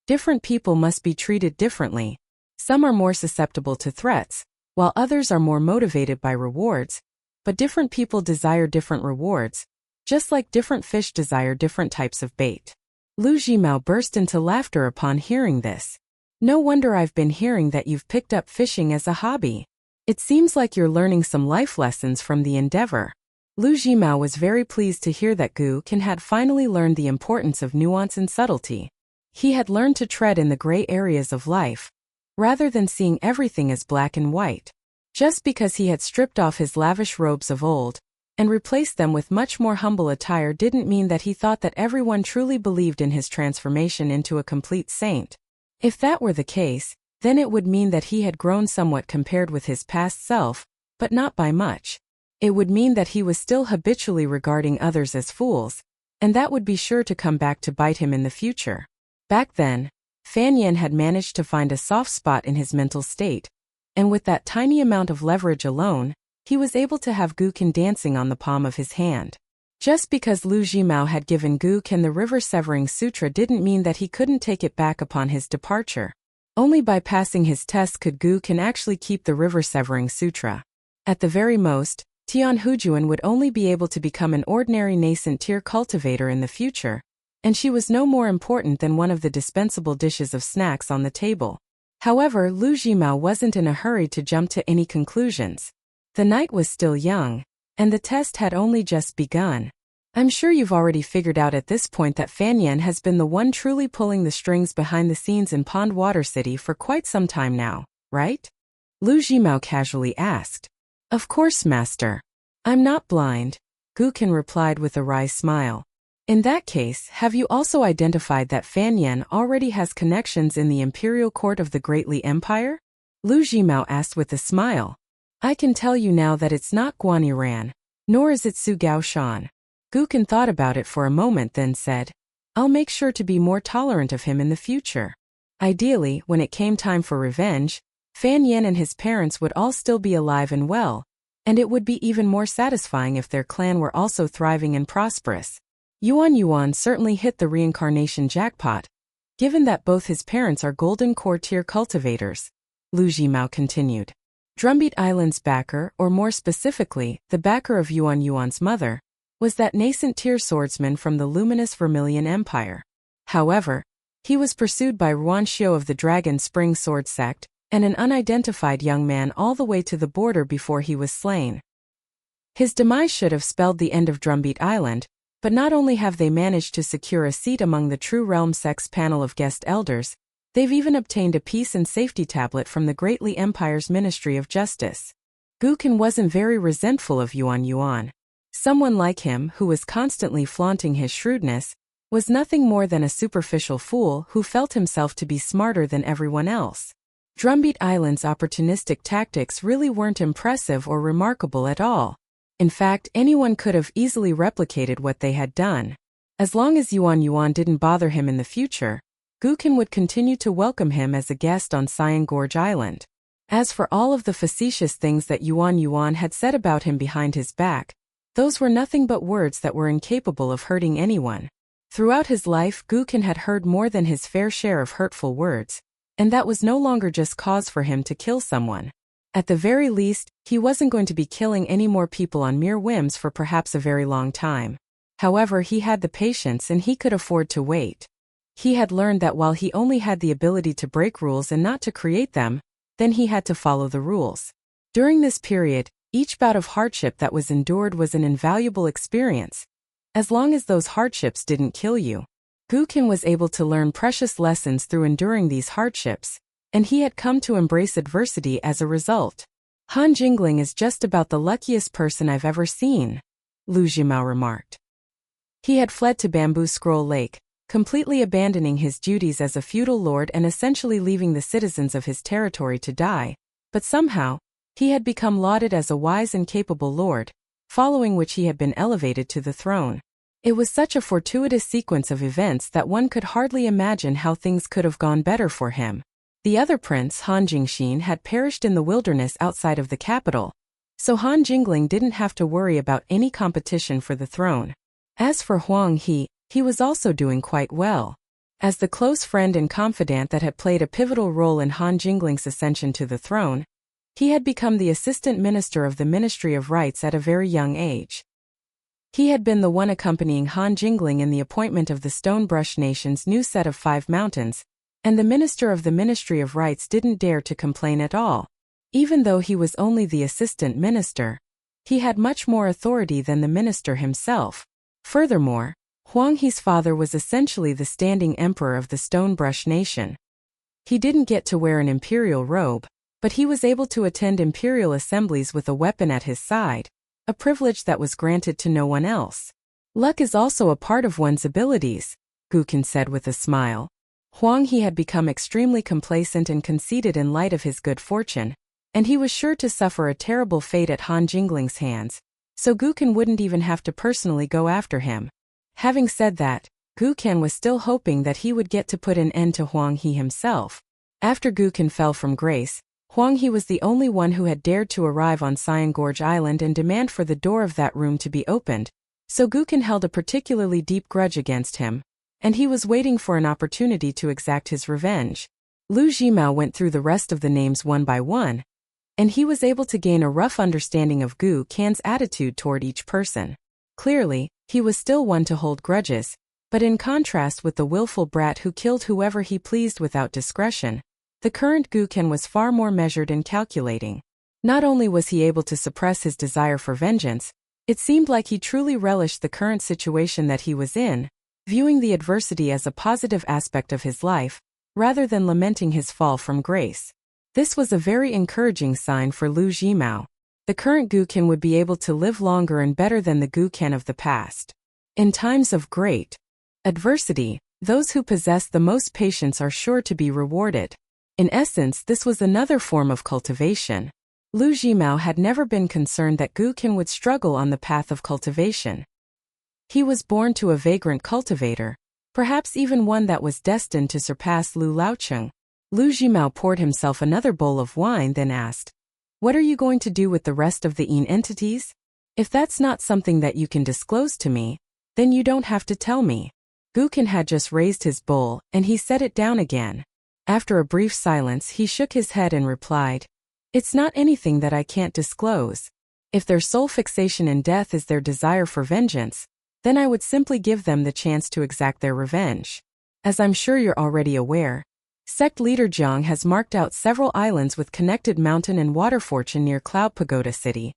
Different people must be treated differently. Some are more susceptible to threats, while others are more motivated by rewards, but different people desire different rewards, just like different fish desire different types of bait. Lu Jimao burst into laughter upon hearing this. No wonder I've been hearing that you've picked up fishing as a hobby. It seems like you're learning some life lessons from the endeavor. Lu Jimao was very pleased to hear that Guken had finally learned the importance of nuance and subtlety. He had learned to tread in the gray areas of life, rather than seeing everything as black and white. Just because he had stripped off his lavish robes of old, and replaced them with much more humble attire didn't mean that he thought that everyone truly believed in his transformation into a complete saint. If that were the case, then it would mean that he had grown somewhat compared with his past self, but not by much. It would mean that he was still habitually regarding others as fools, and that would be sure to come back to bite him in the future. Back then, Fan Yan had managed to find a soft spot in his mental state, and with that tiny amount of leverage alone, he was able to have Guken dancing on the palm of his hand. Just because Lu Jimao had given Guken the river-severing sutra didn't mean that he couldn't take it back upon his departure. Only by passing his test could Guken actually keep the river-severing sutra. At the very most, Tian Hujuan would only be able to become an ordinary nascent-tier cultivator in the future, and she was no more important than one of the dispensable dishes of snacks on the table. However, Lu Jimao wasn't in a hurry to jump to any conclusions. The night was still young, and the test had only just begun. I'm sure you've already figured out at this point that Fan Yan has been the one truly pulling the strings behind the scenes in Pond Water City for quite some time now, right? Lu Jimao casually asked. Of course, master. I'm not blind, Guken replied with a wry smile. In that case, have you also identified that Fan Yan already has connections in the imperial court of the Great Li Empire? Lu Jimao asked with a smile. I can tell you now that it's not Guan Yiran, nor is it Su Gaoshan. Guken thought about it for a moment then said, I'll make sure to be more tolerant of him in the future. Ideally, when it came time for revenge, Fan Yan and his parents would all still be alive and well, and it would be even more satisfying if their clan were also thriving and prosperous. Yuan certainly hit the reincarnation jackpot, given that both his parents are golden core tier cultivators. Lu Jimao continued. Drumbeat Island's backer, or more specifically, the backer of Yuan's mother, was that nascent tier swordsman from the luminous Vermilion Empire. However, he was pursued by Ruan Xiu of the Dragon Spring Sword Sect, and an unidentified young man all the way to the border before he was slain. His demise should have spelled the end of Drumbeat Island, but not only have they managed to secure a seat among the True Realm Sect's panel of guest elders, they've even obtained a peace and safety tablet from the Great Li Empire's Ministry of Justice. Guken wasn't very resentful of Yuan. Someone like him, who was constantly flaunting his shrewdness, was nothing more than a superficial fool who felt himself to be smarter than everyone else. Drumbeat Island's opportunistic tactics really weren't impressive or remarkable at all. In fact, anyone could have easily replicated what they had done. As long as Yuan didn't bother him in the future, Guken would continue to welcome him as a guest on Cyan Gorge Island. As for all of the facetious things that Yuan had said about him behind his back, those were nothing but words that were incapable of hurting anyone. Throughout his life, Guken had heard more than his fair share of hurtful words, and that was no longer just cause for him to kill someone. At the very least, he wasn't going to be killing any more people on mere whims for perhaps a very long time. However, he had the patience and he could afford to wait. He had learned that while he only had the ability to break rules and not to create them, then he had to follow the rules. During this period, each bout of hardship that was endured was an invaluable experience. As long as those hardships didn't kill you, Guken was able to learn precious lessons through enduring these hardships, and he had come to embrace adversity as a result. Han Jingling is just about the luckiest person I've ever seen, Lu Jimao remarked. He had fled to Bamboo Scroll Lake, completely abandoning his duties as a feudal lord and essentially leaving the citizens of his territory to die, but somehow, he had become lauded as a wise and capable lord, following which he had been elevated to the throne. It was such a fortuitous sequence of events that one could hardly imagine how things could have gone better for him. The other prince, Han Jingxin, had perished in the wilderness outside of the capital, so Han Jingling didn't have to worry about any competition for the throne. As for Huang He was also doing quite well. As the close friend and confidant that had played a pivotal role in Han Jingling's ascension to the throne, he had become the assistant minister of the Ministry of Rites at a very young age. He had been the one accompanying Han Jingling in the appointment of the Stonebrush Nation's new set of 5 mountains, and the minister of the Ministry of Rites didn't dare to complain at all. Even though he was only the assistant minister, he had much more authority than the minister himself. Furthermore, Huang He's father was essentially the standing emperor of the Stonebrush Nation. He didn't get to wear an imperial robe, but he was able to attend imperial assemblies with a weapon at his side, a privilege that was granted to no one else. Luck is also a part of one's abilities, Gukin said with a smile. Huang He had become extremely complacent and conceited in light of his good fortune, and he was sure to suffer a terrible fate at Han Jingling's hands, so Gukin wouldn't even have to personally go after him. Having said that, Gukin was still hoping that he would get to put an end to Huang He himself. After Gukin fell from grace, Huang He was the only one who had dared to arrive on Cyan Gorge Island and demand for the door of that room to be opened, so Gukin held a particularly deep grudge against him, and he was waiting for an opportunity to exact his revenge. Lu Jimao went through the rest of the names one by one, and he was able to gain a rough understanding of Gu Kan's attitude toward each person. Clearly, he was still one to hold grudges, but in contrast with the willful brat who killed whoever he pleased without discretion, the current Gu Kan was far more measured and calculating. Not only was he able to suppress his desire for vengeance, it seemed like he truly relished the current situation that he was in, viewing the adversity as a positive aspect of his life, rather than lamenting his fall from grace. This was a very encouraging sign for Lu Jimao. The current Gu Kan would be able to live longer and better than the Gu Kan of the past. In times of great adversity, those who possess the most patience are sure to be rewarded. In essence, this was another form of cultivation. Lu Jimao had never been concerned that Gu Kan would struggle on the path of cultivation. He was born to a vagrant cultivator, perhaps even one that was destined to surpass Lu Laocheng. Lu Jimao poured himself another bowl of wine, then asked, "What are you going to do with the rest of the Yin entities? If that's not something that you can disclose to me, then you don't have to tell me." Gu Kan had just raised his bowl, and he set it down again. After a brief silence, he shook his head and replied, "It's not anything that I can't disclose. If their sole fixation in death is their desire for vengeance, then I would simply give them the chance to exact their revenge. As I'm sure you're already aware, sect leader Jiang has marked out several islands with connected mountain and water fortune near Cloud Pagoda City,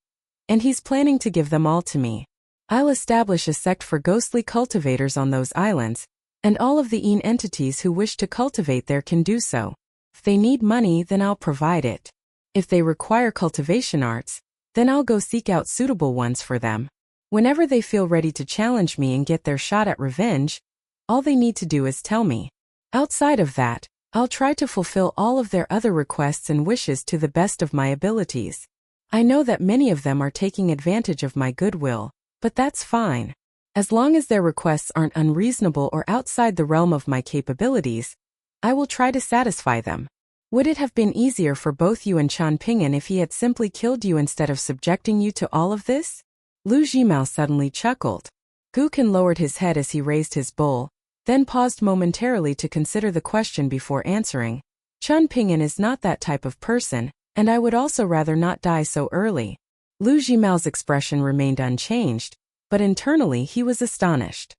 and he's planning to give them all to me. I'll establish a sect for ghostly cultivators on those islands, and all of the Yin entities who wish to cultivate there can do so. If they need money, then I'll provide it. If they require cultivation arts, then I'll go seek out suitable ones for them. Whenever they feel ready to challenge me and get their shot at revenge, all they need to do is tell me. Outside of that, I'll try to fulfill all of their other requests and wishes to the best of my abilities. I know that many of them are taking advantage of my goodwill, but that's fine. As long as their requests aren't unreasonable or outside the realm of my capabilities, I will try to satisfy them. Would it have been easier for both you and Chan Ping'an if he had simply killed you instead of subjecting you to all of this?" Lu Jimao suddenly chuckled. Gu Kan lowered his head as he raised his bowl, then paused momentarily to consider the question before answering. "Chan Ping'an is not that type of person, and I would also rather not die so early." Lu Jimao's expression remained unchanged, but internally he was astonished.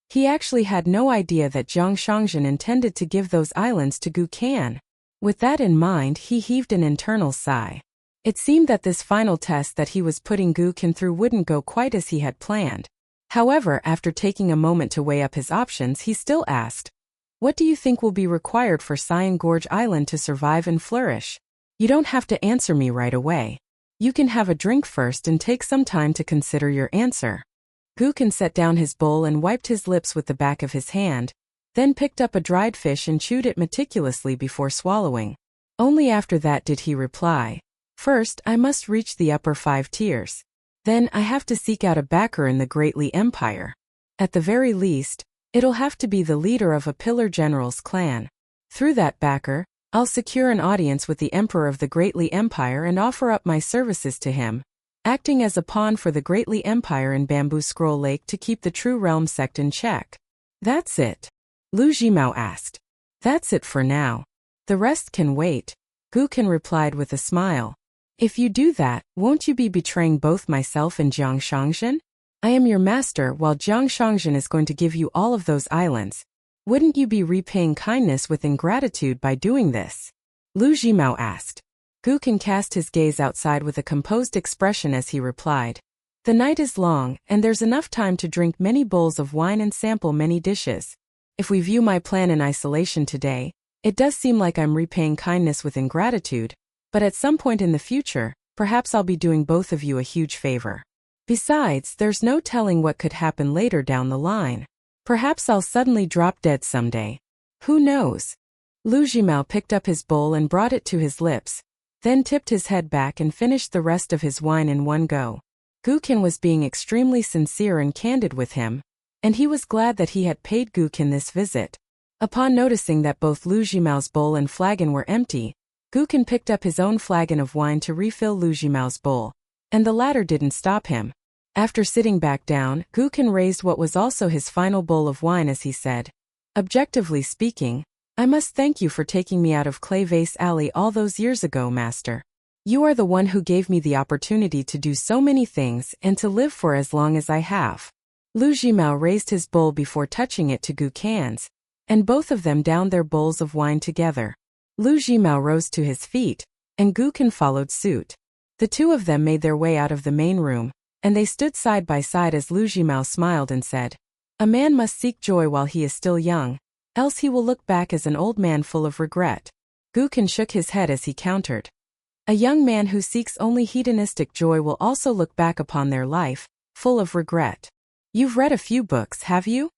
He actually had no idea that Jiang Shangzhen intended to give those islands to Gu Kan. With that in mind, he heaved an internal sigh. It seemed that this final test that he was putting Gu Kan through wouldn't go quite as he had planned. However, after taking a moment to weigh up his options, he still asked, What do you think will be required for Cyan Gorge Island to survive and flourish? You don't have to answer me right away. You can have a drink first and take some time to consider your answer. Gukin set down his bowl and wiped his lips with the back of his hand, then picked up a dried fish and chewed it meticulously before swallowing. Only after that did he reply, "First, I must reach the upper 5 tiers. Then I have to seek out a backer in the Great Li Empire. At the very least, it'll have to be the leader of a Pillar General's clan. Through that backer, I'll secure an audience with the Emperor of the Great Li Empire and offer up my services to him, acting as a pawn for the Great Li Empire in Bamboo Scroll Lake to keep the True Realm sect in check." "That's it?" Lu Jimao asked. "That's it for now. The rest can wait," Gukin replied with a smile. "If you do that, won't you be betraying both myself and Jiang Shangzhen? I am your master while Jiang Shangzhen is going to give you all of those islands. Wouldn't you be repaying kindness with ingratitude by doing this?" Lu Jimao asked. Gukin cast his gaze outside with a composed expression as he replied, "The night is long, and there's enough time to drink many bowls of wine and sample many dishes. If we view my plan in isolation today, it does seem like I'm repaying kindness with ingratitude, but at some point in the future, perhaps I'll be doing both of you a huge favor. Besides, there's no telling what could happen later down the line. Perhaps I'll suddenly drop dead someday. Who knows?" Lu Jimao picked up his bowl and brought it to his lips, then tipped his head back and finished the rest of his wine in one go. Gukin was being extremely sincere and candid with him, and he was glad that he had paid Gukin this visit. Upon noticing that both Lu Jimao's bowl and flagon were empty, Gukin picked up his own flagon of wine to refill Lu Jimao's bowl, and the latter didn't stop him. After sitting back down, Gukin raised what was also his final bowl of wine as he said, "Objectively speaking, I must thank you for taking me out of Clay Vase Alley all those years ago, master. You are the one who gave me the opportunity to do so many things and to live for as long as I have." Lu Jimao raised his bowl before touching it to Gukin's, and both of them downed their bowls of wine together. Lu Jimao rose to his feet, and Gukin followed suit. The two of them made their way out of the main room, and they stood side by side as Lu Jimao smiled and said, "A man must seek joy while he is still young, else he will look back as an old man full of regret." Gukin shook his head as he countered, "A young man who seeks only hedonistic joy will also look back upon their life, full of regret." "You've read a few books, have you?"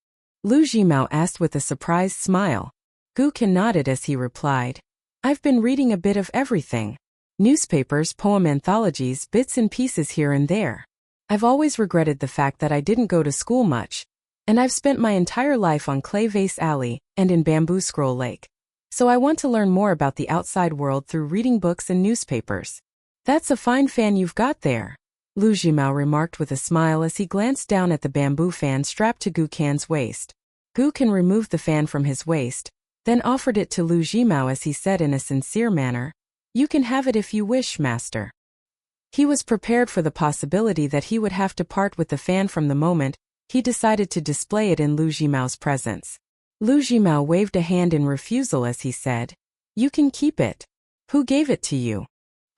Lu Jimao asked with a surprised smile. Gukin nodded as he replied, "I've been reading a bit of everything. Newspapers, poem anthologies, bits and pieces here and there. I've always regretted the fact that I didn't go to school much, and I've spent my entire life on Clay Vase Alley and in Bamboo Scroll Lake. So I want to learn more about the outside world through reading books and newspapers." "That's a fine fan you've got there," Lu Jimao remarked with a smile as he glanced down at the bamboo fan strapped to Gukin's waist. Gukin removed the fan from his waist, then offered it to Lu Jimao as he said in a sincere manner, "You can have it if you wish, master." He was prepared for the possibility that he would have to part with the fan from the moment he decided to display it in Lu Jimao's presence. Lu Jimao waved a hand in refusal as he said, "You can keep it." "Who gave it to you?"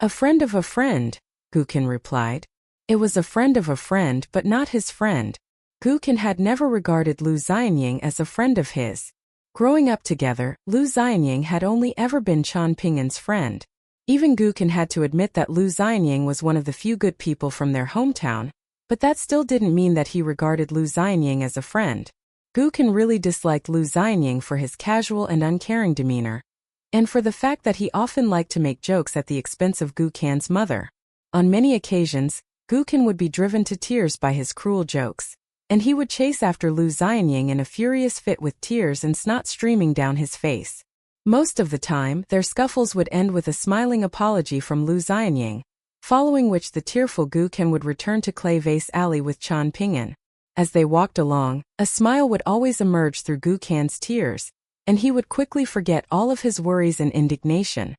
"A friend of a friend," Gukin replied. It was a friend of a friend but not his friend. Gukin had never regarded Lu Xianying as a friend of his. Growing up together, Lu Xianying had only ever been Chan Pingan's friend. Even Gukin had to admit that Lu Xianying was one of the few good people from their hometown, but that still didn't mean that he regarded Lu Xianying as a friend. Gukin really disliked Lu Xianying for his casual and uncaring demeanor, and for the fact that he often liked to make jokes at the expense of Gukin's mother. On many occasions, Gukin would be driven to tears by his cruel jokes, and he would chase after Lu Xianying in a furious fit with tears and snot streaming down his face. Most of the time, their scuffles would end with a smiling apology from Lu Xianying, following which the tearful Gukin would return to Clay Vase Alley with Chan Pingan. As they walked along, a smile would always emerge through Gukin's tears, and he would quickly forget all of his worries and indignation.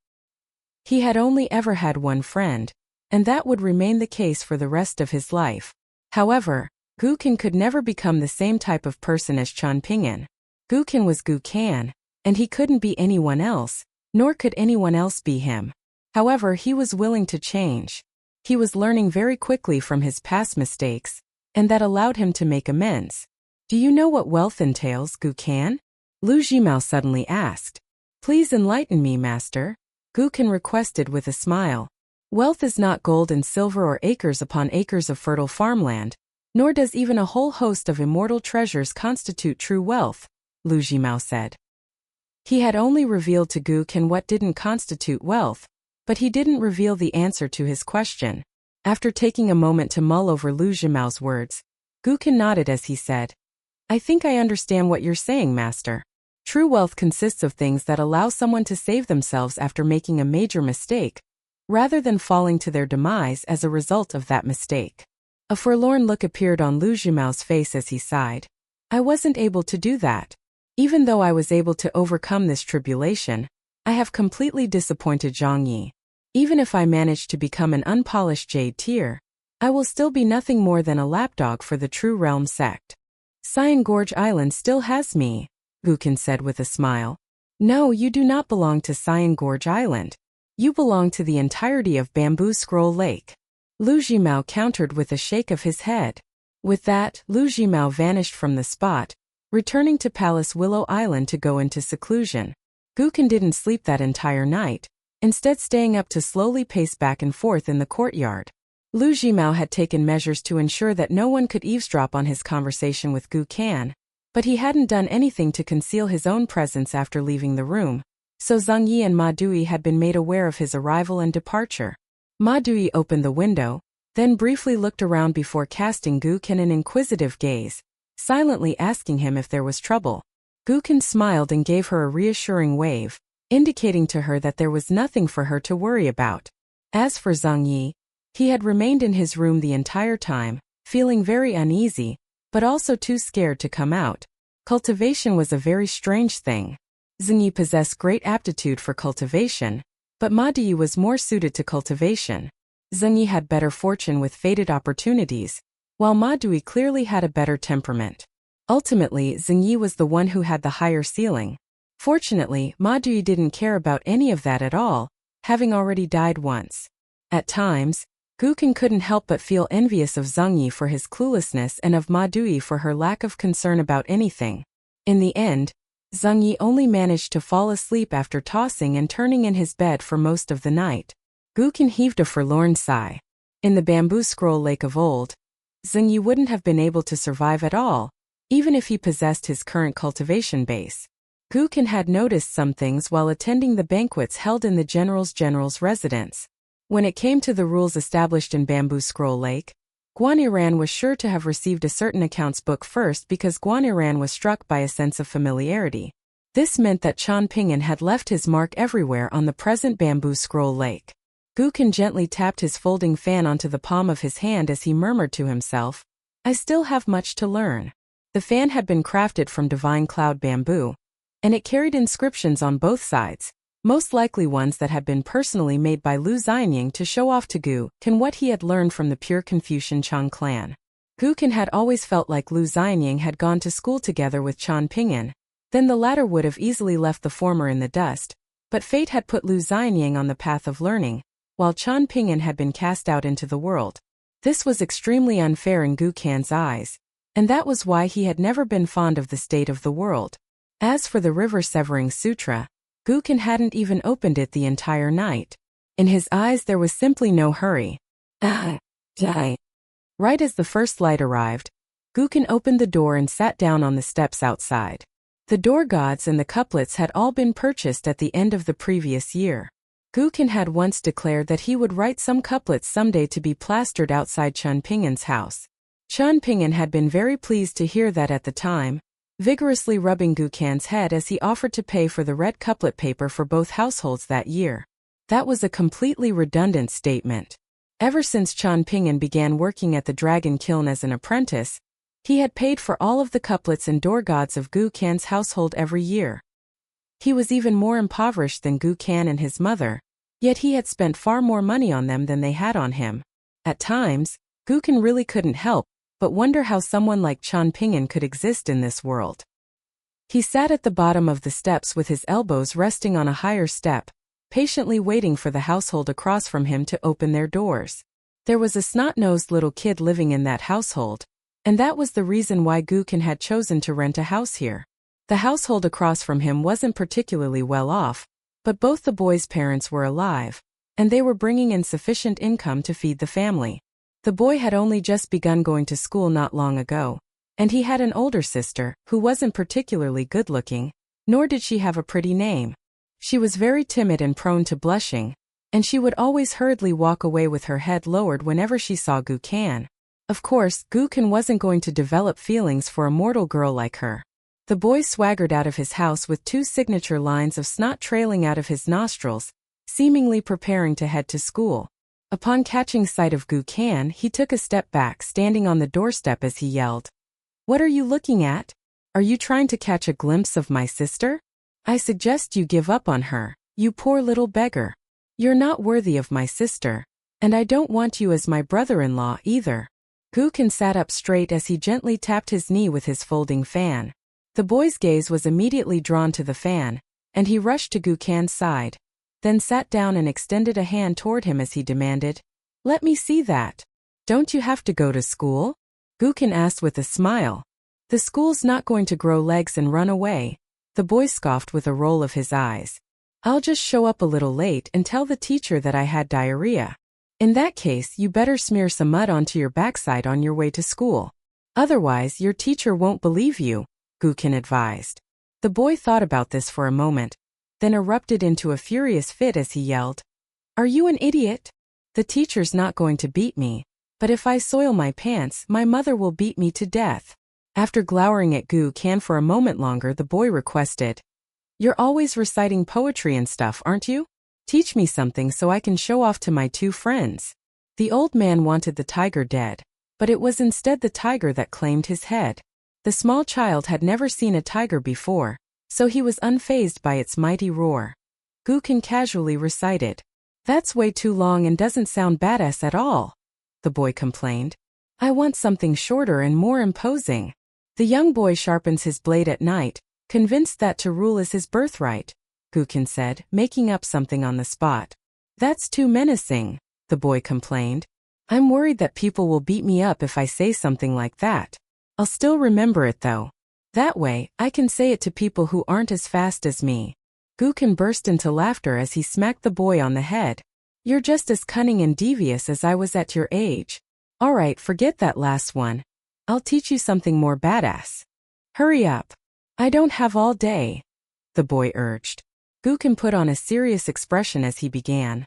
He had only ever had one friend, and that would remain the case for the rest of his life. However, Gukin could never become the same type of person as Chan Pingan. Gukin was Gukin, and he couldn't be anyone else, nor could anyone else be him. However, he was willing to change. He was learning very quickly from his past mistakes, and that allowed him to make amends. "Do you know what wealth entails, Gukin?" Lu Jimao suddenly asked. Please enlighten me, master, Gukan requested with a smile. Wealth is not gold and silver or acres upon acres of fertile farmland, nor does even a whole host of immortal treasures constitute true wealth, Lu Jimao said. He had only revealed to Gukan what didn't constitute wealth, but he didn't reveal the answer to his question. After taking a moment to mull over Lu Jimao's words, Gukan nodded as he said, I think I understand what you're saying, master. True wealth consists of things that allow someone to save themselves after making a major mistake, rather than falling to their demise as a result of that mistake. A forlorn look appeared on Lu Jimao's face as he sighed. I wasn't able to do that. Even though I was able to overcome this tribulation, I have completely disappointed Zhang Yi. Even if I manage to become an unpolished jade tier, I will still be nothing more than a lapdog for the True Realm sect. Cyan Gorge Island still has me, Gukan said with a smile. No, you do not belong to Cyan Gorge Island. You belong to the entirety of Bamboo Scroll Lake. Lu Jimao countered with a shake of his head. With that, Lu Jimao vanished from the spot, returning to Palace Willow Island to go into seclusion. Gukan didn't sleep that entire night, instead staying up to slowly pace back and forth in the courtyard. Lu Jimao had taken measures to ensure that no one could eavesdrop on his conversation with Gukan, but he hadn't done anything to conceal his own presence after leaving the room, so Zhang Yi and Ma Dui had been made aware of his arrival and departure. Ma Dui opened the window, then briefly looked around before casting Gukan an inquisitive gaze, silently asking him if there was trouble. Gukan smiled and gave her a reassuring wave, indicating to her that there was nothing for her to worry about. As for Zhang Yi, he had remained in his room the entire time, feeling very uneasy, but also too scared to come out. Cultivation was a very strange thing. Zhang Yi possessed great aptitude for cultivation, but Ma Dui was more suited to cultivation. Zhang Yi had better fortune with fated opportunities, while Ma Dui clearly had a better temperament. Ultimately, Zhang Yi was the one who had the higher ceiling. Fortunately, Ma Dui didn't care about any of that at all, having already died once. At times, Gukan couldn't help but feel envious of Zhang Yi for his cluelessness and of Ma Dui for her lack of concern about anything. In the end, Zhang Yi only managed to fall asleep after tossing and turning in his bed for most of the night. Gukan heaved a forlorn sigh. In the Bamboo Scroll Lake of old, Zhang Yi wouldn't have been able to survive at all, even if he possessed his current cultivation base. Gukan had noticed some things while attending the banquets held in the general's residence. When it came to the rules established in Bamboo Scroll Lake, Guaniran was sure to have received a certain accounts book first because Guaniran was struck by a sense of familiarity. This meant that Chan Ping'an had left his mark everywhere on the present Bamboo Scroll Lake. Gukan gently tapped his folding fan onto the palm of his hand as he murmured to himself, I still have much to learn. The fan had been crafted from divine cloud bamboo, and it carried inscriptions on both sides, most likely ones that had been personally made by Lu Xianying to show off to Gukan what he had learned from the pure Confucian Chang clan. Gukan had always felt like Lu Xianying had gone to school together with Chan Ping'an, then the latter would have easily left the former in the dust, but fate had put Lu Xianying on the path of learning, while Chan Ping'an had been cast out into the world. This was extremely unfair in Gukan's eyes, and that was why he had never been fond of the state of the world. As for the River Severing Sutra, Gukan hadn't even opened it the entire night. In his eyes there was simply no hurry. Die. Right as the first light arrived, Gukan opened the door and sat down on the steps outside. The door gods and the couplets had all been purchased at the end of the previous year. Gukan had once declared that he would write some couplets someday to be plastered outside Chan Ping'an's house. Chan Ping'an had been very pleased to hear that at the time, vigorously rubbing Gukan's head as he offered to pay for the red couplet paper for both households that year. That was a completely redundant statement. Ever since Chan Ping'an began working at the dragon kiln as an apprentice, he had paid for all of the couplets and door gods of Gukan's household every year. He was even more impoverished than Gukan and his mother, yet he had spent far more money on them than they had on him. At times, Gukan really couldn't help but wonder how someone like Chan Ping'an could exist in this world. He sat at the bottom of the steps with his elbows resting on a higher step, patiently waiting for the household across from him to open their doors. There was a snot-nosed little kid living in that household, and that was the reason why Gukan had chosen to rent a house here. The household across from him wasn't particularly well off, but both the boy's parents were alive, and they were bringing in sufficient income to feed the family. The boy had only just begun going to school not long ago, and he had an older sister who wasn't particularly good-looking, nor did she have a pretty name. She was very timid and prone to blushing, and she would always hurriedly walk away with her head lowered whenever she saw Gu Kan. Of course, Gu Kan wasn't going to develop feelings for a mortal girl like her. The boy swaggered out of his house with 2 signature lines of snot trailing out of his nostrils, seemingly preparing to head to school. Upon catching sight of Gu Kan, he took a step back, standing on the doorstep as he yelled, "What are you looking at? Are you trying to catch a glimpse of my sister? I suggest you give up on her, you poor little beggar. You're not worthy of my sister, and I don't want you as my brother-in-law either." Gu Kan sat up straight as he gently tapped his knee with his folding fan. The boy's gaze was immediately drawn to the fan, and he rushed to Gu Kan's side, then sat down and extended a hand toward him as he demanded, "Let me see that. Don't you have to go to school?" Gu Kan asked with a smile. "The school's not going to grow legs and run away," the boy scoffed with a roll of his eyes. "I'll just show up a little late and tell the teacher that I had diarrhea. In that case, you better smear some mud onto your backside on your way to school. Otherwise, your teacher won't believe you," Gu Kan advised. The boy thought about this for a moment, then erupted into a furious fit as he yelled, "Are you an idiot? The teacher's not going to beat me, but if I soil my pants, my mother will beat me to death." After glowering at Gu Kan for a moment longer, the boy requested, "You're always reciting poetry and stuff, aren't you? Teach me something so I can show off to my 2 friends." The old man wanted the tiger dead, but it was instead the tiger that claimed his head. The small child had never seen a tiger before, so he was unfazed by its mighty roar. Gu Kan casually recited, "That's way too long and doesn't sound badass at all," the boy complained. "I want something shorter and more imposing." The young boy sharpens his blade at night, convinced that to rule is his birthright, Gu Kan said, making up something on the spot. "That's too menacing," the boy complained. "I'm worried that people will beat me up if I say something like that. I'll still remember it though. That way, I can say it to people who aren't as fast as me." Gu Kan burst into laughter as he smacked the boy on the head. "You're just as cunning and devious as I was at your age. All right, forget that last one. I'll teach you something more badass. Hurry up. I don't have all day," the boy urged. Gu Kan put on a serious expression as he began.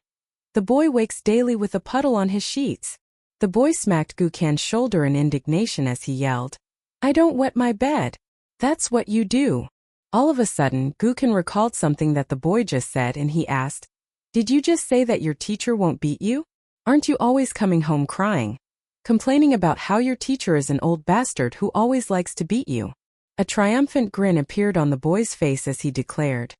"The boy wakes daily with a puddle on his sheets." The boy smacked Gu Kan's shoulder in indignation as he yelled, "I don't wet my bed. That's what you do." All of a sudden, Gu Kan recalled something that the boy just said and he asked, "Did you just say that your teacher won't beat you? Aren't you always coming home crying? Complaining about how your teacher is an old bastard who always likes to beat you?" A triumphant grin appeared on the boy's face as he declared,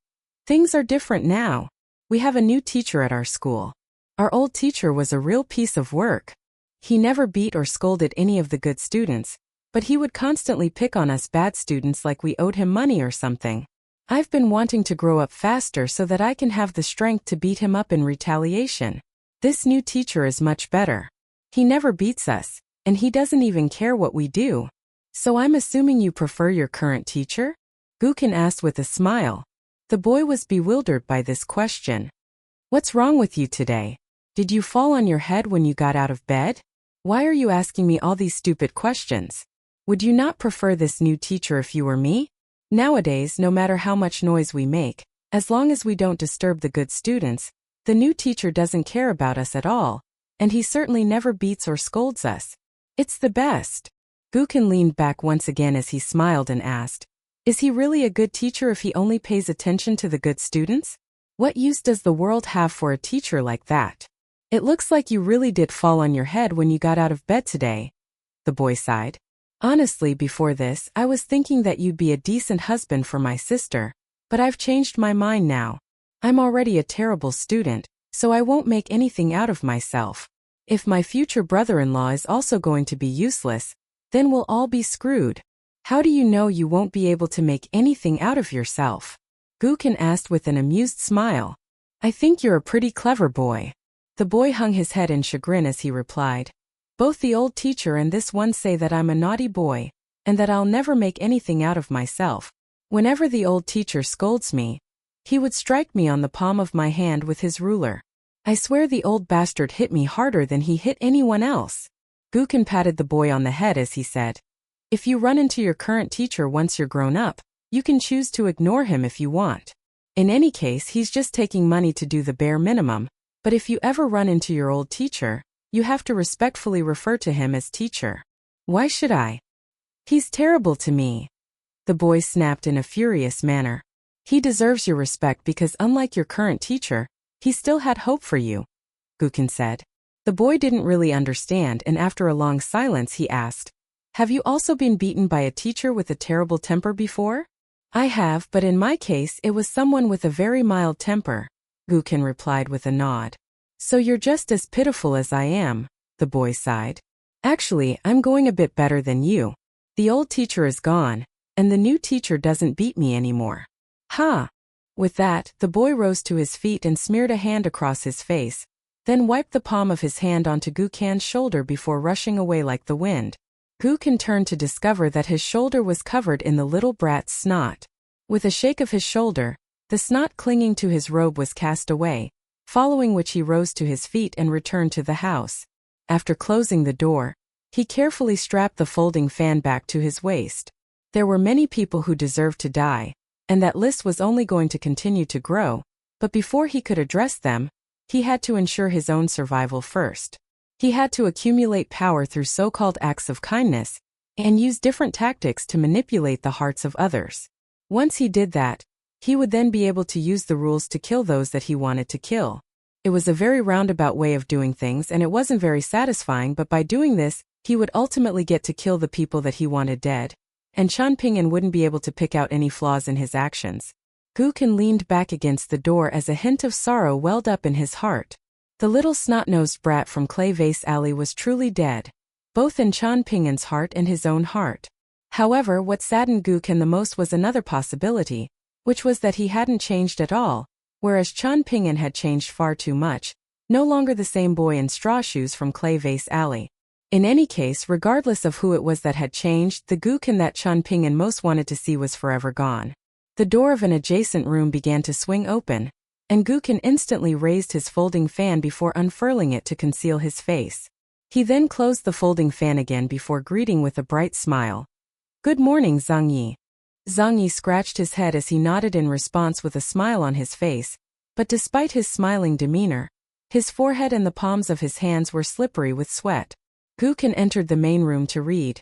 "Things are different now. We have a new teacher at our school. Our old teacher was a real piece of work. He never beat or scolded any of the good students, but he would constantly pick on us bad students like we owed him money or something. I've been wanting to grow up faster so that I can have the strength to beat him up in retaliation. This new teacher is much better. He never beats us, and he doesn't even care what we do. So I'm assuming you prefer your current teacher?" Gu Kan asked with a smile. The boy was bewildered by this question. "What's wrong with you today? Did you fall on your head when you got out of bed? Why are you asking me all these stupid questions? Would you not prefer this new teacher if you were me? Nowadays, no matter how much noise we make, as long as we don't disturb the good students, the new teacher doesn't care about us at all, and he certainly never beats or scolds us. It's the best." Gu Kan leaned back once again as he smiled and asked, "Is he really a good teacher if he only pays attention to the good students? What use does the world have for a teacher like that? It looks like you really did fall on your head when you got out of bed today," the boy sighed. "Honestly, before this, I was thinking that you'd be a decent husband for my sister, but I've changed my mind now. I'm already a terrible student, so I won't make anything out of myself. If my future brother-in-law is also going to be useless, then we'll all be screwed. How do you know you won't be able to make anything out of yourself?" Gu Kan asked with an amused smile. "I think you're a pretty clever boy." The boy hung his head in chagrin as he replied, "Both the old teacher and this one say that I'm a naughty boy, and that I'll never make anything out of myself. Whenever the old teacher scolds me, he would strike me on the palm of my hand with his ruler. I swear the old bastard hit me harder than he hit anyone else. Guken patted the boy on the head as he said, "If you run into your current teacher once you're grown up, you can choose to ignore him if you want. In any case, he's just taking money to do the bare minimum, but if you ever run into your old teacher, you have to respectfully refer to him as teacher." "Why should I? He's terrible to me," the boy snapped in a furious manner. "He deserves your respect because unlike your current teacher, he still had hope for you," Guken said. The boy didn't really understand, and after a long silence he asked, "Have you also been beaten by a teacher with a terrible temper before?" "I have, but in my case it was someone with a very mild temper," Guken replied with a nod. "So you're just as pitiful as I am," the boy sighed. "Actually, I'm going a bit better than you. The old teacher is gone, and the new teacher doesn't beat me anymore." "Ha!" With that, the boy rose to his feet and smeared a hand across his face, then wiped the palm of his hand onto Guken's shoulder before rushing away like the wind. Guken turned to discover that his shoulder was covered in the little brat's snot. With a shake of his shoulder, the snot clinging to his robe was cast away, following which he rose to his feet and returned to the house. After closing the door, he carefully strapped the folding fan back to his waist. There were many people who deserved to die, and that list was only going to continue to grow, but before he could address them, he had to ensure his own survival first. He had to accumulate power through so-called acts of kindness, and use different tactics to manipulate the hearts of others. Once he did that, he would then be able to use the rules to kill those that he wanted to kill. It was a very roundabout way of doing things, and it wasn't very satisfying, but by doing this, he would ultimately get to kill the people that he wanted dead, and Chen Ping'an wouldn't be able to pick out any flaws in his actions. Guken leaned back against the door as a hint of sorrow welled up in his heart. The little snot-nosed brat from Clay Vase Alley was truly dead, both in Chen Ping'an's heart and his own heart. However, what saddened Guken the most was another possibility, which was that he hadn't changed at all, whereas Chen Ping'an had changed far too much, no longer the same boy in straw shoes from Clay Vase Alley. In any case, regardless of who it was that had changed, the Guken that Chen Ping'an most wanted to see was forever gone. The door of an adjacent room began to swing open, and Guken instantly raised his folding fan before unfurling it to conceal his face. He then closed the folding fan again before greeting with a bright smile. "Good morning, Zhang Yi." Zhang Yi scratched his head as he nodded in response with a smile on his face, but despite his smiling demeanor, his forehead and the palms of his hands were slippery with sweat. Guken entered the main room to read.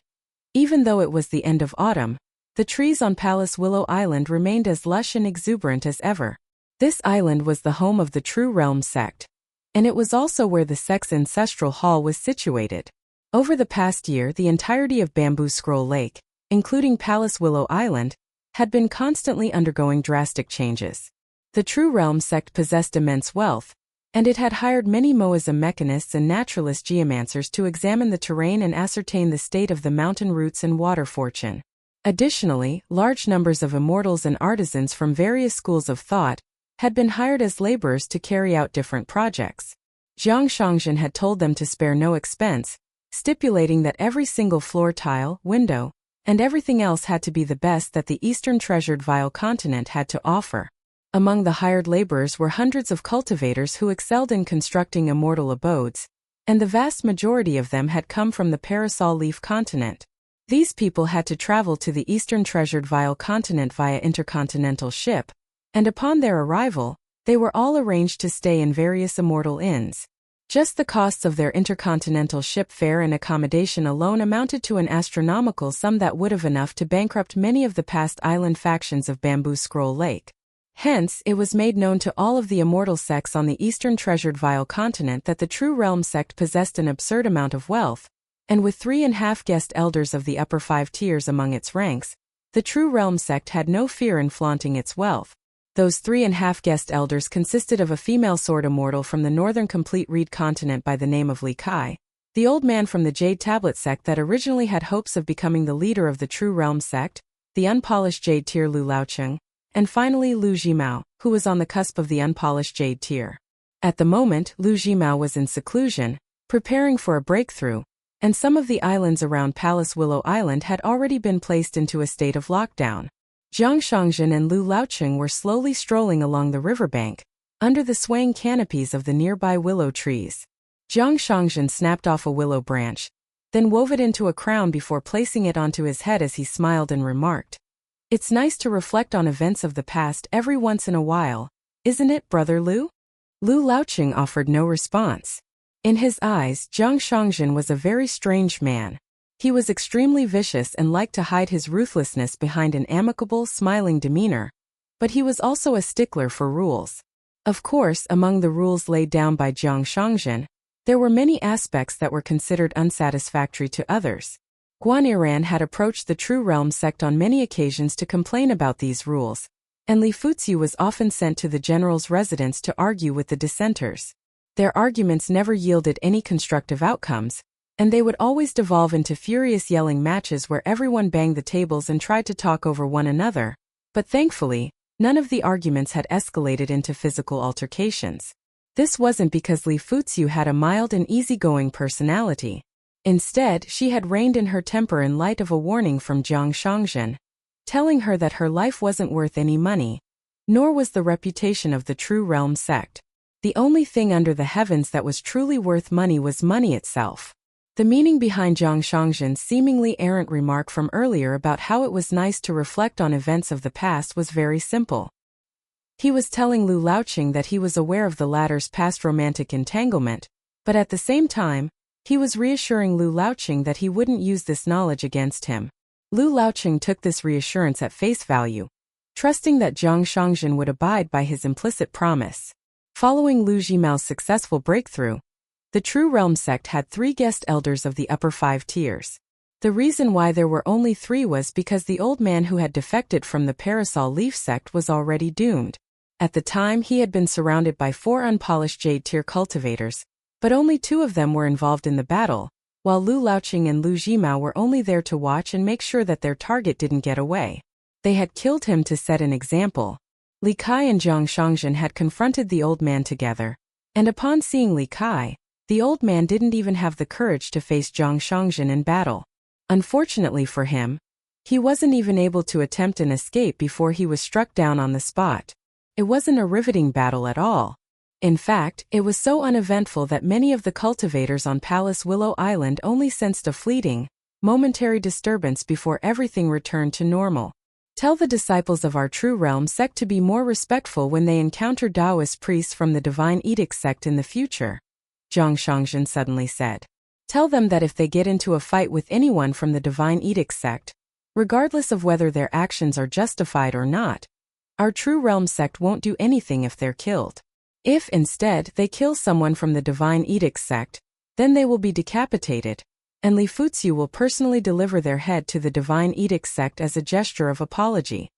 Even though it was the end of autumn, the trees on Palace Willow Island remained as lush and exuberant as ever. This island was the home of the True Realm sect, and it was also where the sect's ancestral hall was situated. Over the past year, the entirety of Bamboo Scroll Lake, including Palace Willow Island, had been constantly undergoing drastic changes. The True Realm sect possessed immense wealth, and it had hired many Moism mechanists and naturalist geomancers to examine the terrain and ascertain the state of the mountain roots and water fortune. Additionally, large numbers of immortals and artisans from various schools of thought had been hired as laborers to carry out different projects. Jiang Shangzhen had told them to spare no expense, stipulating that every single floor tile, window, and everything else had to be the best that the Eastern Treasured Vile Continent had to offer. Among the hired laborers were hundreds of cultivators who excelled in constructing immortal abodes, and the vast majority of them had come from the Parasol Leaf continent. These people had to travel to the Eastern Treasured Vile Continent via intercontinental ship, and upon their arrival, they were all arranged to stay in various immortal inns. Just the costs of their intercontinental ship fare and accommodation alone amounted to an astronomical sum that would have enough to bankrupt many of the past island factions of Bamboo Scroll Lake. Hence, it was made known to all of the immortal sects on the Eastern Treasured Vile Continent that the True Realm sect possessed an absurd amount of wealth, and with 3.5 guest elders of the upper 5 tiers among its ranks, the True Realm sect had no fear in flaunting its wealth. Those 3.5 guest elders consisted of a female sword immortal from the northern complete reed continent by the name of Li Kai, the old man from the Jade Tablet sect that originally had hopes of becoming the leader of the True Realm sect, the unpolished Jade tier Lu Laocheng, and finally Lu Jimao, who was on the cusp of the unpolished Jade tier. At the moment, Lu Jimao was in seclusion, preparing for a breakthrough, and some of the islands around Palace Willow Island had already been placed into a state of lockdown. Jiang Shangzhen and Lu Laoqing were slowly strolling along the riverbank, under the swaying canopies of the nearby willow trees. Jiang Shangzhen snapped off a willow branch, then wove it into a crown before placing it onto his head as he smiled and remarked, "It's nice to reflect on events of the past every once in a while, isn't it, Brother Lu?" Lu Laoqing offered no response. In his eyes, Jiang Shangzhen was a very strange man. He was extremely vicious and liked to hide his ruthlessness behind an amicable, smiling demeanor, but he was also a stickler for rules. Of course, among the rules laid down by Jiang Shangzhen, there were many aspects that were considered unsatisfactory to others. Guan Yiran had approached the True Realm sect on many occasions to complain about these rules, and Li Fuziu was often sent to the general's residence to argue with the dissenters. Their arguments never yielded any constructive outcomes, and they would always devolve into furious yelling matches where everyone banged the tables and tried to talk over one another. But thankfully, none of the arguments had escalated into physical altercations. This wasn't because Li Fuziu had a mild and easygoing personality. Instead, she had reined in her temper in light of a warning from Jiang Shangzhen, telling her that her life wasn't worth any money, nor was the reputation of the True Realm sect. The only thing under the heavens that was truly worth money was money itself. The meaning behind Jiang Shangzhen's seemingly errant remark from earlier about how it was nice to reflect on events of the past was very simple. He was telling Lu Laoqing that he was aware of the latter's past romantic entanglement, but at the same time, he was reassuring Lu Laoqing that he wouldn't use this knowledge against him. Lu Laoqing took this reassurance at face value, trusting that Jiang Shangzhen would abide by his implicit promise. Following Lu Jimao's successful breakthrough, the True Realm sect had 3 guest elders of the upper 5 tiers. The reason why there were only 3 was because the old man who had defected from the Parasol Leaf sect was already doomed. At the time, he had been surrounded by 4 unpolished Jade tier cultivators, but only 2 of them were involved in the battle, while Lu Laoqing and Lu Jimao were only there to watch and make sure that their target didn't get away. They had killed him to set an example. Li Kai and Jiang Shangzhen had confronted the old man together, and upon seeing Li Kai, the old man didn't even have the courage to face Jiang Shangzhen in battle. Unfortunately for him, he wasn't even able to attempt an escape before he was struck down on the spot. It wasn't a riveting battle at all. In fact, it was so uneventful that many of the cultivators on Palace Willow Island only sensed a fleeting, momentary disturbance before everything returned to normal. Tell the disciples of our True Realm sect to be more respectful when they encounter Taoist priests from the Divine Edict sect in the future, Jiang Shangzhen suddenly said. Tell them that if they get into a fight with anyone from the Divine Edict sect, regardless of whether their actions are justified or not, our True Realm sect won't do anything if they're killed. If instead they kill someone from the Divine Edict sect, then they will be decapitated, and Li Fuziu will personally deliver their head to the Divine Edict sect as a gesture of apology.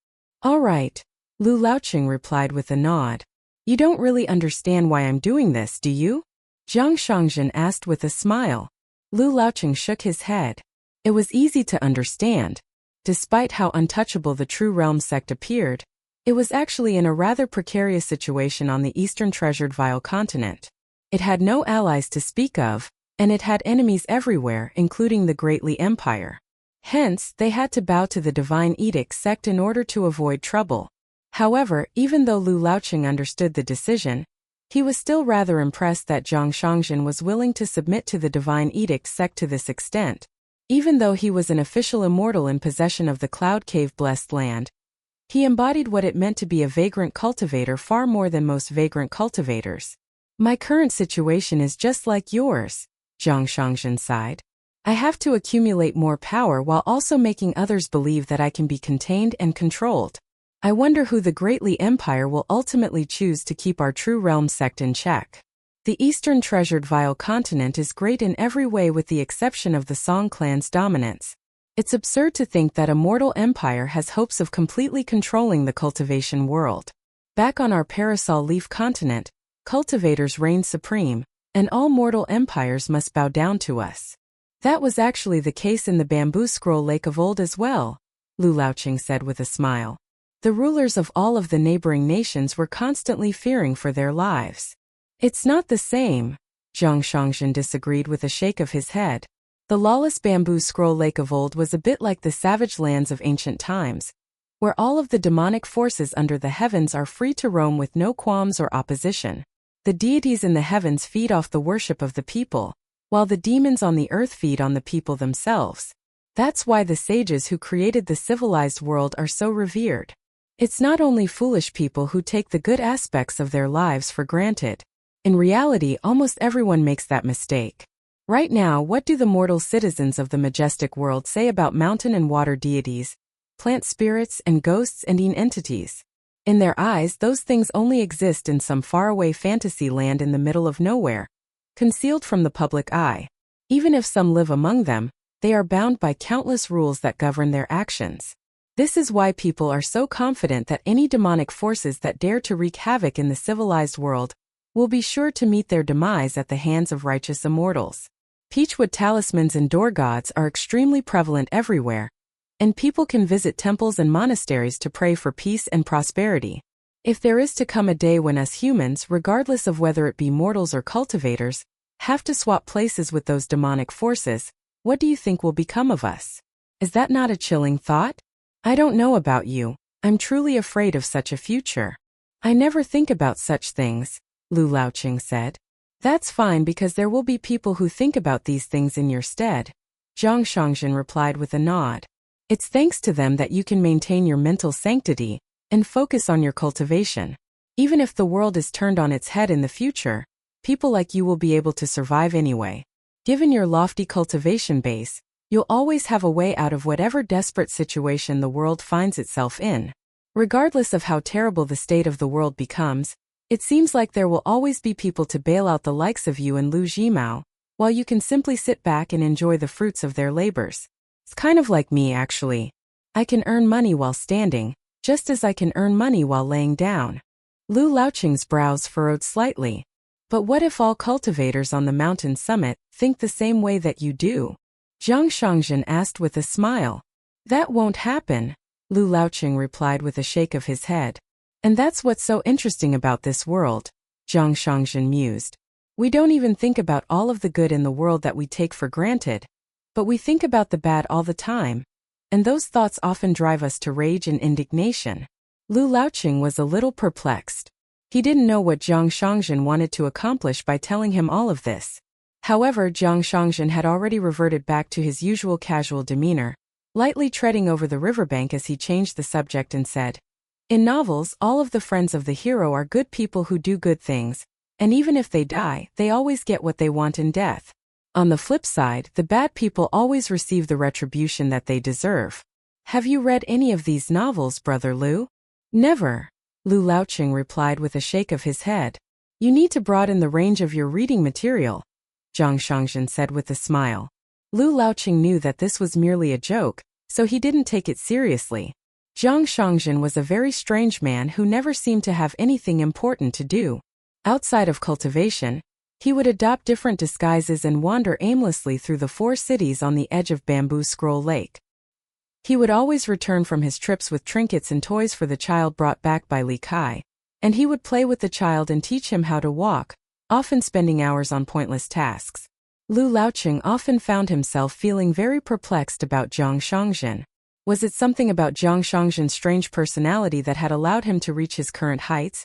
All right, Lu Laoqing replied with a nod. You don't really understand why I'm doing this, do you? Jiang Shangzhen asked with a smile. Lu Laoqing shook his head. It was easy to understand. Despite how untouchable the True Realm sect appeared, it was actually in a rather precarious situation on the Eastern Treasured Vile continent. It had no allies to speak of, and it had enemies everywhere, including the Great Li Empire. Hence, they had to bow to the Divine Edict sect in order to avoid trouble. However, even though Lu Laoqing understood the decision, he was still rather impressed that Jiang Shangzhen was willing to submit to the Divine Edict sect to this extent. Even though he was an official immortal in possession of the Cloud Cave Blessed Land, he embodied what it meant to be a vagrant cultivator far more than most vagrant cultivators. My current situation is just like yours, Jiang Shangzhen sighed. I have to accumulate more power while also making others believe that I can be contained and controlled. I wonder who the Great Li Empire will ultimately choose to keep our True Realm sect in check. The Eastern Treasured Vile continent is great in every way with the exception of the Song clan's dominance. It's absurd to think that a mortal empire has hopes of completely controlling the cultivation world. Back on our Parasol Leaf continent, cultivators reign supreme, and all mortal empires must bow down to us. That was actually the case in the Bamboo Scroll Lake of old as well, Lu Laoqing said with a smile. The rulers of all of the neighboring nations were constantly fearing for their lives. It's not the same, Jiang Shangzhen disagreed with a shake of his head. The lawless Bamboo Scroll Lake of old was a bit like the savage lands of ancient times, where all of the demonic forces under the heavens are free to roam with no qualms or opposition. The deities in the heavens feed off the worship of the people, while the demons on the earth feed on the people themselves. That's why the sages who created the civilized world are so revered. It's not only foolish people who take the good aspects of their lives for granted. In reality, almost everyone makes that mistake. Right now, what do the mortal citizens of the majestic world say about mountain and water deities, plant spirits and ghosts and entities? In their eyes, those things only exist in some faraway fantasy land in the middle of nowhere, concealed from the public eye. Even if some live among them, they are bound by countless rules that govern their actions. This is why people are so confident that any demonic forces that dare to wreak havoc in the civilized world will be sure to meet their demise at the hands of righteous immortals. Peachwood talismans and door gods are extremely prevalent everywhere, and people can visit temples and monasteries to pray for peace and prosperity. If there is to come a day when us humans, regardless of whether it be mortals or cultivators, have to swap places with those demonic forces, what do you think will become of us? Is that not a chilling thought? I don't know about you, I'm truly afraid of such a future. I never think about such things, Lu Laoqing said. That's fine because there will be people who think about these things in your stead, Zhang Shangzhen replied with a nod. It's thanks to them that you can maintain your mental sanctity and focus on your cultivation. Even if the world is turned on its head in the future, people like you will be able to survive anyway. Given your lofty cultivation base, you'll always have a way out of whatever desperate situation the world finds itself in. Regardless of how terrible the state of the world becomes, it seems like there will always be people to bail out the likes of you and Lu Jimao, while you can simply sit back and enjoy the fruits of their labors. It's kind of like me, actually. I can earn money while standing, just as I can earn money while laying down. Lu Laoqing's brows furrowed slightly. But what if all cultivators on the mountain summit think the same way that you do? Zhang Shangzhen asked with a smile. That won't happen, Lu Laoqing replied with a shake of his head. And that's what's so interesting about this world, Zhang Shangzhen mused. We don't even think about all of the good in the world that we take for granted, but we think about the bad all the time, and those thoughts often drive us to rage and indignation. Lu Laoqing was a little perplexed. He didn't know what Zhang Shangzhen wanted to accomplish by telling him all of this. However, Zhang Shangzhen had already reverted back to his usual casual demeanor, lightly treading over the riverbank as he changed the subject and said, in novels, all of the friends of the hero are good people who do good things, and even if they die, they always get what they want in death. On the flip side, the bad people always receive the retribution that they deserve. Have you read any of these novels, Brother Lu? Never, Lu Laoqing replied with a shake of his head. You need to broaden the range of your reading material, Zhang Shangzhen said with a smile. Lu Laoqing knew that this was merely a joke, so he didn't take it seriously. Zhang Shangzhen was a very strange man who never seemed to have anything important to do. Outside of cultivation, he would adopt different disguises and wander aimlessly through the 4 cities on the edge of Bamboo Scroll Lake. He would always return from his trips with trinkets and toys for the child brought back by Li Kai, and he would play with the child and teach him how to walk, often spending hours on pointless tasks. Lu Laoqing often found himself feeling very perplexed about Zhang Shangzhen. Was it something about Zhang Shangzhen's strange personality that had allowed him to reach his current heights?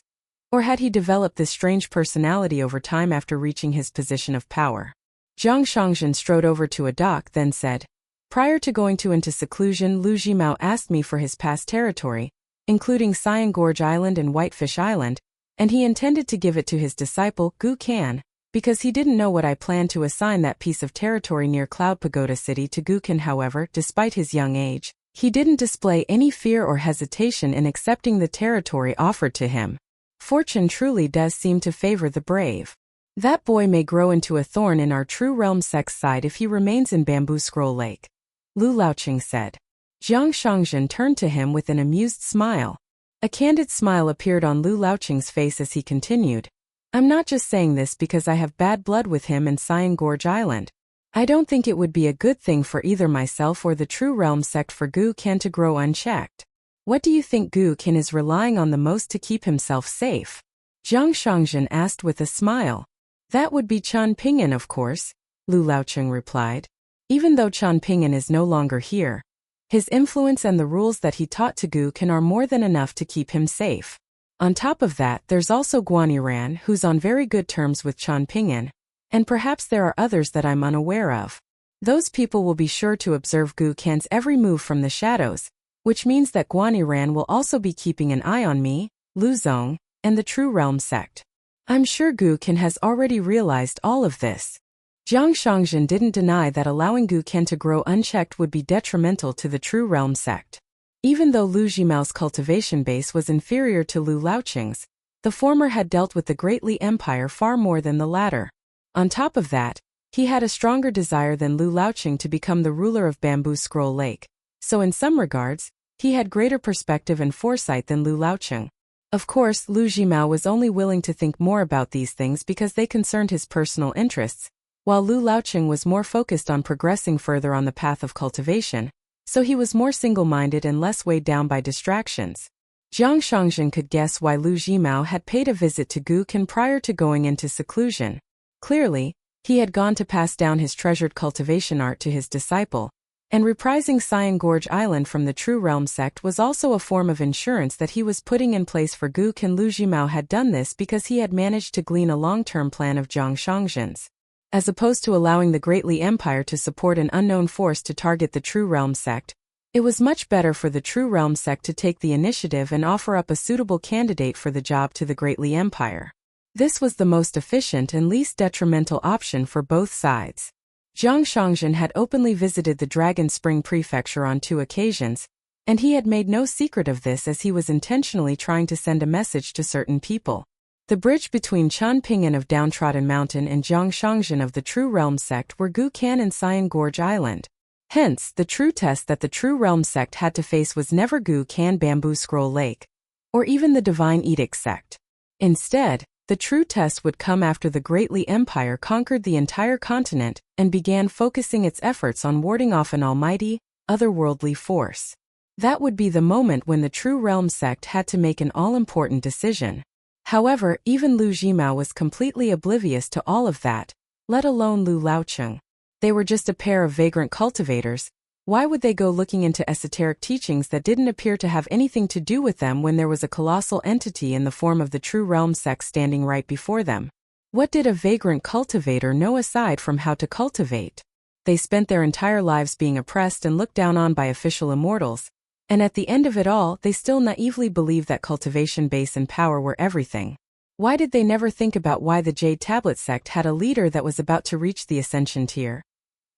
Or had he developed this strange personality over time after reaching his position of power? Zhang Shangzhen strode over to a dock, then said, prior to going into seclusion, Lu Jimao asked me for his past territory, including Cyan Gorge Island and Whitefish Island, and he intended to give it to his disciple, Gu Kan, because he didn't know what I planned to assign that piece of territory near Cloud Pagoda City to Gu Kan. However, despite his young age, he didn't display any fear or hesitation in accepting the territory offered to him. Fortune truly does seem to favor the brave. That boy may grow into a thorn in our true realm sex side if he remains in Bamboo Scroll Lake, Lu Laoqing said. Zhang Shangzhen turned to him with an amused smile. A candid smile appeared on Lu Laoqing's face as he continued. I'm not just saying this because I have bad blood with him and Cyan Gorge Island. I don't think it would be a good thing for either myself or the True Realm sect for Gu Kan to grow unchecked. What do you think Gu Kan is relying on the most to keep himself safe? Zhang Shangzhen asked with a smile. That would be Chen Ping'an, of course, Lu Laoqing replied. Even though Chen Ping'an is no longer here, His influence and the rules that he taught to Gu Kan are more than enough to keep him safe. On top of that, there's also Guaniran, who's on very good terms with Chan Ping'an, and perhaps there are others that I'm unaware of. Those people will be sure to observe Gu Kan's every move from the shadows, which means that Guaniran will also be keeping an eye on me, Lu Zong, and the True Realm sect. I'm sure Gu Kan has already realized all of this. Jiang Shangzhen didn't deny that allowing Gu Kan to grow unchecked would be detrimental to the True Realm sect. Even though Lu Jimao's cultivation base was inferior to Lu Laoqing's, the former had dealt with the Great Li Empire far more than the latter. On top of that, he had a stronger desire than Lu Laoqing to become the ruler of Bamboo Scroll Lake, so in some regards, he had greater perspective and foresight than Lu Laoqing. Of course, Lu Jimao was only willing to think more about these things because they concerned his personal interests, while Lu Laoqing was more focused on progressing further on the path of cultivation, so he was more single-minded and less weighed down by distractions. Jiang Shangzhen could guess why Lu Jimao had paid a visit to Gu Kan prior to going into seclusion. Clearly, he had gone to pass down his treasured cultivation art to his disciple, and reprising Cyan Gorge Island from the True Realm sect was also a form of insurance that he was putting in place for Gu Kan. Lu Jimao had done this because he had managed to glean a long-term plan of Jiang Shangzhen's. As opposed to allowing the Great Li Empire to support an unknown force to target the True Realm sect, it was much better for the True Realm sect to take the initiative and offer up a suitable candidate for the job to the Great Li Empire. This was the most efficient and least detrimental option for both sides. Jiang Shangzhen had openly visited the Dragon Spring Prefecture on 2 occasions, and he had made no secret of this as he was intentionally trying to send a message to certain people. The bridge between Chan Ping'an of Downtrodden Mountain and Jiang Shangzhen of the True Realm sect were Gu Kan and Cyan Gorge Island. Hence, the true test that the True Realm sect had to face was never Gu Kan Bamboo Scroll Lake, or even the Divine Edict sect. Instead, the true test would come after the Great Li Empire conquered the entire continent and began focusing its efforts on warding off an almighty, otherworldly force. That would be the moment when the True Realm sect had to make an all-important decision. However, even Lu Jimao was completely oblivious to all of that, let alone Lu Laoqing. They were just a pair of vagrant cultivators. Why would they go looking into esoteric teachings that didn't appear to have anything to do with them when there was a colossal entity in the form of the True Realm sect standing right before them? What did a vagrant cultivator know aside from how to cultivate? They spent their entire lives being oppressed and looked down on by official immortals, and at the end of it all, they still naively believed that cultivation base and power were everything. Why did they never think about why the Jade Tablet sect had a leader that was about to reach the Ascension tier?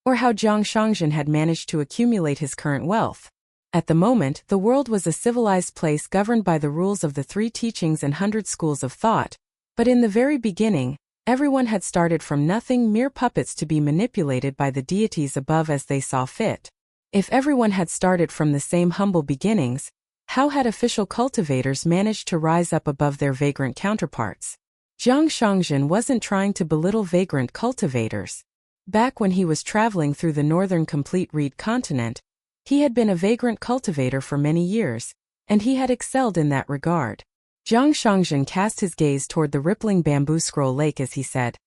Or how Jiang Shangzhen had managed to accumulate his current wealth? At the moment, the world was a civilized place governed by the rules of the 3 teachings and 100 schools of thought, but in the very beginning, everyone had started from nothing, mere puppets to be manipulated by the deities above as they saw fit. If everyone had started from the same humble beginnings, how had official cultivators managed to rise up above their vagrant counterparts? Jiang Shangzhen wasn't trying to belittle vagrant cultivators. Back when he was traveling through the northern complete reed continent, he had been a vagrant cultivator for many years, and he had excelled in that regard. Jiang Shangzhen cast his gaze toward the rippling Bamboo Scroll Lake as he said,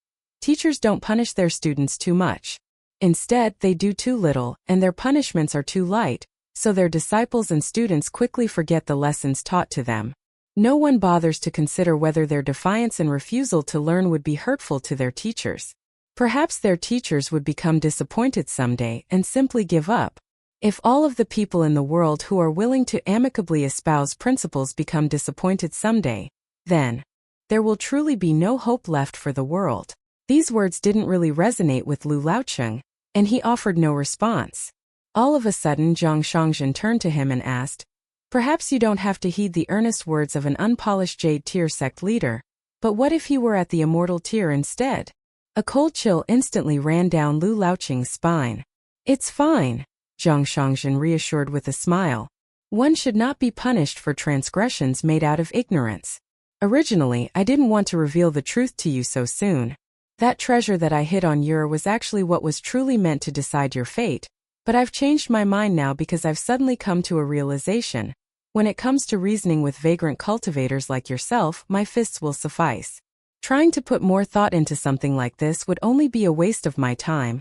"Teachers don't punish their students too much. Instead, they do too little, and their punishments are too light, so their disciples and students quickly forget the lessons taught to them. No one bothers to consider whether their defiance and refusal to learn would be hurtful to their teachers. Perhaps their teachers would become disappointed someday and simply give up. If all of the people in the world who are willing to amicably espouse principles become disappointed someday, then there will truly be no hope left for the world." These words didn't really resonate with Lu Laoqing, and he offered no response. All of a sudden Jiang Shangzhen turned to him and asked, "Perhaps you don't have to heed the earnest words of an unpolished Jade tier sect leader, but what if he were at the immortal tier instead?" A cold chill instantly ran down Lu Laoqing's spine. "It's fine," Jiang Shangzhen reassured with a smile. "One should not be punished for transgressions made out of ignorance. Originally, I didn't want to reveal the truth to you so soon. That treasure that I hid on Ur was actually what was truly meant to decide your fate, but I've changed my mind now because I've suddenly come to a realization. When it comes to reasoning with vagrant cultivators like yourself, my fists will suffice. Trying to put more thought into something like this would only be a waste of my time.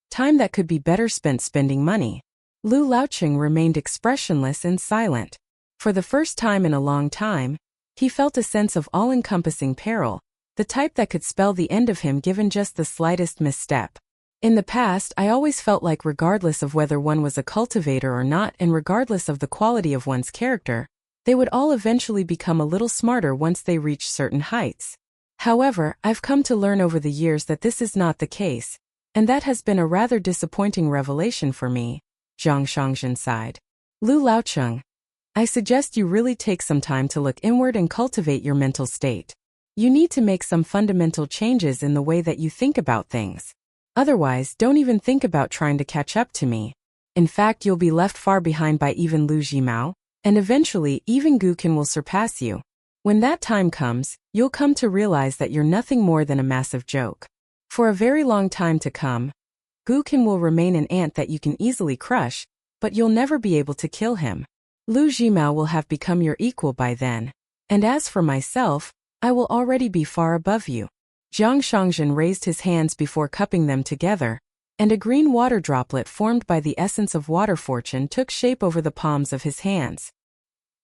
Time that could be better spent spending money." Lu Laoqing remained expressionless and silent. For the first time in a long time, he felt a sense of all-encompassing peril, the type that could spell the end of him given just the slightest misstep. In the past, I always felt like regardless of whether one was a cultivator or not and regardless of the quality of one's character, they would all eventually become a little smarter once they reached certain heights. However, I've come to learn over the years that this is not the case, and that has been a rather disappointing revelation for me, Zhang Shangzhen sighed. Lu Laoqing, I suggest you really take some time to look inward and cultivate your mental state. You need to make some fundamental changes in the way that you think about things. Otherwise, don't even think about trying to catch up to me. In fact, you'll be left far behind by even Lu Jimao, and eventually even Gu Qin will surpass you. When that time comes, you'll come to realize that you're nothing more than a massive joke. For a very long time to come, Gu Qin will remain an ant that you can easily crush, but you'll never be able to kill him. Lu Jimao will have become your equal by then. And as for myself, I will already be far above you. Zhang Shangzhen raised his hands before cupping them together, and a green water droplet formed by the essence of water fortune took shape over the palms of his hands.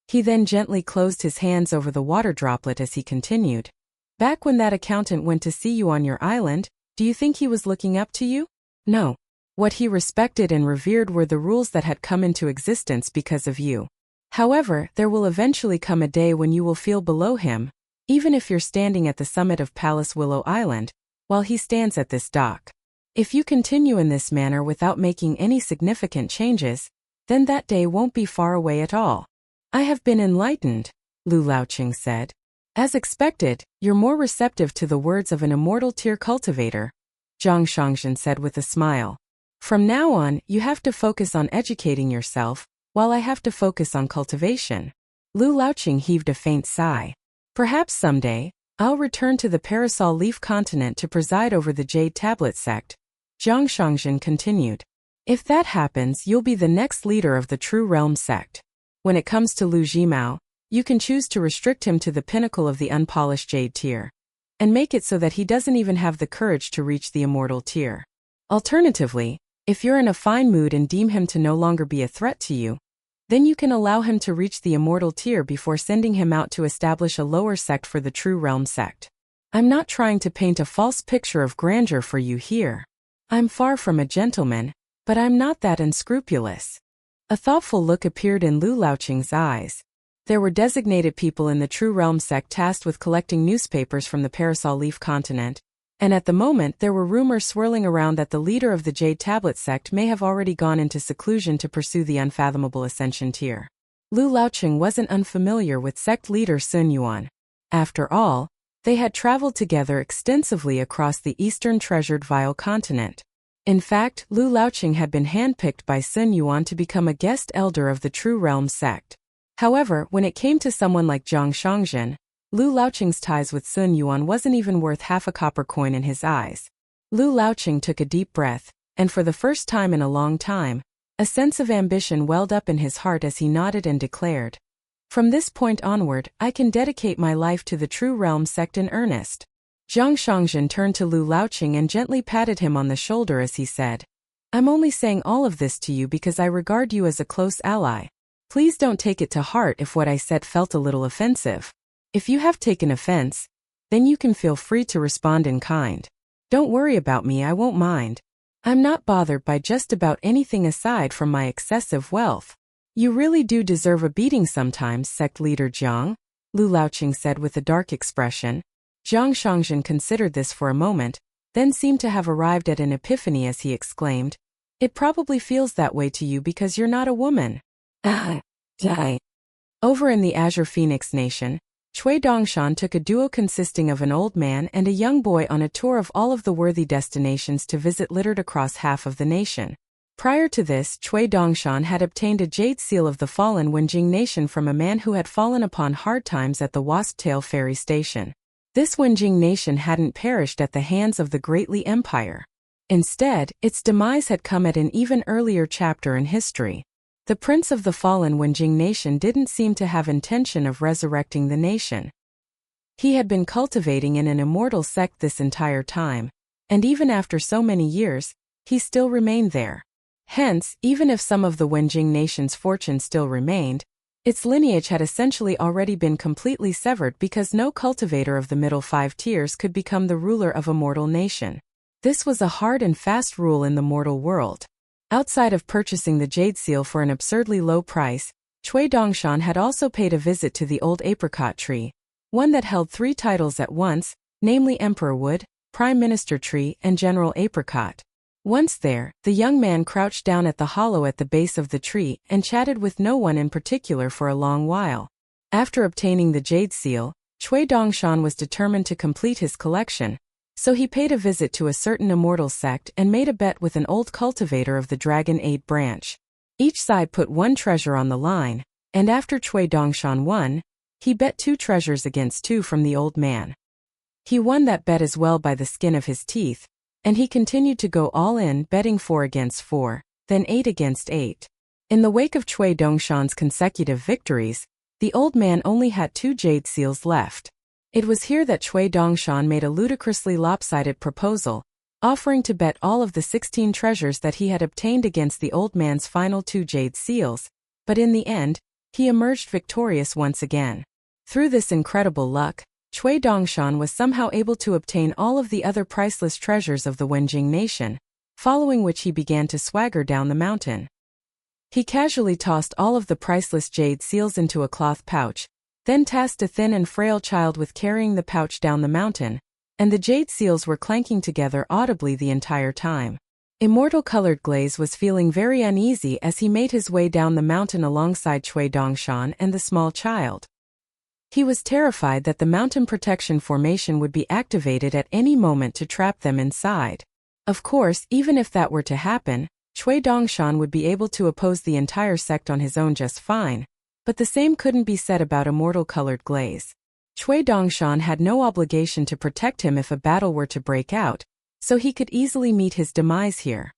He then gently closed his hands over the water droplet as he continued. Back when that accountant went to see you on your island, do you think he was looking up to you? No. What he respected and revered were the rules that had come into existence because of you. However, there will eventually come a day when you will feel below him, even if you're standing at the summit of Palace Willow Island, while he stands at this dock. If you continue in this manner without making any significant changes, then that day won't be far away at all. I have been enlightened, Lu Laoqing said. As expected, you're more receptive to the words of an immortal tier cultivator, Zhang Shangzhen said with a smile. From now on, you have to focus on educating yourself, while I have to focus on cultivation. Lu Laoqing heaved a faint sigh. Perhaps someday, I'll return to the Parasol Leaf Continent to preside over the Jade Tablet sect, Zhang Shangzhen continued. If that happens, you'll be the next leader of the True Realm sect. When it comes to Lu Jimao, you can choose to restrict him to the pinnacle of the unpolished Jade tier, and make it so that he doesn't even have the courage to reach the immortal tier. Alternatively, if you're in a fine mood and deem him to no longer be a threat to you, then you can allow him to reach the immortal tier before sending him out to establish a lower sect for the True Realm sect. I'm not trying to paint a false picture of grandeur for you here. I'm far from a gentleman, but I'm not that unscrupulous. A thoughtful look appeared in Lu Laoqing's eyes. There were designated people in the True Realm sect tasked with collecting newspapers from the Parasol Leaf Continent, and at the moment there were rumors swirling around that the leader of the Jade Tablet sect may have already gone into seclusion to pursue the unfathomable Ascension tier. Lu Laoqing wasn't unfamiliar with sect leader Sun Yuan. After all, they had traveled together extensively across the eastern treasured Vile continent. In fact, Lu Laoqing had been handpicked by Sun Yuan to become a guest elder of the True Realm sect. However, when it came to someone like Zhang Shangzhen, Lu Laoqing's ties with Sun Yuan wasn't even worth half a copper coin in his eyes. Lu Laoqing took a deep breath, and for the first time in a long time, a sense of ambition welled up in his heart as he nodded and declared, "From this point onward, I can dedicate my life to the True Realm sect in earnest." Zhang Shangzhen turned to Lu Laoqing and gently patted him on the shoulder as he said, "I'm only saying all of this to you because I regard you as a close ally. Please don't take it to heart if what I said felt a little offensive. If you have taken offense, then you can feel free to respond in kind. Don't worry about me, I won't mind. I'm not bothered by just about anything aside from my excessive wealth." "You really do deserve a beating sometimes, sect leader Jiang," Lu Laoqing said with a dark expression. Zhang Shangzhen considered this for a moment, then seemed to have arrived at an epiphany as he exclaimed, "It probably feels that way to you because you're not a woman." Die. Over in the Azure Phoenix Nation, Cui Dongshan took a duo consisting of an old man and a young boy on a tour of all of the worthy destinations to visit littered across half of the nation. Prior to this, Cui Dongshan had obtained a jade seal of the fallen Wenjing nation from a man who had fallen upon hard times at the Wasptail ferry station. This Wenjing nation hadn't perished at the hands of the Greatly Empire. Instead, its demise had come at an even earlier chapter in history. The prince of the fallen Wenjing nation didn't seem to have intention of resurrecting the nation. He had been cultivating in an immortal sect this entire time, and even after so many years, he still remained there. Hence, even if some of the Wenjing nation's fortune still remained, its lineage had essentially already been completely severed because no cultivator of the middle 5 tiers could become the ruler of a mortal nation. This was a hard and fast rule in the mortal world. Outside of purchasing the jade seal for an absurdly low price, Cui Dongshan had also paid a visit to the old apricot tree, one that held 3 titles at once, namely Emperor Wood, Prime Minister Tree, and General Apricot. Once there, the young man crouched down at the hollow at the base of the tree and chatted with no one in particular for a long while. After obtaining the jade seal, Cui Dongshan was determined to complete his collection, so he paid a visit to a certain immortal sect and made a bet with an old cultivator of the Dragon Aid branch. Each side put 1 treasure on the line, and after Cui Dongshan won, he bet 2 treasures against 2 from the old man. He won that bet as well by the skin of his teeth, and he continued to go all in, betting 4 against 4, then 8 against 8. In the wake of Cui Dongshan's consecutive victories, the old man only had 2 jade seals left. It was here that Cui Dongshan made a ludicrously lopsided proposal, offering to bet all of the 16 treasures that he had obtained against the old man's final 2 jade seals, but in the end, he emerged victorious once again. Through this incredible luck, Cui Dongshan was somehow able to obtain all of the other priceless treasures of the Wenjing nation, following which he began to swagger down the mountain. He casually tossed all of the priceless jade seals into a cloth pouch, then tasked a thin and frail child with carrying the pouch down the mountain, and the jade seals were clanking together audibly the entire time. Immortal Colored Glaze was feeling very uneasy as he made his way down the mountain alongside Cui Dongshan and the small child. He was terrified that the mountain protection formation would be activated at any moment to trap them inside. Of course, even if that were to happen, Cui Dongshan would be able to oppose the entire sect on his own just fine, but the same couldn't be said about Immortal Colored Glaze. Cui Dongshan had no obligation to protect him if a battle were to break out, so he could easily meet his demise here.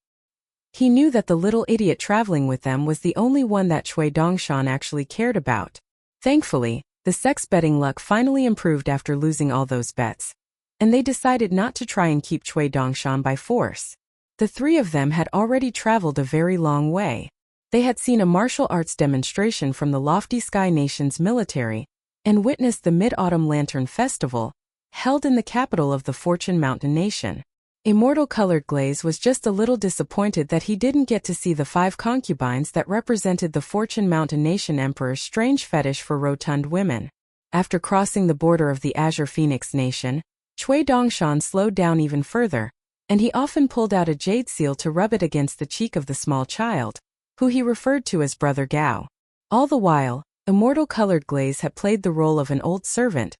He knew that the little idiot traveling with them was the only one that Cui Dongshan actually cared about. Thankfully, the sect's betting luck finally improved after losing all those bets, and they decided not to try and keep Cui Dongshan by force. The 3 of them had already traveled a very long way. They had seen a martial arts demonstration from the Lofty Sky Nation's military, and witnessed the Mid-Autumn Lantern Festival, held in the capital of the Fortune Mountain Nation. Immortal Colored Glaze was just a little disappointed that he didn't get to see the 5 concubines that represented the Fortune Mountain Nation Emperor's strange fetish for rotund women. After crossing the border of the Azure Phoenix Nation, Cui Dongshan slowed down even further, and he often pulled out a jade seal to rub it against the cheek of the small child, who he referred to as Brother Gao. All the while, Immortal Colored Glaze had played the role of an old servant,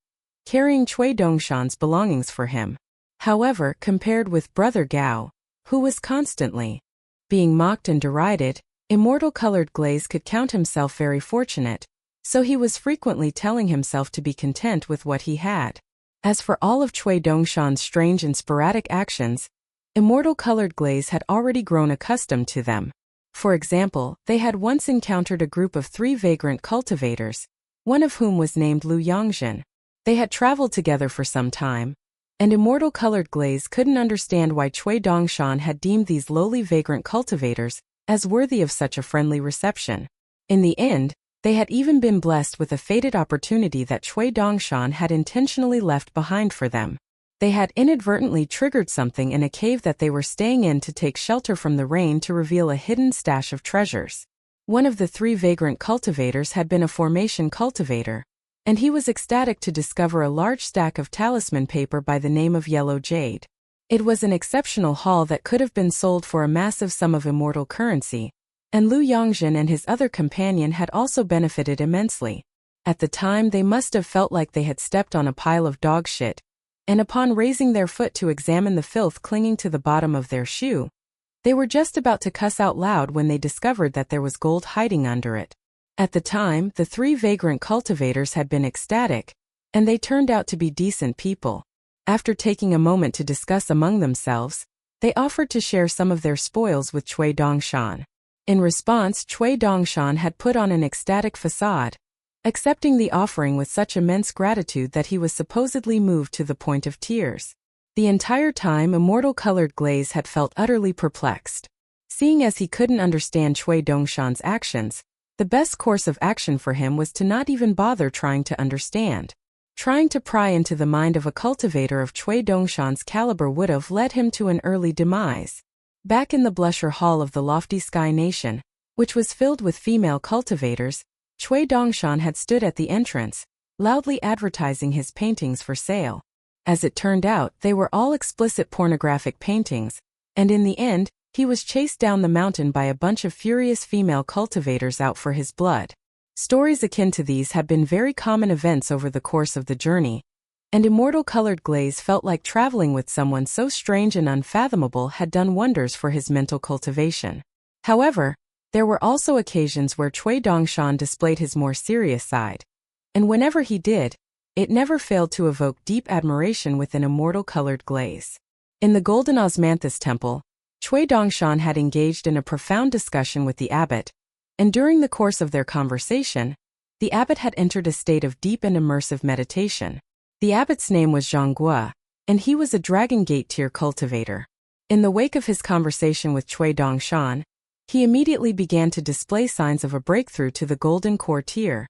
carrying Cui Dongshan's belongings for him. However, compared with Brother Gao, who was constantly being mocked and derided, Immortal Colored Glaze could count himself very fortunate, so he was frequently telling himself to be content with what he had. As for all of Cui Dongshan's strange and sporadic actions, Immortal Colored Glaze had already grown accustomed to them. For example, they had once encountered a group of 3 vagrant cultivators, one of whom was named Lu Yongzhen. They had traveled together for some time, and Immortal Colored Glaze couldn't understand why Cui Dongshan had deemed these lowly vagrant cultivators as worthy of such a friendly reception. In the end, they had even been blessed with a fated opportunity that Cui Dongshan had intentionally left behind for them. They had inadvertently triggered something in a cave that they were staying in to take shelter from the rain to reveal a hidden stash of treasures. One of the 3 vagrant cultivators had been a formation cultivator, and he was ecstatic to discover a large stack of talisman paper by the name of Yellow Jade. It was an exceptional haul that could have been sold for a massive sum of immortal currency, and Lu Yongzhen and his other companion had also benefited immensely. At the time, they must have felt like they had stepped on a pile of dog shit, and upon raising their foot to examine the filth clinging to the bottom of their shoe, they were just about to cuss out loud when they discovered that there was gold hiding under it. At the time, the 3 vagrant cultivators had been ecstatic, and they turned out to be decent people. After taking a moment to discuss among themselves, they offered to share some of their spoils with Cui Dongshan. In response, Cui Dongshan had put on an ecstatic facade, accepting the offering with such immense gratitude that he was supposedly moved to the point of tears. The entire time, Immortal Colored Glaze had felt utterly perplexed. Seeing as he couldn't understand Cui Dongshan's actions, the best course of action for him was to not even bother trying to understand. Trying to pry into the mind of a cultivator of Cui Dongshan's caliber would have led him to an early demise. Back in the Blusher Hall of the Lofty Sky Nation, which was filled with female cultivators, Cui Dongshan had stood at the entrance, loudly advertising his paintings for sale. As it turned out, they were all explicit pornographic paintings, and in the end, he was chased down the mountain by a bunch of furious female cultivators out for his blood. Stories akin to these had been very common events over the course of the journey, and immortal-colored glaze felt like traveling with someone so strange and unfathomable had done wonders for his mental cultivation. However, there were also occasions where Cui Dongshan displayed his more serious side, and whenever he did, it never failed to evoke deep admiration within immortal-colored glaze. In the Golden Osmanthus Temple, Cui Dongshan had engaged in a profound discussion with the abbot, and during the course of their conversation, the abbot had entered a state of deep and immersive meditation. The abbot's name was Zhonggua, and he was a Dragon Gate tier cultivator. In the wake of his conversation with Cui Dongshan, he immediately began to display signs of a breakthrough to the Golden Core tier,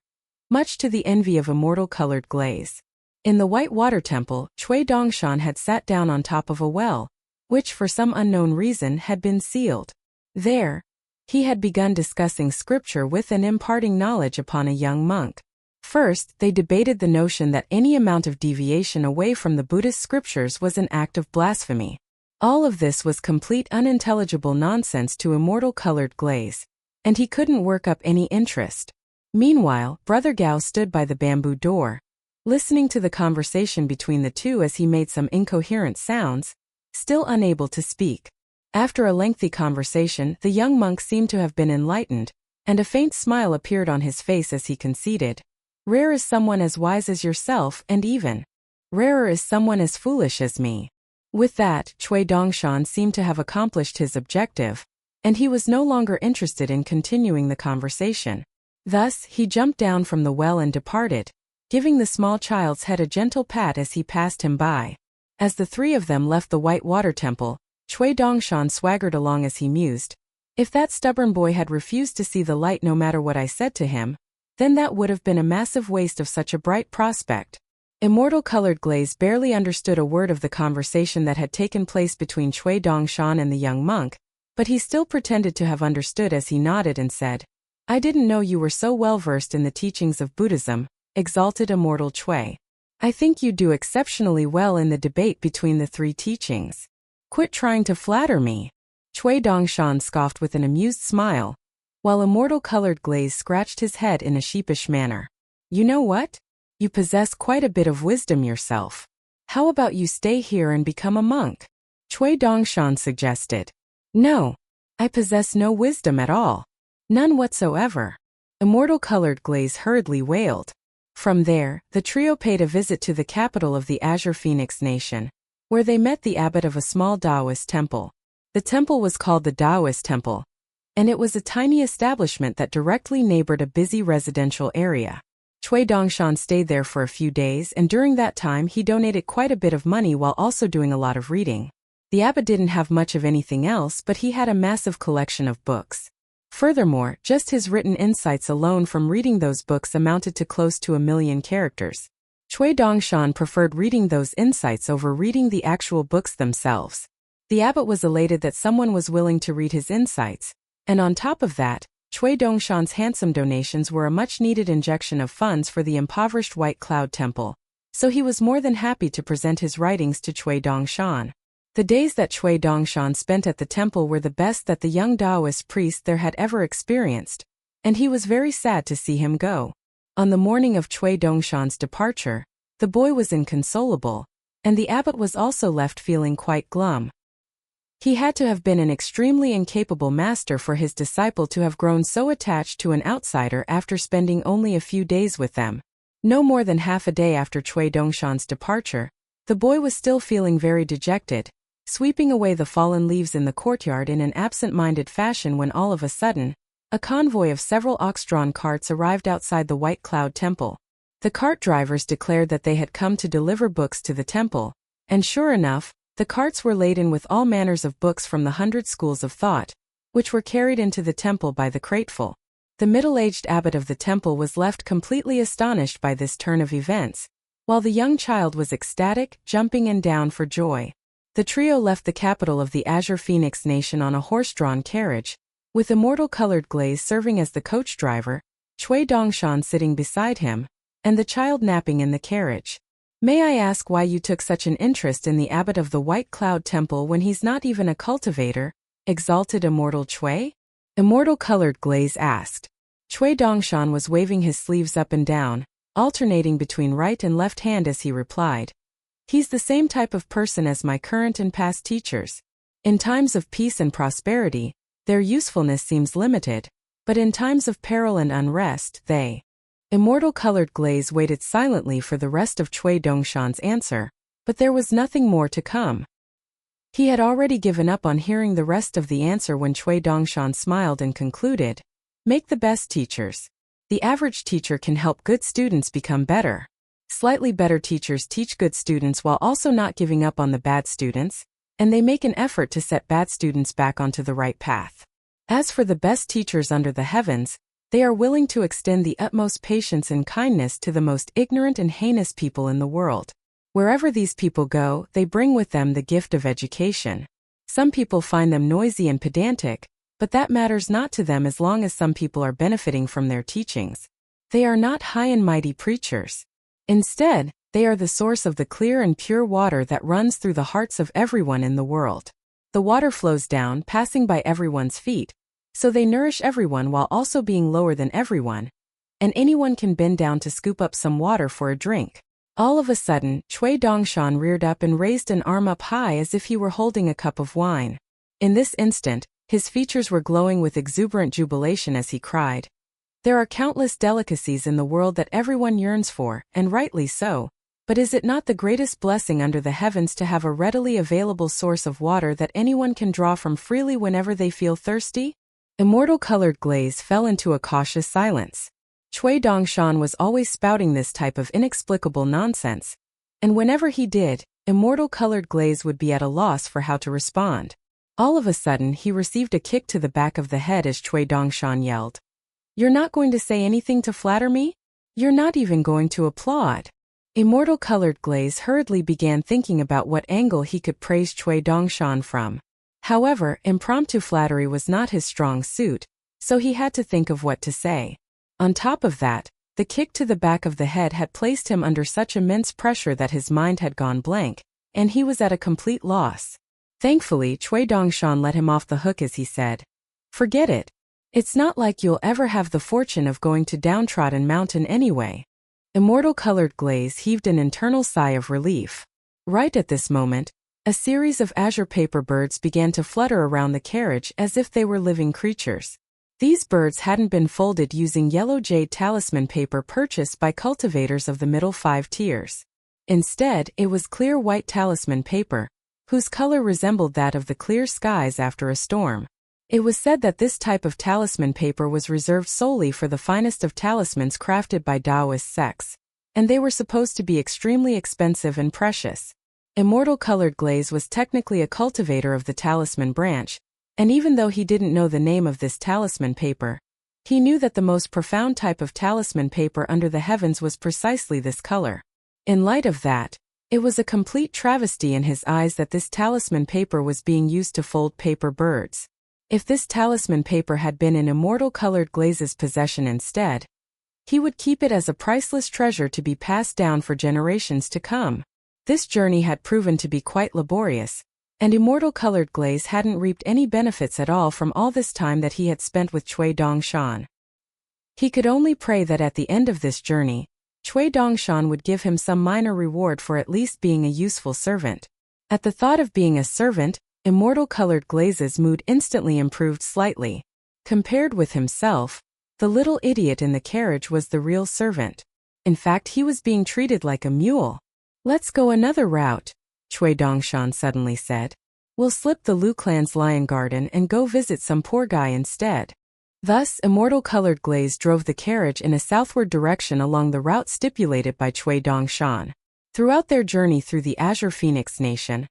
much to the envy of immortal-colored glaze. In the White Water Temple, Cui Dongshan had sat down on top of a well, which for some unknown reason had been sealed. There, he had begun discussing scripture with and imparting knowledge upon a young monk. First, they debated the notion that any amount of deviation away from the Buddhist scriptures was an act of blasphemy. All of this was complete unintelligible nonsense to immortal-colored glaze, and he couldn't work up any interest. Meanwhile, Brother Gao stood by the bamboo door, listening to the conversation between the two as he made some incoherent sounds, still unable to speak. After a lengthy conversation, the young monk seemed to have been enlightened, and a faint smile appeared on his face as he conceded, "Rare is someone as wise as yourself, and even rarer is someone as foolish as me." With that, Cui Dongshan seemed to have accomplished his objective, and he was no longer interested in continuing the conversation. Thus, he jumped down from the well and departed, giving the small child's head a gentle pat as he passed him by. As the three of them left the White Water Temple, Cui Dongshan swaggered along as he mused, "If that stubborn boy had refused to see the light no matter what I said to him, then that would have been a massive waste of such a bright prospect." Immortal-colored glaze barely understood a word of the conversation that had taken place between Cui Dongshan and the young monk, but he still pretended to have understood as he nodded and said, "I didn't know you were so well versed in the teachings of Buddhism, exalted immortal Cui. I think you do exceptionally well in the debate between the three teachings. Quit trying to flatter me." Cui Dongshan scoffed with an amused smile, while immortal-colored glaze scratched his head in a sheepish manner. "You know what? You possess quite a bit of wisdom yourself. How about you stay here and become a monk?" Cui Dongshan suggested. "No, I possess no wisdom at all. None whatsoever," immortal-colored glaze hurriedly wailed. From there, the trio paid a visit to the capital of the Azure Phoenix Nation, where they met the abbot of a small Taoist temple. The temple was called the Taoist Temple, and it was a tiny establishment that directly neighbored a busy residential area. Cui Dongshan stayed there for a few days, and during that time he donated quite a bit of money while also doing a lot of reading. The abbot didn't have much of anything else, but he had a massive collection of books. Furthermore, just his written insights alone from reading those books amounted to close to 1,000,000 characters. Cui Dongshan preferred reading those insights over reading the actual books themselves. The abbot was elated that someone was willing to read his insights, and on top of that, Cui Dongshan's handsome donations were a much-needed injection of funds for the impoverished White Cloud Temple, so he was more than happy to present his writings to Cui Dongshan. The days that Cui Dongshan spent at the temple were the best that the young Taoist priest there had ever experienced, and he was very sad to see him go. On the morning of Cui Dongshan's departure, the boy was inconsolable, and the abbot was also left feeling quite glum. He had to have been an extremely incapable master for his disciple to have grown so attached to an outsider after spending only a few days with them. No more than half a day after Cui Dongshan's departure, the boy was still feeling very dejected, sweeping away the fallen leaves in the courtyard in an absent-minded fashion when all of a sudden, a convoy of several ox-drawn carts arrived outside the White Cloud Temple. The cart drivers declared that they had come to deliver books to the temple, and sure enough, the carts were laden with all manners of books from the 100 schools of thought, which were carried into the temple by the crateful. The middle-aged abbot of the temple was left completely astonished by this turn of events, while the young child was ecstatic, jumping and down for joy. The trio left the capital of the Azure Phoenix Nation on a horse-drawn carriage, with immortal-colored glaze serving as the coach driver, Cui Dongshan sitting beside him, and the child napping in the carriage. May I ask why you took such an interest in the abbot of the White Cloud Temple when he's not even a cultivator? Exalted Immortal Cui? Immortal-colored glaze asked. Cui Dongshan was waving his sleeves up and down, alternating between right and left hand as he replied. He's the same type of person as my current and past teachers. In times of peace and prosperity, their usefulness seems limited, but in times of peril and unrest, they. Immortal-colored glaze waited silently for the rest of Cui Dongshan's answer, but there was nothing more to come. He had already given up on hearing the rest of the answer when Cui Dongshan smiled and concluded, "Make the best teachers. The average teacher can help good students become better. Slightly better teachers teach good students while also not giving up on the bad students, and they make an effort to set bad students back onto the right path. As for the best teachers under the heavens, they are willing to extend the utmost patience and kindness to the most ignorant and heinous people in the world. Wherever these people go, they bring with them the gift of education. Some people find them noisy and pedantic, but that matters not to them as long as some people are benefiting from their teachings. They are not high and mighty preachers. Instead, they are the source of the clear and pure water that runs through the hearts of everyone in the world. The water flows down, passing by everyone's feet, so they nourish everyone while also being lower than everyone, and anyone can bend down to scoop up some water for a drink." All of a sudden, Cui Dongshan reared up and raised an arm up high as if he were holding a cup of wine. In this instant, his features were glowing with exuberant jubilation as he cried, "There are countless delicacies in the world that everyone yearns for, and rightly so, but is it not the greatest blessing under the heavens to have a readily available source of water that anyone can draw from freely whenever they feel thirsty?" Immortal-colored glaze fell into a cautious silence. Cui Dongshan was always spouting this type of inexplicable nonsense, and whenever he did, immortal-colored glaze would be at a loss for how to respond. All of a sudden he received a kick to the back of the head as Cui Dongshan yelled, "You're not going to say anything to flatter me? You're not even going to applaud?" Immortal-colored glaze hurriedly began thinking about what angle he could praise Cui Dongshan from. However, impromptu flattery was not his strong suit, so he had to think of what to say. On top of that, the kick to the back of the head had placed him under such immense pressure that his mind had gone blank, and he was at a complete loss. Thankfully, Cui Dongshan let him off the hook as he said, "Forget it. It's not like you'll ever have the fortune of going to Downtrodden Mountain anyway." Immortal-colored glaze heaved an internal sigh of relief. Right at this moment, a series of azure paper birds began to flutter around the carriage as if they were living creatures. These birds hadn't been folded using yellow jade talisman paper purchased by cultivators of the middle 5 tiers. Instead, it was clear white talisman paper, whose color resembled that of the clear skies after a storm. It was said that this type of talisman paper was reserved solely for the finest of talismans crafted by Taoist sects, and they were supposed to be extremely expensive and precious. Immortal-colored glaze was technically a cultivator of the talisman branch, and even though he didn't know the name of this talisman paper, he knew that the most profound type of talisman paper under the heavens was precisely this color. In light of that, it was a complete travesty in his eyes that this talisman paper was being used to fold paper birds. If this talisman paper had been in immortal-colored glaze's possession instead, he would keep it as a priceless treasure to be passed down for generations to come. This journey had proven to be quite laborious, and immortal-colored glaze hadn't reaped any benefits at all from all this time that he had spent with Cui Dongshan. He could only pray that at the end of this journey, Cui Dongshan would give him some minor reward for at least being a useful servant. At the thought of being a servant, immortal-colored glaze's mood instantly improved slightly. Compared with himself, the little idiot in the carriage was the real servant. In fact, he was being treated like a mule. "Let's go another route," Cui Dongshan suddenly said. "We'll slip the Lu clan's lion garden and go visit some poor guy instead." Thus, immortal-colored glaze drove the carriage in a southward direction along the route stipulated by Cui Dongshan. Throughout their journey through the Azure Phoenix Nation,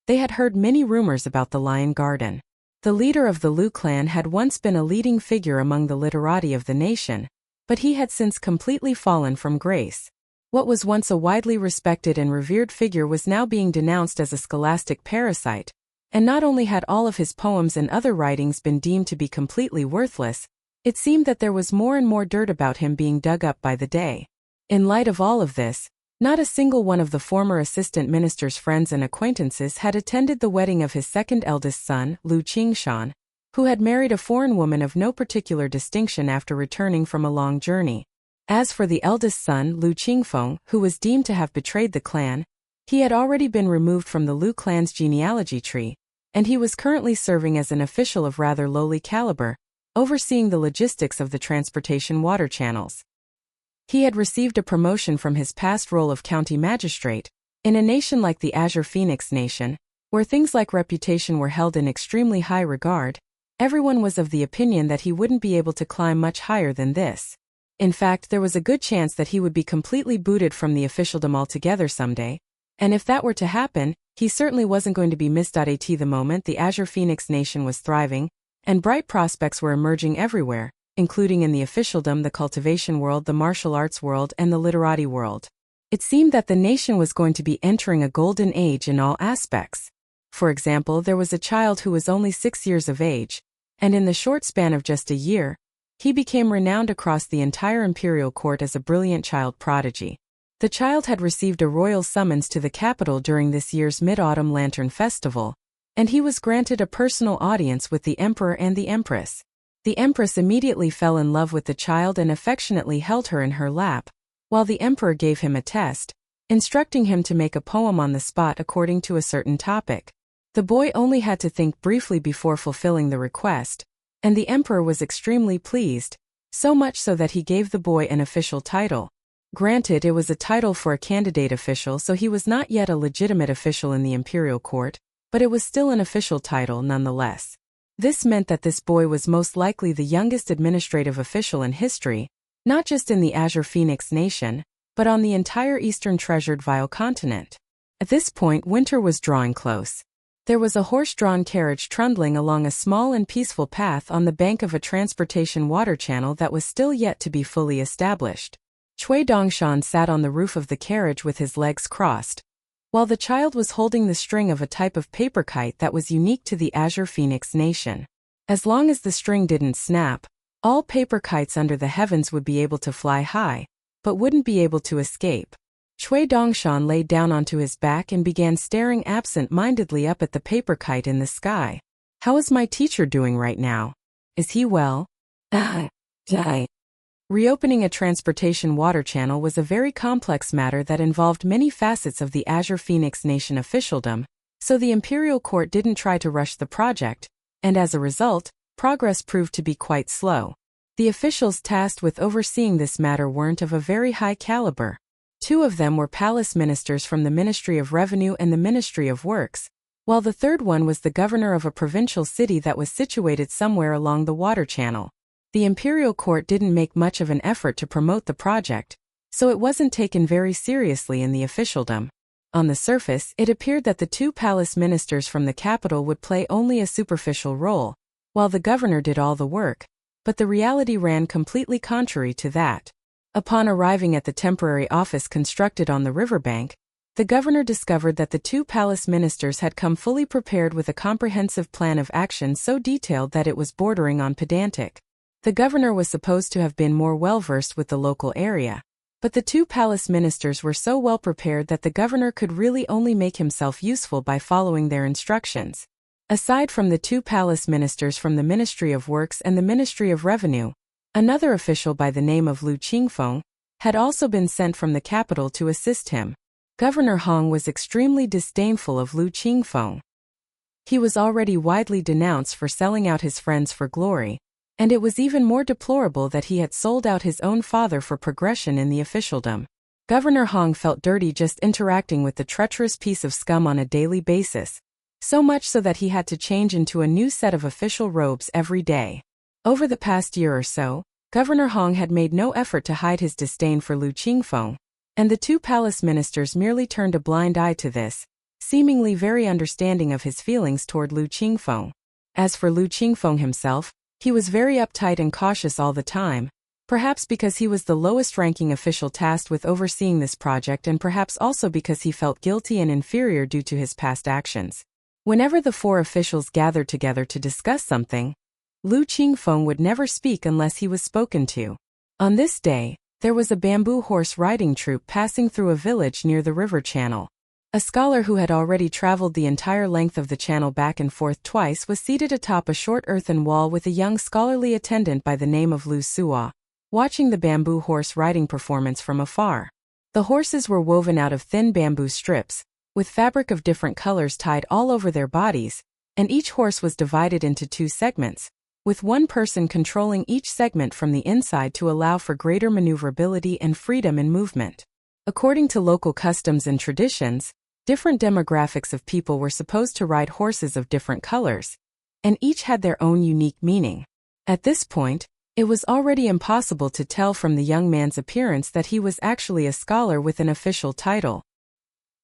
they had heard many rumors about the lion garden. The leader of the Lu clan had once been a leading figure among the literati of the nation, but he had since completely fallen from grace. What was once a widely respected and revered figure was now being denounced as a scholastic parasite, and not only had all of his poems and other writings been deemed to be completely worthless, it seemed that there was more and more dirt about him being dug up by the day. In light of all of this, not a single one of the former assistant minister's friends and acquaintances had attended the wedding of his second eldest son, Lu Qingshan, who had married a foreign woman of no particular distinction after returning from a long journey. As for the eldest son, Lu Qingfeng, who was deemed to have betrayed the clan, he had already been removed from the Lu clan's genealogy tree, and he was currently serving as an official of rather lowly caliber, overseeing the logistics of the transportation water channels. He had received a promotion from his past role of county magistrate. In a nation like the Azure Phoenix Nation, where things like reputation were held in extremely high regard, everyone was of the opinion that he wouldn't be able to climb much higher than this. In fact, there was a good chance that he would be completely booted from the officialdom altogether someday, and if that were to happen, he certainly wasn't going to be missed. At the moment, the Azure Phoenix Nation was thriving, and bright prospects were emerging everywhere, including in the officialdom, the cultivation world, the martial arts world, and the literati world. It seemed that the nation was going to be entering a golden age in all aspects. For example, there was a child who was only 6 years of age, and in the short span of just a year, he became renowned across the entire imperial court as a brilliant child prodigy. The child had received a royal summons to the capital during this year's Mid-Autumn Lantern Festival, and he was granted a personal audience with the emperor and the empress. The empress immediately fell in love with the child and affectionately held her in her lap, while the emperor gave him a test, instructing him to make a poem on the spot according to a certain topic. The boy only had to think briefly before fulfilling the request, and the emperor was extremely pleased, so much so that he gave the boy an official title. Granted, it was a title for a candidate official, so he was not yet a legitimate official in the imperial court, but it was still an official title nonetheless. This meant that this boy was most likely the youngest administrative official in history, not just in the Azure Phoenix Nation, but on the entire Eastern Treasured Vile continent. At this point, winter was drawing close. There was a horse-drawn carriage trundling along a small and peaceful path on the bank of a transportation water channel that was still yet to be fully established. Cui Dongshan sat on the roof of the carriage with his legs crossed, while the child was holding the string of a type of paper kite that was unique to the Azure Phoenix Nation. As long as the string didn't snap, all paper kites under the heavens would be able to fly high, but wouldn't be able to escape. Cui Dongshan lay down onto his back and began staring absent-mindedly up at the paper kite in the sky. "How is my teacher doing right now? Is he well?" Die. Reopening a transportation water channel was a very complex matter that involved many facets of the Azure Phoenix Nation officialdom, so the imperial court didn't try to rush the project, and as a result, progress proved to be quite slow. The officials tasked with overseeing this matter weren't of a very high caliber. 2 of them were palace ministers from the Ministry of Revenue and the Ministry of Works, while the third one was the governor of a provincial city that was situated somewhere along the water channel. The imperial court didn't make much of an effort to promote the project, so it wasn't taken very seriously in the officialdom. On the surface, it appeared that the 2 palace ministers from the capital would play only a superficial role, while the governor did all the work, but the reality ran completely contrary to that. Upon arriving at the temporary office constructed on the riverbank, the governor discovered that the 2 palace ministers had come fully prepared with a comprehensive plan of action so detailed that it was bordering on pedantic. The governor was supposed to have been more well-versed with the local area, but the 2 palace ministers were so well prepared that the governor could really only make himself useful by following their instructions. Aside from the 2 palace ministers from the Ministry of Works and the Ministry of Revenue, another official by the name of Lu Qingfeng had also been sent from the capital to assist him. Governor Hong was extremely disdainful of Lu Qingfeng. He was already widely denounced for selling out his friends for glory, and it was even more deplorable that he had sold out his own father for progression in the officialdom. Governor Hong felt dirty just interacting with the treacherous piece of scum on a daily basis, so much so that he had to change into a new set of official robes every day. Over the past year or so, Governor Hong had made no effort to hide his disdain for Lu Qingfeng, and the 2 palace ministers merely turned a blind eye to this, seemingly very understanding of his feelings toward Lu Qingfeng. As for Lu Qingfeng himself, he was very uptight and cautious all the time, perhaps because he was the lowest-ranking official tasked with overseeing this project and perhaps also because he felt guilty and inferior due to his past actions. Whenever the four officials gathered together to discuss something, Lu Qingfeng would never speak unless he was spoken to. On this day, there was a bamboo horse riding troupe passing through a village near the river channel. A scholar who had already traveled the entire length of the channel back and forth twice was seated atop a short earthen wall with a young scholarly attendant by the name of Lu Suo, watching the bamboo horse riding performance from afar. The horses were woven out of thin bamboo strips, with fabric of different colors tied all over their bodies, and each horse was divided into two segments, with one person controlling each segment from the inside to allow for greater maneuverability and freedom in movement. According to local customs and traditions, different demographics of people were supposed to ride horses of different colors, and each had their own unique meaning. At this point, it was already impossible to tell from the young man's appearance that he was actually a scholar with an official title.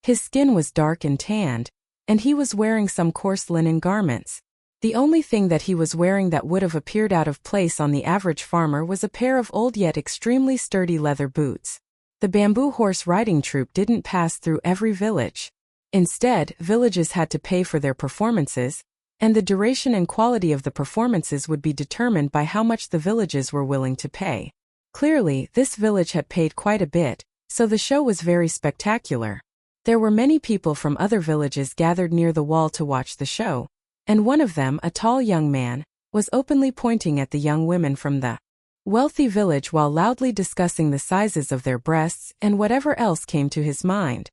His skin was dark and tanned, and he was wearing some coarse linen garments. The only thing that he was wearing that would have appeared out of place on the average farmer was a pair of old yet extremely sturdy leather boots. The bamboo horse riding troupe didn't pass through every village. Instead, villages had to pay for their performances, and the duration and quality of the performances would be determined by how much the villages were willing to pay. Clearly, this village had paid quite a bit, so the show was very spectacular. There were many people from other villages gathered near the wall to watch the show, and one of them, a tall young man, was openly pointing at the young women from the wealthy village while loudly discussing the sizes of their breasts and whatever else came to his mind.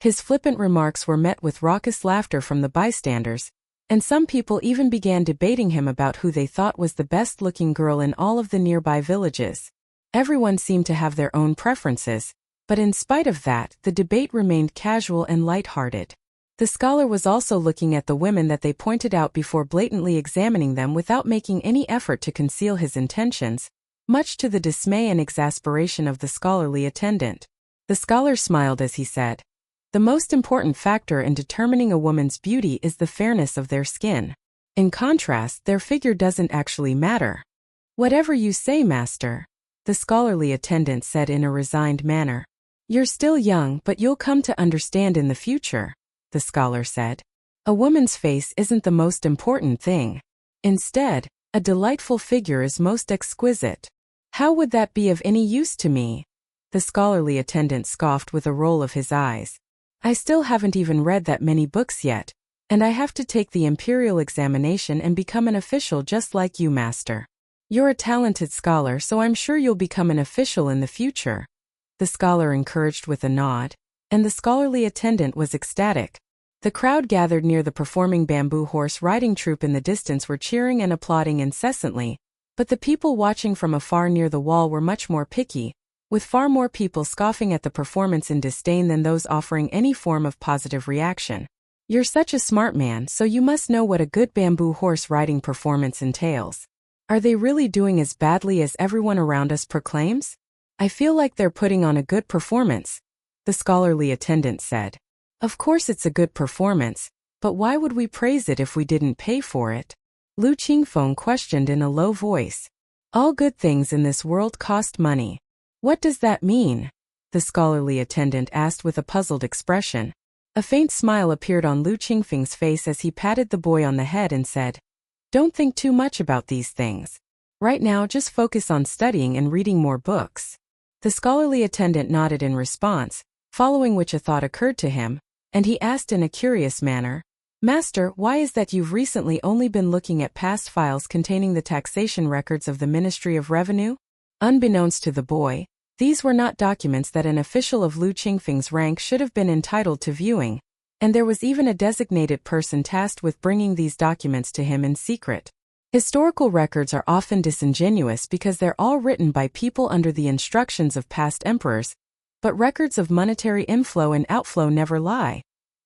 His flippant remarks were met with raucous laughter from the bystanders, and some people even began debating him about who they thought was the best-looking girl in all of the nearby villages. Everyone seemed to have their own preferences, but in spite of that, the debate remained casual and light-hearted. The scholar was also looking at the women that they pointed out before blatantly examining them without making any effort to conceal his intentions, much to the dismay and exasperation of the scholarly attendant. The scholar smiled as he said, "The most important factor in determining a woman's beauty is the fairness of their skin. In contrast, their figure doesn't actually matter." "Whatever you say, master," the scholarly attendant said in a resigned manner. "You're still young, but you'll come to understand in the future," the scholar said. "A woman's face isn't the most important thing. Instead, a delightful figure is most exquisite." "How would that be of any use to me?" the scholarly attendant scoffed with a roll of his eyes. "I still haven't even read that many books yet, and I have to take the imperial examination and become an official just like you, master. You're a talented scholar, so I'm sure you'll become an official in the future," the scholar encouraged with a nod, and the scholarly attendant was ecstatic. The crowd gathered near the performing bamboo horse riding troupe in the distance were cheering and applauding incessantly, but the people watching from afar near the wall were much more picky, with far more people scoffing at the performance in disdain than those offering any form of positive reaction. "You're such a smart man, so you must know what a good bamboo horse riding performance entails. Are they really doing as badly as everyone around us proclaims? I feel like they're putting on a good performance," the scholarly attendant said. "Of course it's a good performance, but why would we praise it if we didn't pay for it?" Lu Qingfeng questioned in a low voice. "All good things in this world cost money." "What does that mean?" the scholarly attendant asked with a puzzled expression. A faint smile appeared on Lu Qingfeng's face as he patted the boy on the head and said, "Don't think too much about these things. Right now just focus on studying and reading more books." The scholarly attendant nodded in response, following which a thought occurred to him, and he asked in a curious manner, "Master, why is that you've recently only been looking at past files containing the taxation records of the Ministry of Revenue?" Unbeknownst to the boy, these were not documents that an official of Lu Qingfeng's rank should have been entitled to viewing, and there was even a designated person tasked with bringing these documents to him in secret. Historical records are often disingenuous because they're all written by people under the instructions of past emperors, but records of monetary inflow and outflow never lie,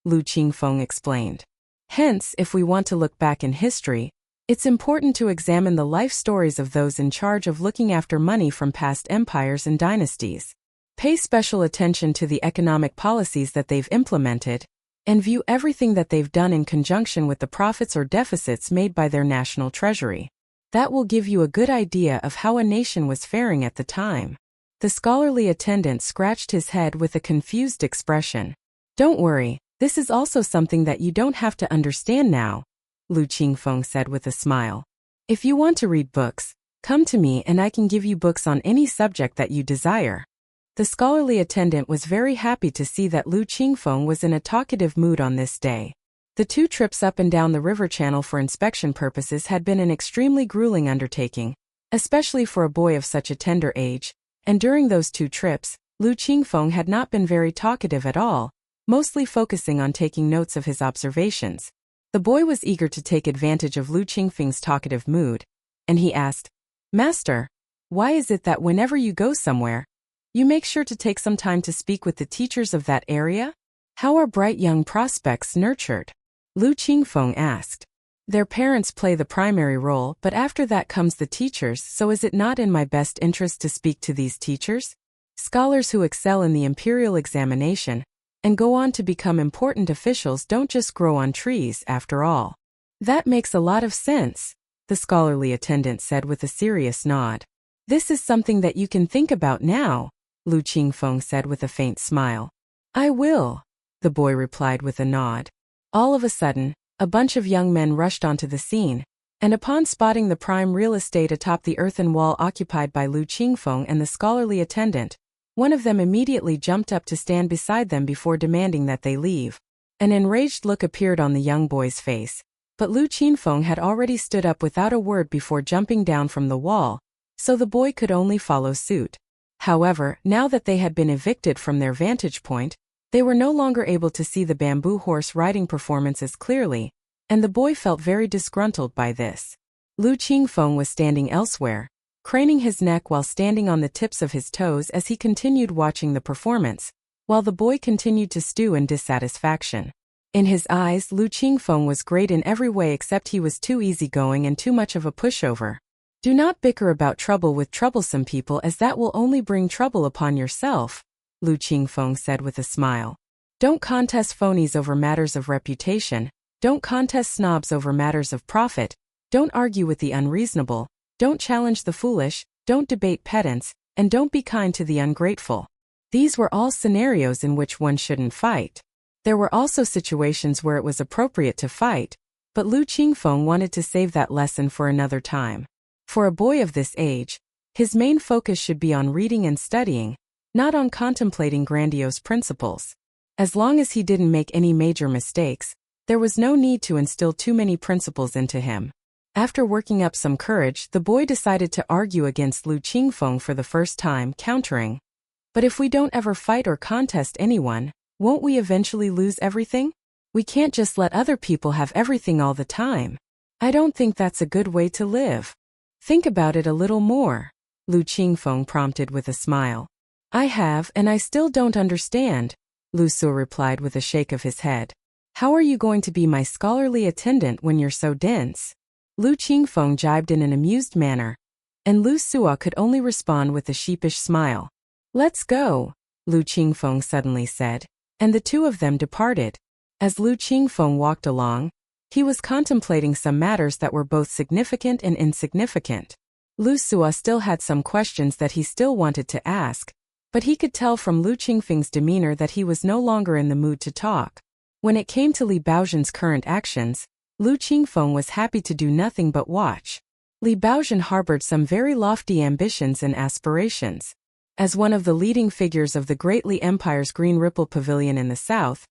Lu Qingfeng explained. Hence, if we want to look back in history, it's important to examine the life stories of those in charge of looking after money from past empires and dynasties. Pay special attention to the economic policies that they've implemented, and view everything that they've done in conjunction with the profits or deficits made by their national treasury. That will give you a good idea of how a nation was faring at the time. The scholarly attendant scratched his head with a confused expression. Don't worry, this is also something that you don't have to understand now, Lu Qingfeng said with a smile. If you want to read books, come to me and I can give you books on any subject that you desire. The scholarly attendant was very happy to see that Lu Qingfeng was in a talkative mood on this day. The 2 trips up and down the river channel for inspection purposes had been an extremely grueling undertaking, especially for a boy of such a tender age, and during those 2 trips, Lu Qingfeng had not been very talkative at all, mostly focusing on taking notes of his observations. The boy was eager to take advantage of Lu Qingfeng's talkative mood, and he asked, "Master, why is it that whenever you go somewhere, you make sure to take some time to speak with the teachers of that area? How are bright young prospects nurtured?" Lu Qingfeng asked. "Their parents play the primary role, but after that comes the teachers, so is it not in my best interest to speak to these teachers? Scholars who excel in the imperial examination and go on to become important officials don't just grow on trees, after all." "That makes a lot of sense," the scholarly attendant said with a serious nod. "This is something that you can think about now," Lu Qingfeng said with a faint smile. "I will," the boy replied with a nod. All of a sudden, a bunch of young men rushed onto the scene, and upon spotting the prime real estate atop the earthen wall occupied by Lu Qingfeng and the scholarly attendant, one of them immediately jumped up to stand beside them before demanding that they leave. An enraged look appeared on the young boy's face, but Lu Qingfeng had already stood up without a word before jumping down from the wall, so the boy could only follow suit. However, now that they had been evicted from their vantage point, they were no longer able to see the bamboo horse riding performances clearly, and the boy felt very disgruntled by this. Lu Qingfeng was standing elsewhere, craning his neck while standing on the tips of his toes as he continued watching the performance, while the boy continued to stew in dissatisfaction. In his eyes, Lu Qingfeng was great in every way except he was too easygoing and too much of a pushover. "Do not bicker about trouble with troublesome people, as that will only bring trouble upon yourself," Lu Qingfeng said with a smile. "Don't contest phonies over matters of reputation, don't contest snobs over matters of profit, don't argue with the unreasonable, don't challenge the foolish, don't debate pedants, and don't be kind to the ungrateful." These were all scenarios in which one shouldn't fight. There were also situations where it was appropriate to fight, but Lu Qingfeng wanted to save that lesson for another time. For a boy of this age, his main focus should be on reading and studying, not on contemplating grandiose principles. As long as he didn't make any major mistakes, there was no need to instill too many principles into him. After working up some courage, the boy decided to argue against Lu Qingfeng for the first time, countering, "But if we don't ever fight or contest anyone, won't we eventually lose everything? We can't just let other people have everything all the time. I don't think that's a good way to live. Think about it a little more," Lu Qingfeng prompted with a smile. "I have, and I still don't understand," Lu Su replied with a shake of his head. "How are you going to be my scholarly attendant when you're so dense?" Lu Qingfeng jibed in an amused manner, and Lu Sua could only respond with a sheepish smile. "Let's go," Lu Qingfeng suddenly said, and the 2 of them departed. As Lu Qingfeng walked along, he was contemplating some matters that were both significant and insignificant. Lu Sua still had some questions that he still wanted to ask, but he could tell from Lu Qingfeng's demeanor that he was no longer in the mood to talk. When it came to Li Baozhen's current actions, Lu Qingfeng was happy to do nothing but watch. Li Baozhen harbored some very lofty ambitions and aspirations. As one of the leading figures of the Great Li Empire's Green Ripple Pavilion in the south,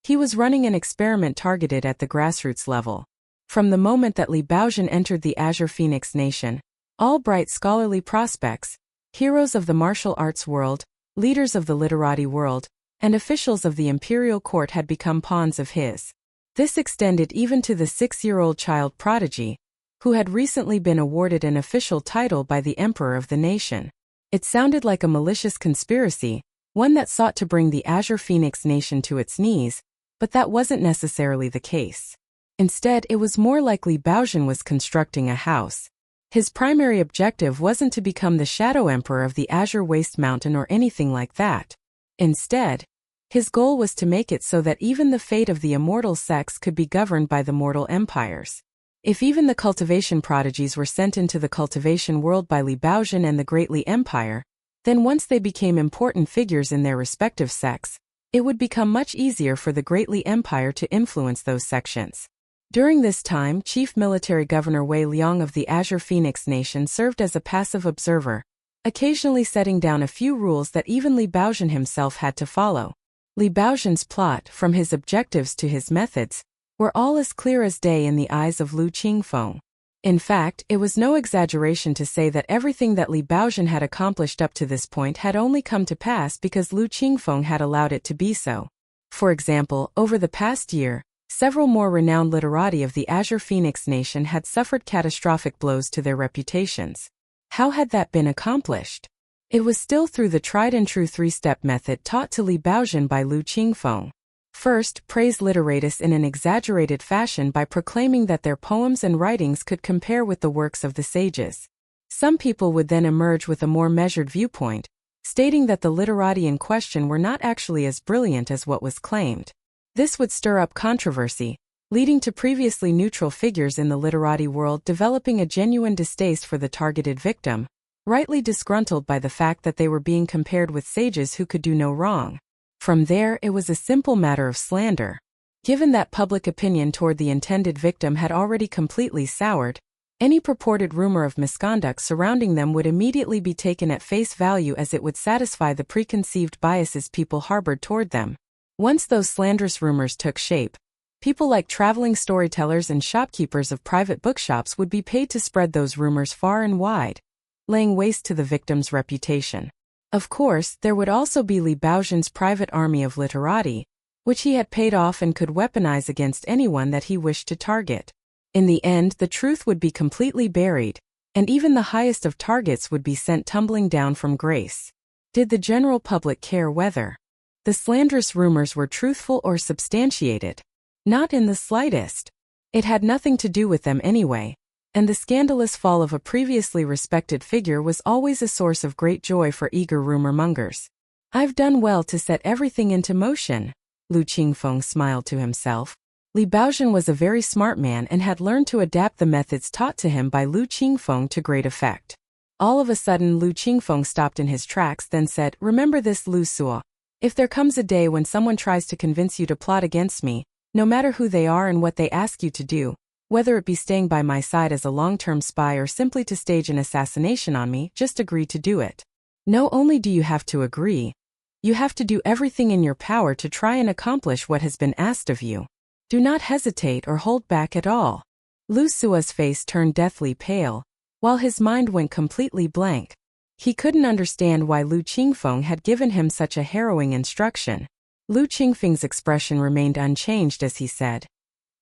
he was running an experiment targeted at the grassroots level. From the moment that Li Baozhen entered the Azure Phoenix Nation, all bright scholarly prospects, heroes of the martial arts world, leaders of the literati world, and officials of the imperial court had become pawns of his. This extended even to the 6-year-old child prodigy, who had recently been awarded an official title by the emperor of the nation. It sounded like a malicious conspiracy, one that sought to bring the Azure Phoenix Nation to its knees, but that wasn't necessarily the case. Instead, it was more likely Baozhen was constructing a house. His primary objective wasn't to become the Shadow Emperor of the Azure Waste Mountain or anything like that. Instead, His goal was to make it so that even the fate of the immortal sects could be governed by the mortal empires. If even the cultivation prodigies were sent into the cultivation world by Li Baozhen and the Great Li Empire, then once they became important figures in their respective sects, it would become much easier for the Great Li Empire to influence those sections. During this time, Chief Military Governor Wei Liang of the Azure Phoenix Nation served as a passive observer, occasionally setting down a few rules that even Li Baozhen himself had to follow. Li Baozhen's plot, from his objectives to his methods, were all as clear as day in the eyes of Lu Qingfeng. In fact, it was no exaggeration to say that everything that Li Baozhen had accomplished up to this point had only come to pass because Lu Qingfeng had allowed it to be so. For example, over the past year, several more renowned literati of the Azure Phoenix Nation had suffered catastrophic blows to their reputations. How had that been accomplished? It was still through the tried-and-true three-step method taught to Li Baozhen by Lu Qingfeng. First, praise literatus in an exaggerated fashion by proclaiming that their poems and writings could compare with the works of the sages. Some people would then emerge with a more measured viewpoint, stating that the literati in question were not actually as brilliant as what was claimed. This would stir up controversy, leading to previously neutral figures in the literati world developing a genuine distaste for the targeted victim, rightly disgruntled by the fact that they were being compared with sages who could do no wrong. From there, it was a simple matter of slander. Given that public opinion toward the intended victim had already completely soured, any purported rumor of misconduct surrounding them would immediately be taken at face value as it would satisfy the preconceived biases people harbored toward them. Once those slanderous rumors took shape, people like traveling storytellers and shopkeepers of private bookshops would be paid to spread those rumors far and wide, laying waste to the victim's reputation. Of course, there would also be Li Baozhen's private army of literati, which he had paid off and could weaponize against anyone that he wished to target. In the end, the truth would be completely buried, and even the highest of targets would be sent tumbling down from grace. Did the general public care whether the slanderous rumors were truthful or substantiated? Not in the slightest. It had nothing to do with them anyway, and the scandalous fall of a previously respected figure was always a source of great joy for eager rumor-mongers. I've done well to set everything into motion, Lu Qingfeng smiled to himself. Li Baozhen was a very smart man and had learned to adapt the methods taught to him by Lu Qingfeng to great effect. All of a sudden Lu Qingfeng stopped in his tracks, then said, "Remember this, Lu Suo. If there comes a day when someone tries to convince you to plot against me, no matter who they are and what they ask you to do, whether it be staying by my side as a long-term spy or simply to stage an assassination on me, just agree to do it. No, only do you have to agree, you have to do everything in your power to try and accomplish what has been asked of you. Do not hesitate or hold back at all." Lu Suo's face turned deathly pale, while his mind went completely blank. He couldn't understand why Lu Qingfeng had given him such a harrowing instruction. Lu Qingfeng's expression remained unchanged as he said,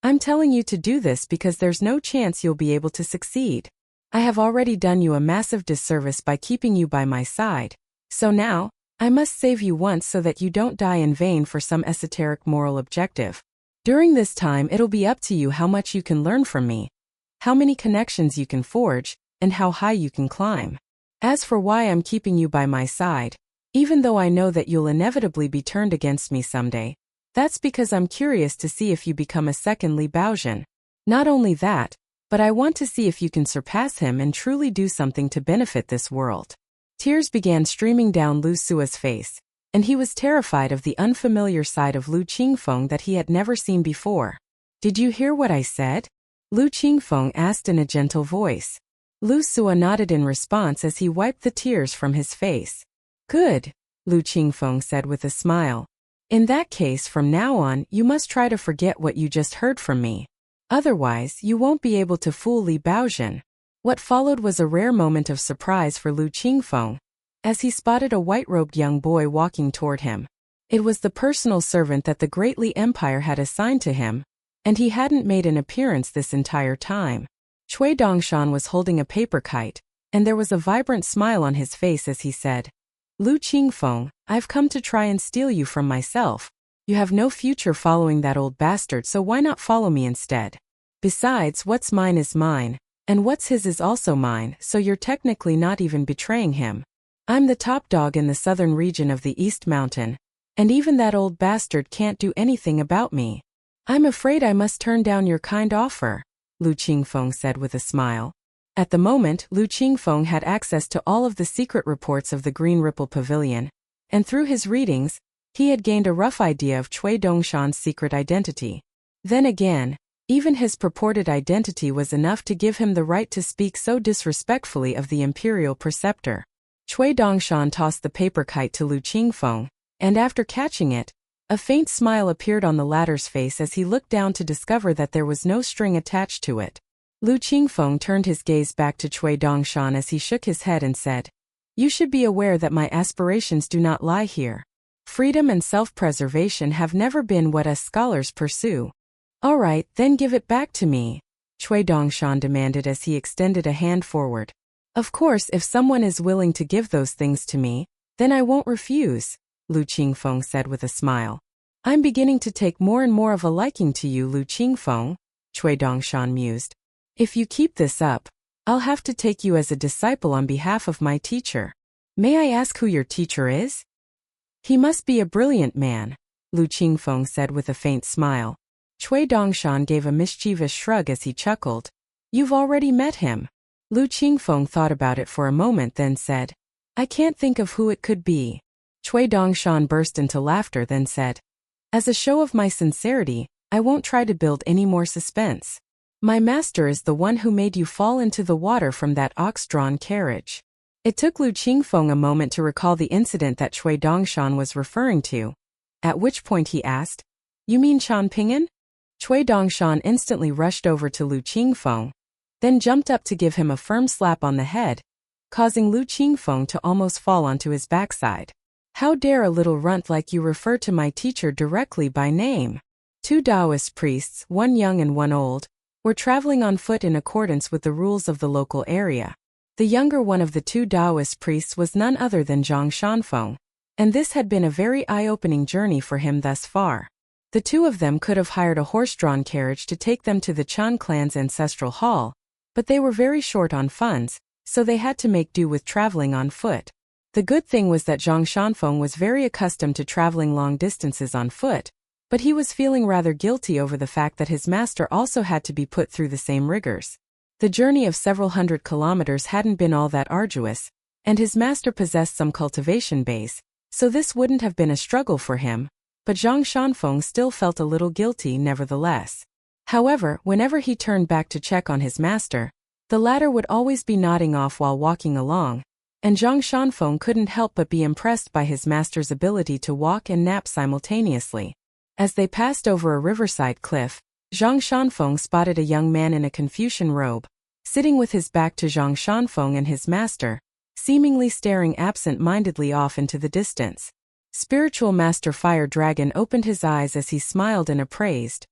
"I'm telling you to do this because there's no chance you'll be able to succeed. I have already done you a massive disservice by keeping you by my side, so now, I must save you once so that you don't die in vain for some esoteric moral objective. During this time it'll be up to you how much you can learn from me, how many connections you can forge, and how high you can climb. As for why I'm keeping you by my side, even though I know that you'll inevitably be turned against me someday, that's because I'm curious to see if you become a second Li Baozhen. Not only that, but I want to see if you can surpass him and truly do something to benefit this world." Tears began streaming down Lu Suo's face, and he was terrified of the unfamiliar side of Lu Qingfeng that he had never seen before. "Did you hear what I said?" Lu Qingfeng asked in a gentle voice. Lu Suo nodded in response as he wiped the tears from his face. "Good," Lu Qingfeng said with a smile. "In that case, from now on, you must try to forget what you just heard from me. Otherwise, you won't be able to fool Li Baozhen." What followed was a rare moment of surprise for Lu Qingfeng, as he spotted a white-robed young boy walking toward him. It was the personal servant that the Great Li Empire had assigned to him, and he hadn't made an appearance this entire time. Cui Dongshan was holding a paper kite, and there was a vibrant smile on his face as he said, "Lu Qingfeng, I've come to try and steal you from myself. You have no future following that old bastard, so why not follow me instead? Besides, what's mine is mine, and what's his is also mine, so you're technically not even betraying him. I'm the top dog in the southern region of the East Mountain, and even that old bastard can't do anything about me. I'm afraid I must turn down your kind offer, Lu Qingfeng said with a smile. At the moment, Lu Qingfeng had access to all of the secret reports of the Green Ripple Pavilion, and through his readings, he had gained a rough idea of Cui Dongshan's secret identity. Then again, even his purported identity was enough to give him the right to speak so disrespectfully of the imperial preceptor. Cui Dongshan tossed the paper kite to Lu Qingfeng, and after catching it, a faint smile appeared on the latter's face as he looked down to discover that there was no string attached to it. Lu Qingfeng turned his gaze back to Cui Dongshan as he shook his head and said, "You should be aware that my aspirations do not lie here. Freedom and self-preservation have never been what us scholars pursue." "All right, then give it back to me," Cui Dongshan demanded as he extended a hand forward. "Of course, if someone is willing to give those things to me, then I won't refuse," Lu Qingfeng said with a smile. "I'm beginning to take more and more of a liking to you, Lu Qingfeng," Cui Dongshan mused. "If you keep this up, I'll have to take you as a disciple on behalf of my teacher. May I ask who your teacher is?" "He must be a brilliant man," Lu Qingfeng said with a faint smile. Cui Dongshan gave a mischievous shrug as he chuckled. "You've already met him." Lu Qingfeng thought about it for a moment then said, "I can't think of who it could be." Cui Dongshan burst into laughter then said, "As a show of my sincerity, I won't try to build any more suspense. My master is the one who made you fall into the water from that ox-drawn carriage." It took Lu Qingfeng a moment to recall the incident that Cui Dongshan was referring to, at which point he asked, "You mean Chan Ping'an?" Cui Dongshan instantly rushed over to Lu Qingfeng, then jumped up to give him a firm slap on the head, causing Lu Qingfeng to almost fall onto his backside. "How dare a little runt like you refer to my teacher directly by name?" Two Taoist priests, one young and one old, were traveling on foot in accordance with the rules of the local area. The younger one of the two Taoist priests was none other than Zhang Shanfeng, and this had been a very eye-opening journey for him thus far. The two of them could have hired a horse-drawn carriage to take them to the Chan clan's ancestral hall, but they were very short on funds, so they had to make do with traveling on foot. The good thing was that Zhang Shanfeng was very accustomed to traveling long distances on foot, but he was feeling rather guilty over the fact that his master also had to be put through the same rigors. The journey of several hundred kilometers hadn't been all that arduous, and his master possessed some cultivation base, so this wouldn't have been a struggle for him, but Zhang Shanfeng still felt a little guilty nevertheless. However, whenever he turned back to check on his master, the latter would always be nodding off while walking along, and Zhang Shanfeng couldn't help but be impressed by his master's ability to walk and nap simultaneously. As they passed over a riverside cliff, Zhang Shanfeng spotted a young man in a Confucian robe, sitting with his back to Zhang Shanfeng and his master, seemingly staring absent-mindedly off into the distance. Spiritual Master Fire Dragon opened his eyes as he smiled and appraised.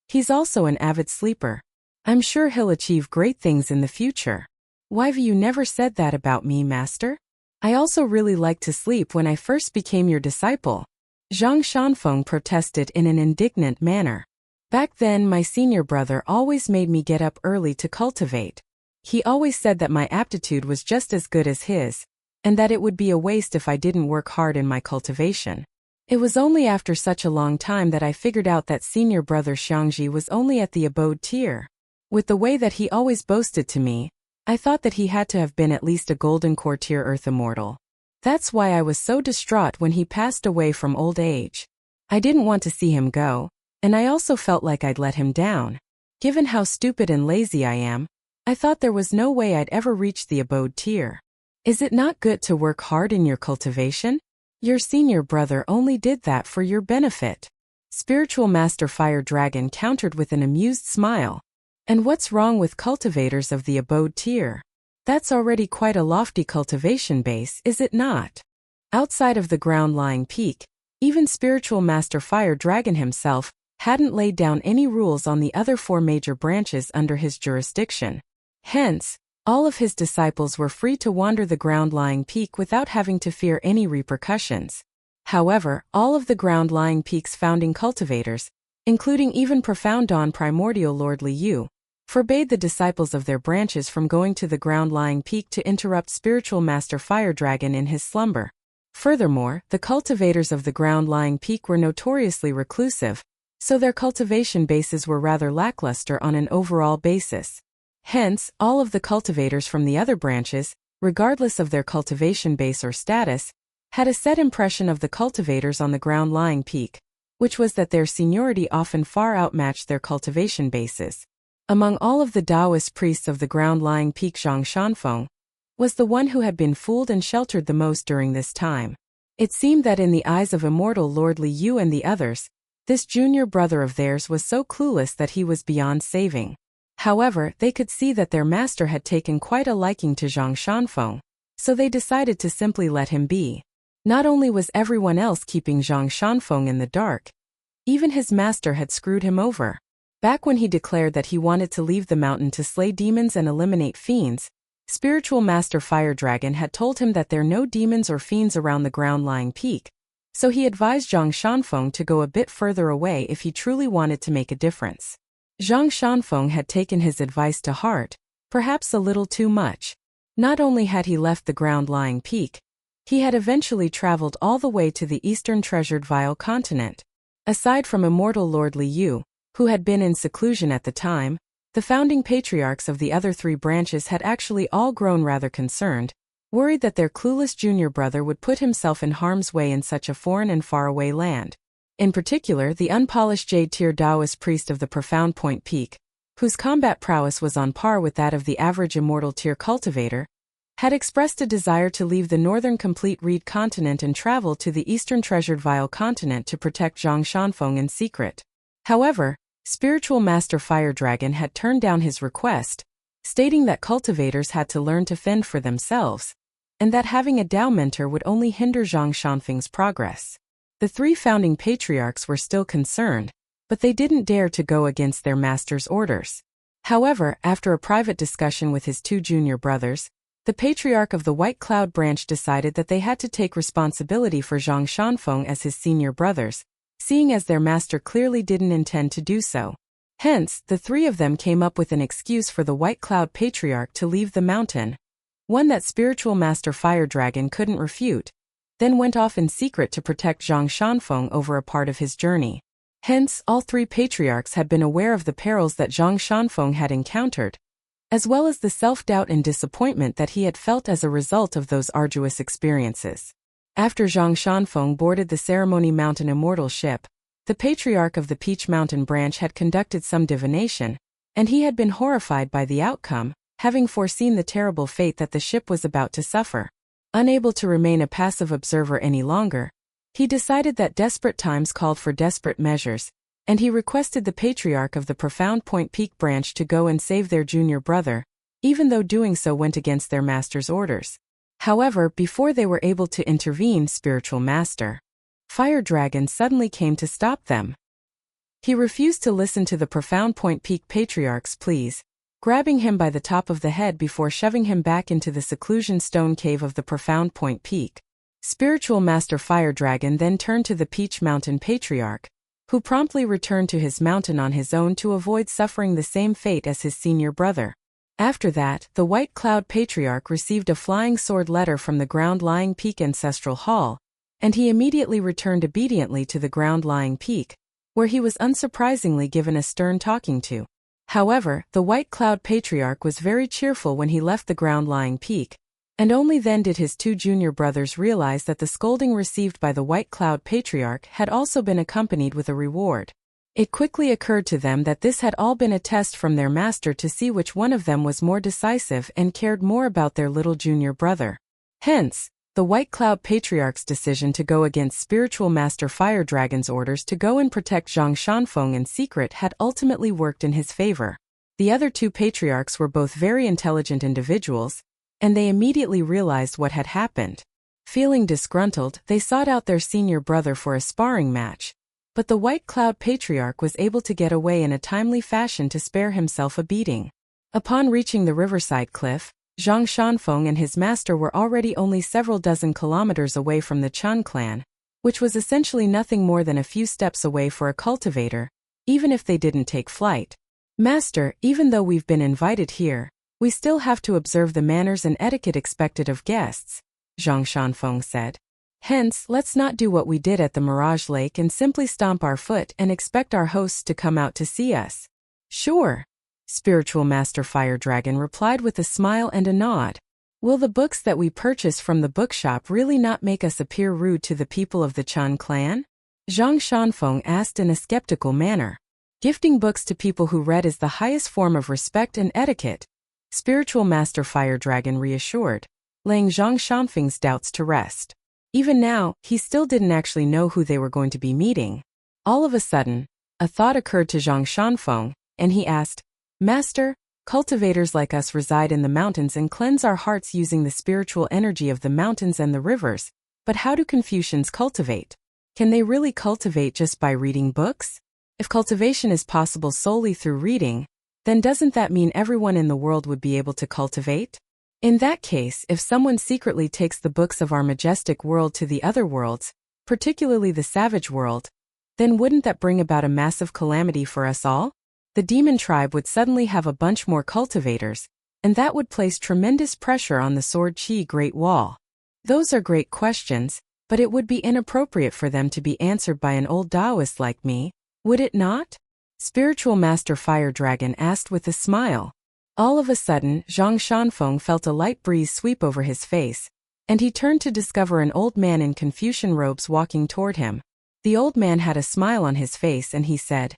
"He's also an avid sleeper. I'm sure he'll achieve great things in the future." "Why've you never said that about me, Master? I also really liked to sleep when I first became your disciple," Zhang Shanfeng protested in an indignant manner. "Back then my senior brother always made me get up early to cultivate. He always said that my aptitude was just as good as his, and that it would be a waste if I didn't work hard in my cultivation. It was only after such a long time that I figured out that senior brother Xiangji was only at the abode tier. With the way that he always boasted to me, I thought that he had to have been at least a golden core tier earth immortal. That's why I was so distraught when he passed away from old age. I didn't want to see him go, and I also felt like I'd let him down. Given how stupid and lazy I am, I thought there was no way I'd ever reach the abode tier. Is it not good to work hard in your cultivation? Your senior brother only did that for your benefit." Spiritual Master Fire Dragon countered with an amused smile. "And what's wrong with cultivators of the abode tier? That's already quite a lofty cultivation base, is it not?" Outside of the ground-lying peak, even Spiritual Master Fire Dragon himself hadn't laid down any rules on the other 4 major branches under his jurisdiction. Hence, all of his disciples were free to wander the ground-lying peak without having to fear any repercussions. However, all of the ground-lying peak's founding cultivators, including even Profound Dawn Primordial Lord Liu, forbade the disciples of their branches from going to the ground-lying peak to interrupt Spiritual Master Fire Dragon in his slumber. Furthermore, the cultivators of the ground-lying peak were notoriously reclusive, so their cultivation bases were rather lackluster on an overall basis. Hence, all of the cultivators from the other branches, regardless of their cultivation base or status, had a set impression of the cultivators on the ground-lying peak, which was that their seniority often far outmatched their cultivation bases. Among all of the Taoist priests of the ground-lying peak, Zhang Shanfeng was the one who had been fooled and sheltered the most during this time. It seemed that in the eyes of immortal Lord Li Yu and the others, this junior brother of theirs was so clueless that he was beyond saving. However, they could see that their master had taken quite a liking to Zhang Shanfeng, so they decided to simply let him be. Not only was everyone else keeping Zhang Shanfeng in the dark, even his master had screwed him over. Back when he declared that he wanted to leave the mountain to slay demons and eliminate fiends, Spiritual Master Fire Dragon had told him that there are no demons or fiends around the ground-lying peak, so he advised Zhang Shanfeng to go a bit further away if he truly wanted to make a difference. Zhang Shanfeng had taken his advice to heart, perhaps a little too much. Not only had he left the ground-lying peak, he had eventually traveled all the way to the eastern treasured Vile continent. Aside from immortal Lord Li Yu, who had been in seclusion at the time, the founding patriarchs of the other three branches had actually all grown rather concerned, worried that their clueless junior brother would put himself in harm's way in such a foreign and faraway land. In particular, the unpolished Jade-tier Taoist priest of the Profound Point Peak, whose combat prowess was on par with that of the average immortal-tier cultivator, had expressed a desire to leave the northern complete reed continent and travel to the eastern treasured Vile continent to protect Zhang Shanfeng in secret. However, Spiritual Master Fire Dragon had turned down his request, stating that cultivators had to learn to fend for themselves, and that having a Tao mentor would only hinder Zhang Shanfeng's progress. The three founding patriarchs were still concerned, but they didn't dare to go against their master's orders. However, after a private discussion with his two junior brothers, the patriarch of the White Cloud branch decided that they had to take responsibility for Zhang Shanfeng as his senior brothers, seeing as their master clearly didn't intend to do so. Hence, the three of them came up with an excuse for the White Cloud Patriarch to leave the mountain, one that Spiritual Master Fire Dragon couldn't refute, then went off in secret to protect Zhang Shanfeng over a part of his journey. Hence, all three patriarchs had been aware of the perils that Zhang Shanfeng had encountered, as well as the self-doubt and disappointment that he had felt as a result of those arduous experiences. After Zhang Shanfeng boarded the Ceremony Mountain Immortal ship, the Patriarch of the Peach Mountain branch had conducted some divination, and he had been horrified by the outcome, having foreseen the terrible fate that the ship was about to suffer. Unable to remain a passive observer any longer, he decided that desperate times called for desperate measures, and he requested the Patriarch of the Profound Point Peak branch to go and save their junior brother, even though doing so went against their master's orders. However, before they were able to intervene, Spiritual Master Fire Dragon suddenly came to stop them. He refused to listen to the Profound Point Peak Patriarch's pleas, grabbing him by the top of the head before shoving him back into the seclusion stone cave of the Profound Point Peak. Spiritual Master Fire Dragon then turned to the Peach Mountain Patriarch, who promptly returned to his mountain on his own to avoid suffering the same fate as his senior brother. After that, the White Cloud Patriarch received a flying sword letter from the ground-lying peak ancestral hall, and he immediately returned obediently to the ground-lying peak, where he was unsurprisingly given a stern talking to. However, the White Cloud Patriarch was very cheerful when he left the ground-lying peak, and only then did his two junior brothers realize that the scolding received by the White Cloud Patriarch had also been accompanied with a reward. It quickly occurred to them that this had all been a test from their master to see which one of them was more decisive and cared more about their little junior brother. Hence, the White Cloud Patriarch's decision to go against Spiritual Master Fire Dragon's orders to go and protect Zhang Shanfeng in secret had ultimately worked in his favor. The other two patriarchs were both very intelligent individuals, and they immediately realized what had happened. Feeling disgruntled, they sought out their senior brother for a sparring match, but the White Cloud Patriarch was able to get away in a timely fashion to spare himself a beating. Upon reaching the riverside cliff, Zhang Shanfeng and his master were already only several dozen kilometers away from the Chun clan, which was essentially nothing more than a few steps away for a cultivator, even if they didn't take flight. "Master, even though we've been invited here, we still have to observe the manners and etiquette expected of guests," Zhang Shanfeng said. Hence, let's not do what we did at the Mirage Lake and simply stomp our foot and expect our hosts to come out to see us. Sure. Spiritual Master Fire Dragon replied with a smile and a nod. Will the books that we purchase from the bookshop really not make us appear rude to the people of the Chen clan? Zhang Shanfeng asked in a skeptical manner. Gifting books to people who read is the highest form of respect and etiquette, Spiritual Master Fire Dragon reassured, laying Zhang Shanfeng's doubts to rest. Even now, he still didn't actually know who they were going to be meeting. All of a sudden, a thought occurred to Zhang Shanfeng, and he asked, Master, cultivators like us reside in the mountains and cleanse our hearts using the spiritual energy of the mountains and the rivers, but how do Confucians cultivate? Can they really cultivate just by reading books? If cultivation is possible solely through reading, then doesn't that mean everyone in the world would be able to cultivate? In that case, if someone secretly takes the books of our majestic world to the other worlds, particularly the savage world, then wouldn't that bring about a massive calamity for us all? The demon tribe would suddenly have a bunch more cultivators, and that would place tremendous pressure on the Sword Qi Great Wall. Those are great questions, but it would be inappropriate for them to be answered by an old Taoist like me, would it not? Spiritual Master Fire Dragon asked with a smile. All of a sudden, Zhang Shanfeng felt a light breeze sweep over his face, and he turned to discover an old man in Confucian robes walking toward him. The old man had a smile on his face and he said,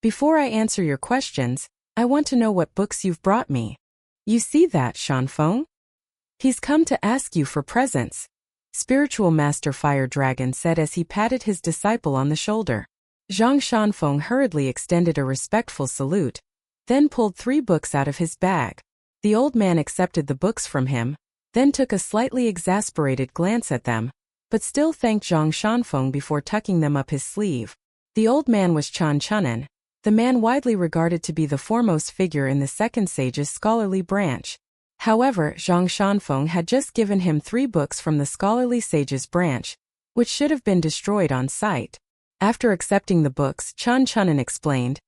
Before I answer your questions, I want to know what books you've brought me. You see that, Shanfeng? He's come to ask you for presents, Spiritual Master Fire Dragon said as he patted his disciple on the shoulder. Zhang Shanfeng hurriedly extended a respectful salute, then pulled 3 books out of his bag. The old man accepted the books from him, then took a slightly exasperated glance at them, but still thanked Zhang Shanfeng before tucking them up his sleeve. The old man was Chan Chunan, the man widely regarded to be the foremost figure in the Second Sage's scholarly branch. However, Zhang Shanfeng had just given him 3 books from the scholarly sage's branch, which should have been destroyed on sight. After accepting the books, Chan Chunan explained,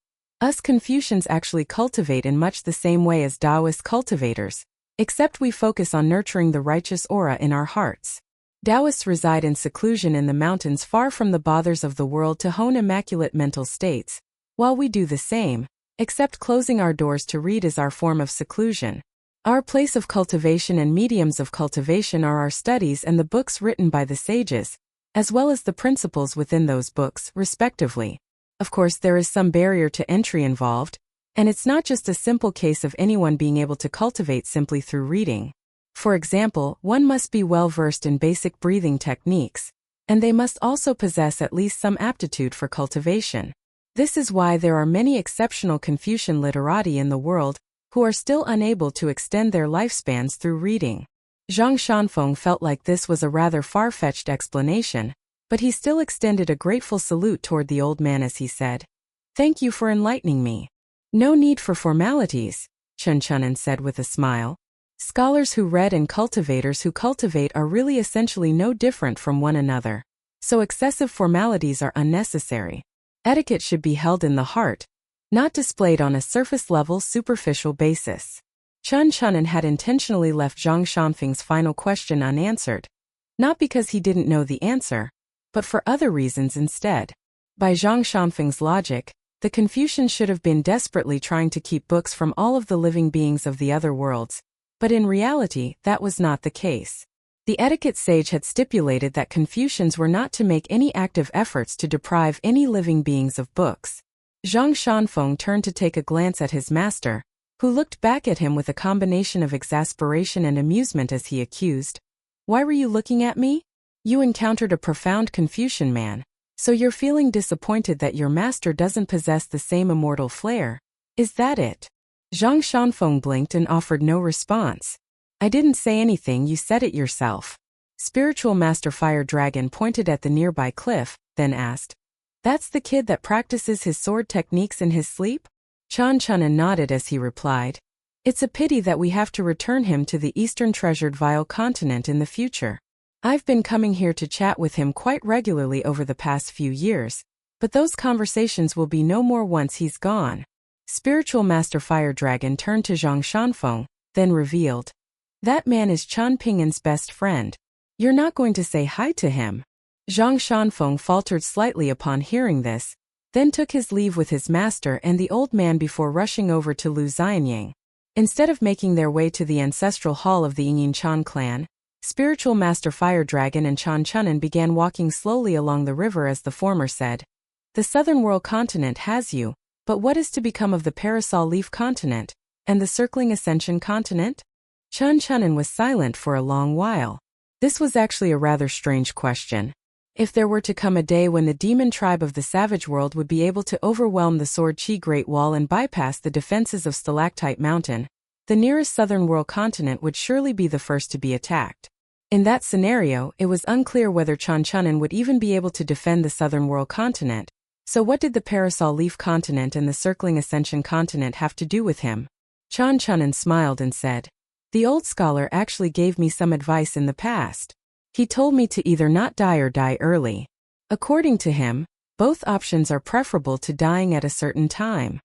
Us Confucians actually cultivate in much the same way as Taoist cultivators, except we focus on nurturing the righteous aura in our hearts. Taoists reside in seclusion in the mountains far from the bothers of the world to hone immaculate mental states, while we do the same, except closing our doors to read is our form of seclusion. Our place of cultivation and mediums of cultivation are our studies and the books written by the sages, as well as the principles within those books, respectively. Of course, there is some barrier to entry involved, and it's not just a simple case of anyone being able to cultivate simply through reading. For example, one must be well versed in basic breathing techniques, and they must also possess at least some aptitude for cultivation. This is why there are many exceptional Confucian literati in the world who are still unable to extend their lifespans through reading. Zhang Shanfeng felt like this was a rather far-fetched explanation, but he still extended a grateful salute toward the old man as he said, Thank you for enlightening me. No need for formalities, Chen Chunan said with a smile. Scholars who read and cultivators who cultivate are really essentially no different from one another, so excessive formalities are unnecessary. Etiquette should be held in the heart, not displayed on a surface-level superficial basis. Chen Chunan had intentionally left Zhang Shanfeng's final question unanswered, not because he didn't know the answer, but for other reasons instead. By Zhang Shanfeng's logic, the Confucians should have been desperately trying to keep books from all of the living beings of the other worlds, but in reality, that was not the case. The etiquette sage had stipulated that Confucians were not to make any active efforts to deprive any living beings of books. Zhang Shanfeng turned to take a glance at his master, who looked back at him with a combination of exasperation and amusement as he accused, Why were you looking at me? You encountered a profound Confucian man, so you're feeling disappointed that your master doesn't possess the same immortal flair. Is that it? Zhang Shanfeng blinked and offered no response. I didn't say anything, you said it yourself. Spiritual Master Fire Dragon pointed at the nearby cliff, then asked, That's the kid that practices his sword techniques in his sleep? Chan Chunan nodded as he replied, It's a pity that we have to return him to the Eastern Treasured Vile Continent in the future. I've been coming here to chat with him quite regularly over the past few years, but those conversations will be no more once he's gone. Spiritual Master Fire Dragon turned to Zhang Shanfeng, then revealed, That man is Chan Pingan's best friend. You're not going to say hi to him? Zhang Shanfeng faltered slightly upon hearing this, then took his leave with his master and the old man before rushing over to Lu Xianying. Instead of making their way to the ancestral hall of the Yingyin Chan clan, Spiritual Master Fire Dragon and Chan Chunin began walking slowly along the river as the former said, "The southern world continent has you, but what is to become of the Parasol Leaf continent, and the circling Ascension continent?" Chan Chunin was silent for a long while. This was actually a rather strange question. If there were to come a day when the demon tribe of the savage world would be able to overwhelm the Sword Chi Great Wall and bypass the defenses of Stalactite Mountain, the nearest southern world continent would surely be the first to be attacked. In that scenario, it was unclear whether Chan Chunin would even be able to defend the southern world continent. So what did the Parasol Leaf continent and the circling Ascension continent have to do with him? Chan Chunin smiled and said, "The old scholar actually gave me some advice in the past. He told me to either not die or die early. According to him, both options are preferable to dying at a certain time."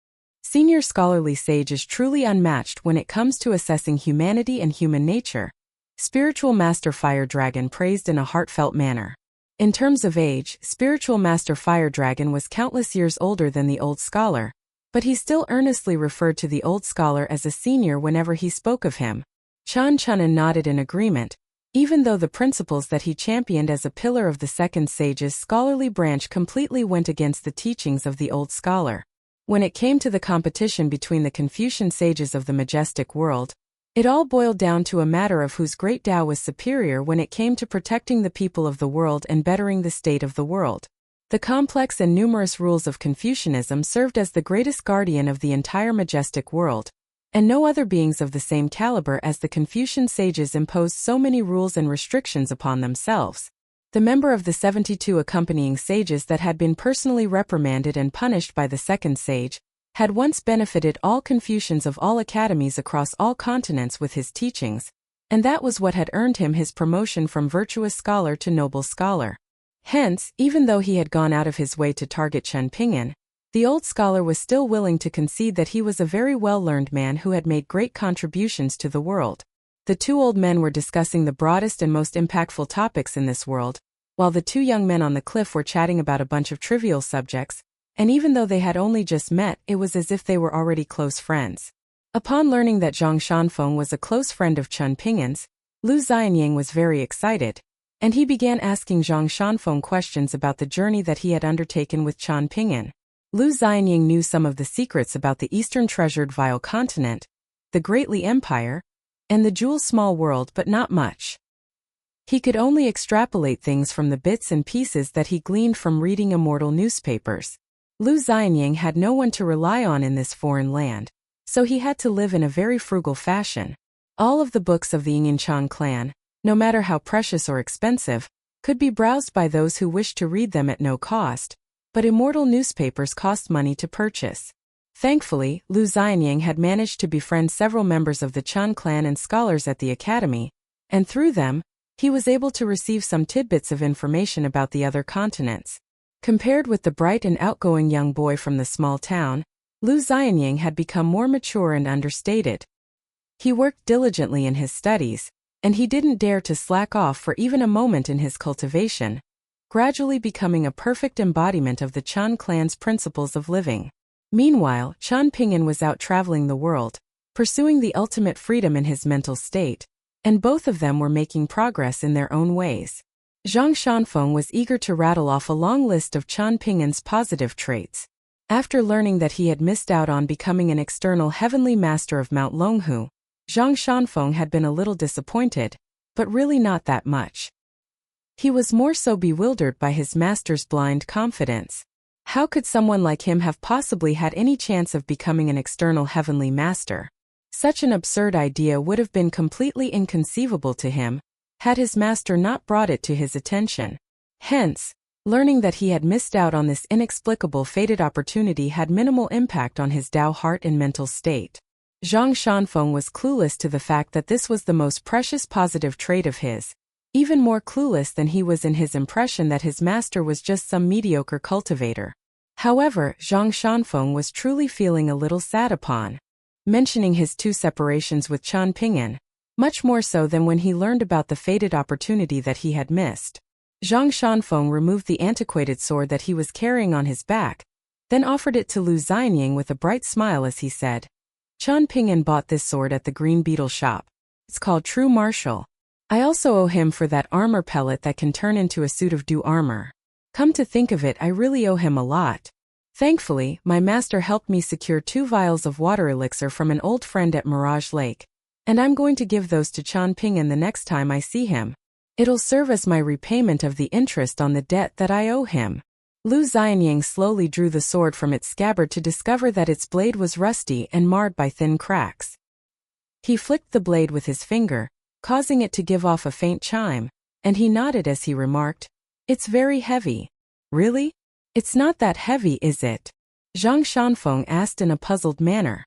Senior scholarly sage is truly unmatched when it comes to assessing humanity and human nature. Spiritual Master Fire Dragon praised in a heartfelt manner. In terms of age, Spiritual Master Fire Dragon was countless years older than the old scholar, but he still earnestly referred to the old scholar as a senior whenever he spoke of him. Chan Chunin nodded in agreement, even though the principles that he championed as a pillar of the second sage's scholarly branch completely went against the teachings of the old scholar. When it came to the competition between the Confucian sages of the majestic world, it all boiled down to a matter of whose great Tao was superior when it came to protecting the people of the world and bettering the state of the world. The complex and numerous rules of Confucianism served as the greatest guardian of the entire majestic world, and no other beings of the same caliber as the Confucian sages imposed so many rules and restrictions upon themselves. The member of the 72 accompanying sages that had been personally reprimanded and punished by the second sage had once benefited all Confucians of all academies across all continents with his teachings, and that was what had earned him his promotion from virtuous scholar to noble scholar. Hence, even though he had gone out of his way to target Chen Ping'an, the old scholar was still willing to concede that he was a very well-learned man who had made great contributions to the world. The two old men were discussing the broadest and most impactful topics in this world, while the two young men on the cliff were chatting about a bunch of trivial subjects, and even though they had only just met, it was as if they were already close friends. Upon learning that Zhang Shanfeng was a close friend of Chen Ping'an's, Lu Xianying was very excited, and he began asking Zhang Shanfeng questions about the journey that he had undertaken with Chen Ping'an. Lu Xianying knew some of the secrets about the Eastern Treasured Vile Continent, the Great Li Empire, and the Jewel Small World, but not much. He could only extrapolate things from the bits and pieces that he gleaned from reading immortal newspapers. Lu Xianying had no one to rely on in this foreign land, so he had to live in a very frugal fashion. All of the books of the Yingyin Chan clan, no matter how precious or expensive, could be browsed by those who wished to read them at no cost, but immortal newspapers cost money to purchase. Thankfully, Lu Xianying had managed to befriend several members of the Chan clan and scholars at the academy, and through them, he was able to receive some tidbits of information about the other continents. Compared with the bright and outgoing young boy from the small town, Lu Xianying had become more mature and understated. He worked diligently in his studies, and he didn't dare to slack off for even a moment in his cultivation, gradually becoming a perfect embodiment of the Chan clan's principles of living. Meanwhile, Chen Ping'an was out traveling the world, pursuing the ultimate freedom in his mental state, and both of them were making progress in their own ways. Zhang Shanfeng was eager to rattle off a long list of Chen Ping'an's positive traits. After learning that he had missed out on becoming an external heavenly master of Mount Longhu, Zhang Shanfeng had been a little disappointed, but really not that much. He was more so bewildered by his master's blind confidence. How could someone like him have possibly had any chance of becoming an external heavenly master? Such an absurd idea would have been completely inconceivable to him, had his master not brought it to his attention. Hence, learning that he had missed out on this inexplicable fated opportunity had minimal impact on his Tao heart and mental state. Zhang Shanfeng was clueless to the fact that this was the most precious positive trait of his, even more clueless than he was in his impression that his master was just some mediocre cultivator. However, Zhang Shanfeng was truly feeling a little sad upon mentioning his two separations with Chen Ping'an. much more so than when he learned about the fated opportunity that he had missed. Zhang Shanfeng removed the antiquated sword that he was carrying on his back, then offered it to Lu Xianying with a bright smile as he said, Chen Ping'an bought this sword at the Green Beetle shop. It's called True Martial. I also owe him for that armor pellet that can turn into a suit of dew armor. Come to think of it, I really owe him a lot. Thankfully, my master helped me secure 2 vials of water elixir from an old friend at Mirage Lake, and I'm going to give those to Chen Ping'an the next time I see him. It'll serve as my repayment of the interest on the debt that I owe him. Lu Xianying slowly drew the sword from its scabbard to discover that its blade was rusty and marred by thin cracks. He flicked the blade with his finger, causing it to give off a faint chime, and he nodded as he remarked, It's very heavy. Really? It's not that heavy, is it? Zhang Shanfeng asked in a puzzled manner.